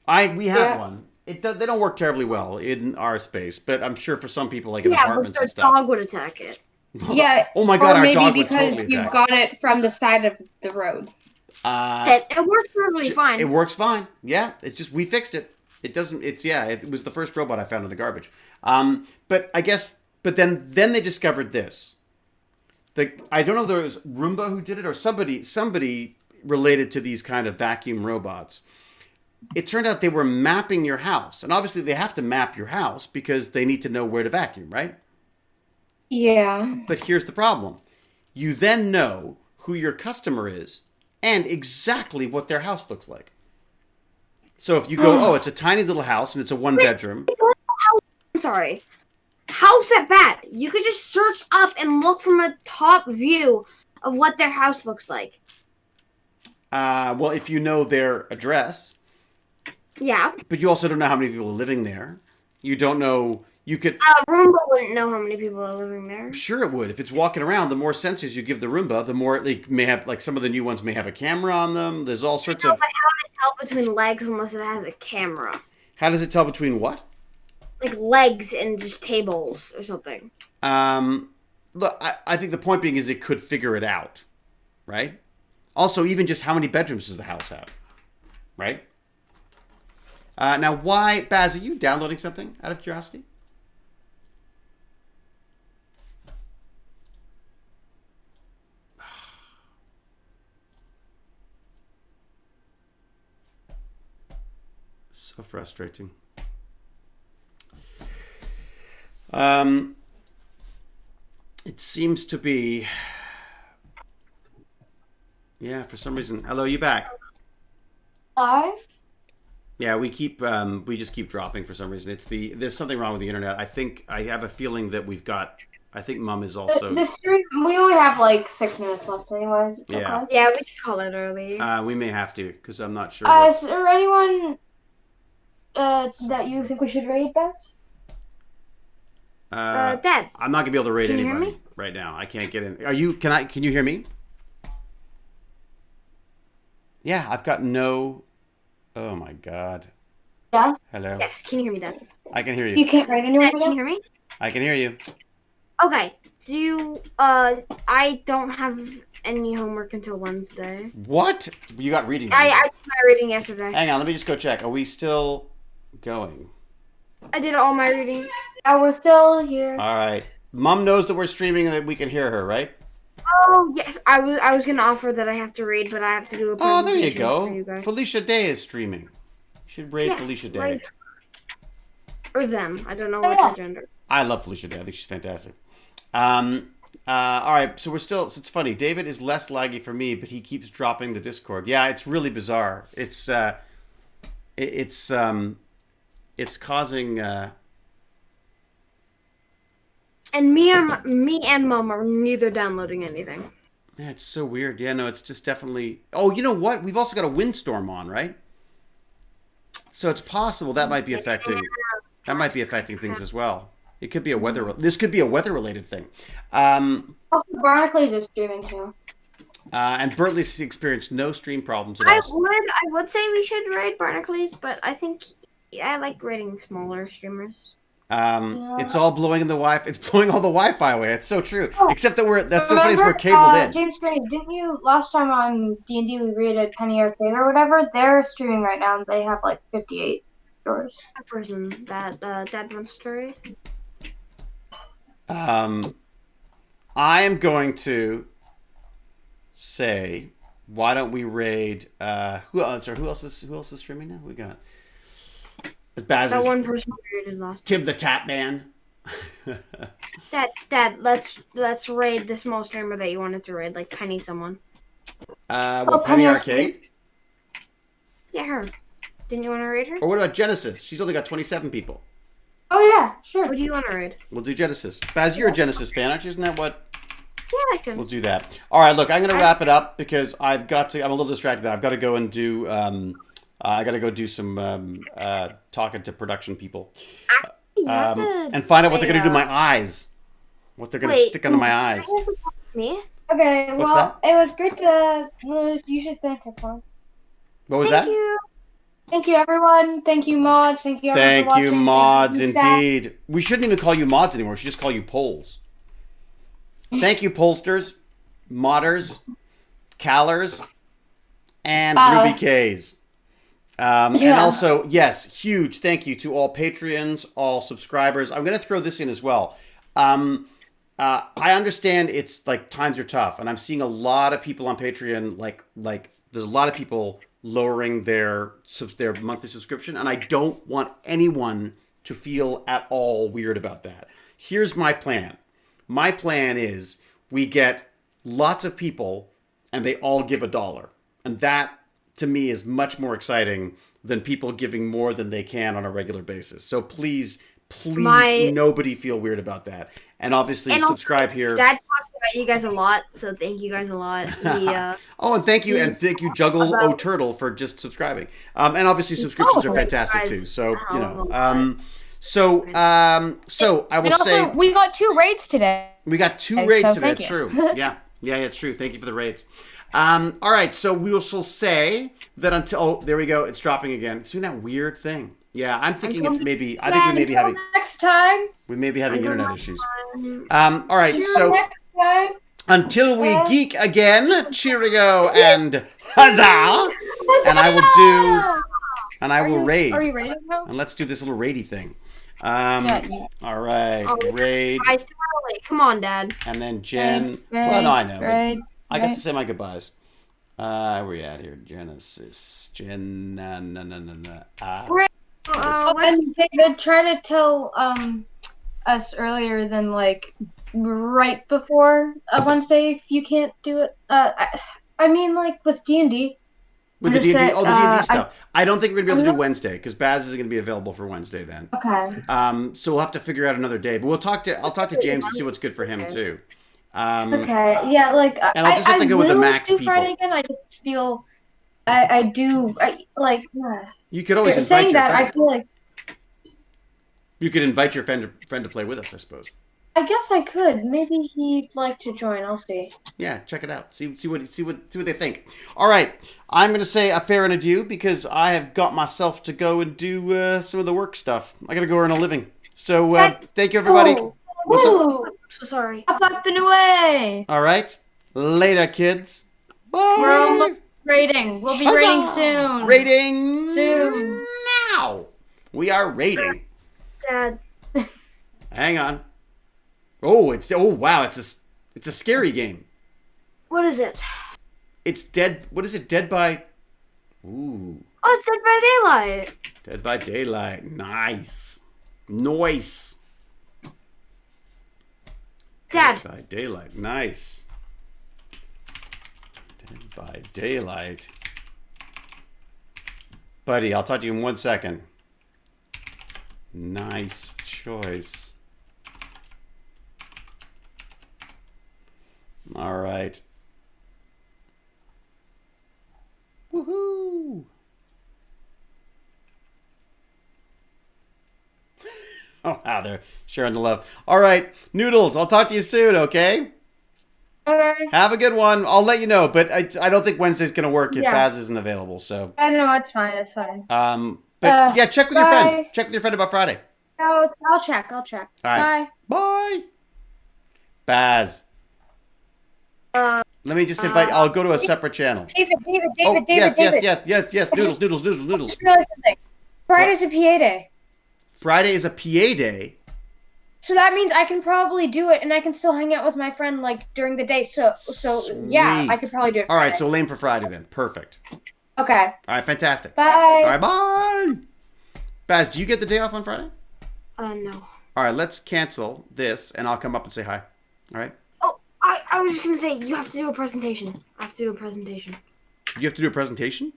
We have one. They don't work terribly well in our space, but I'm sure for some people, like in apartments and stuff. Yeah, but dog would attack it. Yeah. Oh my god, or our dog maybe would totally because you attack. got it from the side of the road. It works perfectly fine. It works fine. Yeah, it's just we fixed it. It doesn't. It was the first robot I found in the garbage. But I guess. But then they discovered this. I don't know if there was Roomba who did it or somebody related to these kind of vacuum robots. It turned out they were mapping your house. And obviously they have to map your house because they need to know where to vacuum, right? Yeah. But here's the problem. You then know who your customer is and exactly what their house looks like. So if you go, oh, it's a tiny little house and it's a 1-bedroom. I'm sorry. How's that bad? You could just search up and look from a top view of what their house looks like. Well, if you know their address. Yeah. But you also don't know how many people are living there. You don't know. You could. Roomba wouldn't know how many people are living there. Sure, it would. If it's walking around, the more sensors you give the Roomba, the more it may have. Like some of the new ones may have a camera on them. There's all sorts of. But how does it tell between legs unless it has a camera? How does it tell between what? Like legs and just tables or something. Look, I think the point being is it could figure it out, right? Also, even just how many bedrooms does the house have, right? Now, why, Baz, are you downloading something out of curiosity? So frustrating. It seems to be, yeah, for some reason. Hello, you back? Live? Yeah, we just keep dropping for some reason. There's something wrong with the internet. I have a feeling that I think Mum is also. The stream, we only have like 6 minutes left anyways. It's Yeah. okay. Yeah, we could call it early. We may have to, because I'm not sure. Is there anyone that you think we should raid, Bess? Dad. I'm not gonna be able to raid Can you hear anybody me? right now. I can't get in. Can you hear me? Yeah, I've got no. Oh my God. Yeah. Hello. Yes, can you hear me, Dad? I can hear you. You can't raid anyone. Dad, can you hear me? I can hear you. Okay. I don't have any homework until Wednesday. What? You got reading. I did my reading yesterday. Hang on, let me just go check. Are we still going? I did all my reading. Yeah, we're still here. All right. Mom knows that we're streaming and that we can hear her, right? Oh yes, I was gonna offer that I have to read, but I have to do a Oh, there you presentation for you go. guys. Felicia Day is streaming. You should raid Yes, Felicia Day. right. Or them. I don't know Oh, what's yeah. her gender. I love Felicia Day. I think she's fantastic. All right, so it's funny. David is less laggy for me, but he keeps dropping the Discord. Yeah, it's really bizarre. It's causing. And me and Mom are neither downloading anything. Yeah, it's so weird. Yeah, no, it's just definitely. Oh, you know what? We've also got a windstorm on, right? So it's possible that might be affecting. That might be affecting things as well. It could be a weather. This could be a weather-related thing. Also, Barnacles is streaming too. And Bertley's experienced no stream problems at I all. would say we should raid Barnacles, but I think I like raiding smaller streamers. It's all blowing in the Wi-Fi. It's blowing all the Wi-Fi away. It's so true. Oh. Except that that's so funny is we're cabled in. James Gray, didn't you last time on D&D we raided Penny Arcade or whatever? They're streaming right now and they have like 58 viewers. A person that Dad wants to raid. I am going to say, why don't we raid? Who else is streaming now? We got Baz. That one person we raided last. Tim the Tap Man. Dad, let's raid the small streamer that you wanted to raid, like Penny someone. What, Penny Arcade? Yeah, her. Didn't you want to raid her? Or what about Genesis? She's only got 27 people. Oh yeah, sure. Who do you want to raid? We'll do Genesis. Baz, you're a Genesis fan, aren't you? Isn't that what? Yeah, I like We'll Genesis. do that. All right, look, I'm going to wrap it up because I'm a little distracted now. I've got to go and do, I got to go do some talking to production people. And find out what they're going to do to my eyes. What they're going to stick under my eyes. Me? Okay, What's well, it was great to. You should thank everyone. What was Thank that? you. Thank you, everyone. Thank you, mods. Thank you, everyone. Thank you, for watching. mods, Thank you, chat. indeed. We shouldn't even call you mods anymore. We should just call you polls. Thank you, pollsters, modders, callers, and Ruby K's. And also, yes, huge thank you to all Patreons, all subscribers. I'm going to throw this in as well. I understand it's like times are tough, and I'm seeing a lot of people on Patreon like there's a lot of people lowering their monthly subscription, and I don't want anyone to feel at all weird about that. Here's my plan. My plan is we get lots of people and they all give $1. And that to me is much more exciting than people giving more than they can on a regular basis. So please nobody feel weird about that. And obviously subscribe here. Dad talks about you guys a lot, so thank you guys a lot. Oh, and thank you Juggle O Turtle for just subscribing. And obviously subscriptions are fantastic too. So you know. So I will say we got 2 raids today. We got 2 raids today. It's true. Yeah, it's true. Thank you for the raids. All right, so we shall say that until there we go. It's dropping again. It's doing that weird thing. Yeah, I'm thinking it's maybe. I think we may be having next time. We may be having internet issues. All right, so next time. Until we geek again, cheerio and huzzah! And I will raid. Are you raiding now? And let's do this little raidy thing. All right, raid. Come on, Dad. And then Jen. Raid, well, no, I know. Raid, I got to say my goodbyes. Where are you at here? Genesis. And David, try to tell us earlier than like right before Wednesday if you can't do it. I mean, like with D&D. With the D&D, the D&D stuff. I don't think we're gonna be able to do Wednesday because Baz isn't gonna be available for Wednesday then. Okay. So we'll have to figure out another day. But I'll talk to James and see what's good for him too. Okay. Yeah. Like. And I'll just have to go with the max people. Friday again. I just feel. I like. You could always invite saying your that. friend. I feel like. You could invite your friend to play with us, I suppose. I guess I could. Maybe he'd like to join. I'll see. Yeah, check it out. See what they think. All right, I'm going to say a fair and adieu because I have got myself to go and do some of the work stuff. I got to go earn a living. So thank you, everybody. What's up? So sorry. Up and away. All right, later, kids. Bye. We're almost raiding. We'll be raiding soon. Raiding soon. Now. We are raiding. Dad. Hang on. Oh wow, it's a scary game. What is it? It's dead. What is it? Dead by. Ooh. Oh, it's Dead by Daylight. Dead by Daylight. Nice. Nice. Dad. Dead by Daylight. Nice. Dead by Daylight. Buddy, I'll talk to you in 1 second. Nice choice. All right. Woohoo! Oh, wow, they're sharing the love. All right, Noodles, I'll talk to you soon, okay? Okay. Have a good one. I'll let you know, but I don't think Wednesday's going to work if Baz isn't available, so. I don't know, it's fine, it's fine. But yeah, check with your friend. Check with your friend about Friday. I'll check. All right. Bye. Bye. Baz. Let me just invite. I'll go to a separate channel. David. Yes. Noodles. Just realized something. Friday's a PA day. Friday is a PA day. So that means I can probably do it, and I can still hang out with my friend like during the day. So yeah, I could probably do it. All right, so lame for Friday then. Perfect. Okay. All right, fantastic. Bye. All right, bye. Baz, do you get the day off on Friday? No. All right, let's cancel this, and I'll come up and say hi. All right? Oh, I was just going to say, you have to do a presentation. I have to do a presentation. You have to do a presentation?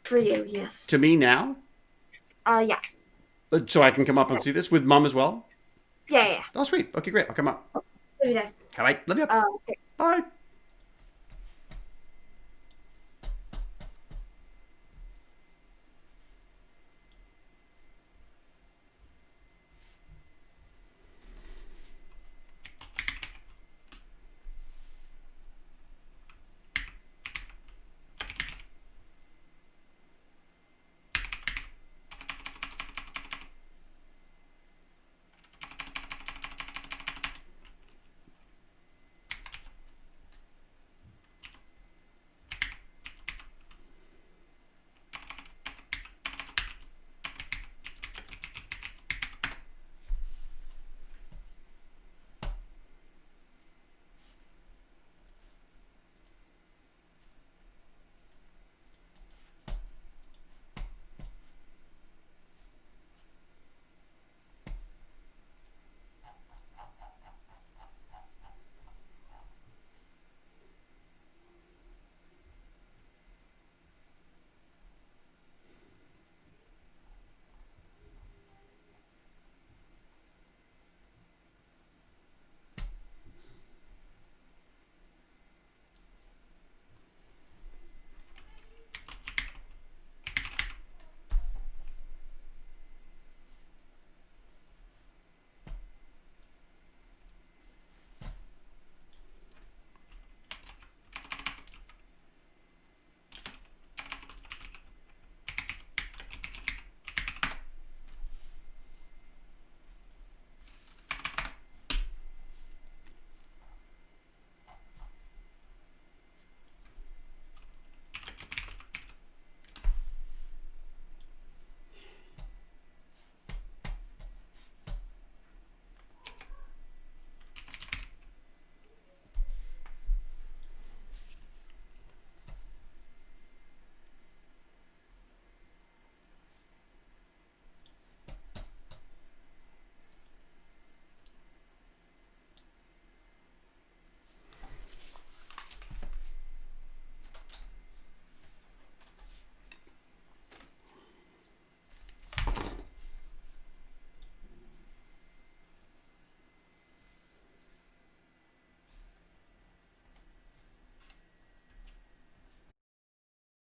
For you, yes. To me now? Yeah. So I can come up and see this with Mom as well? Yeah. Oh, sweet. Okay, great. I'll come up. Love you, Dad. All right, love you. Okay. Bye.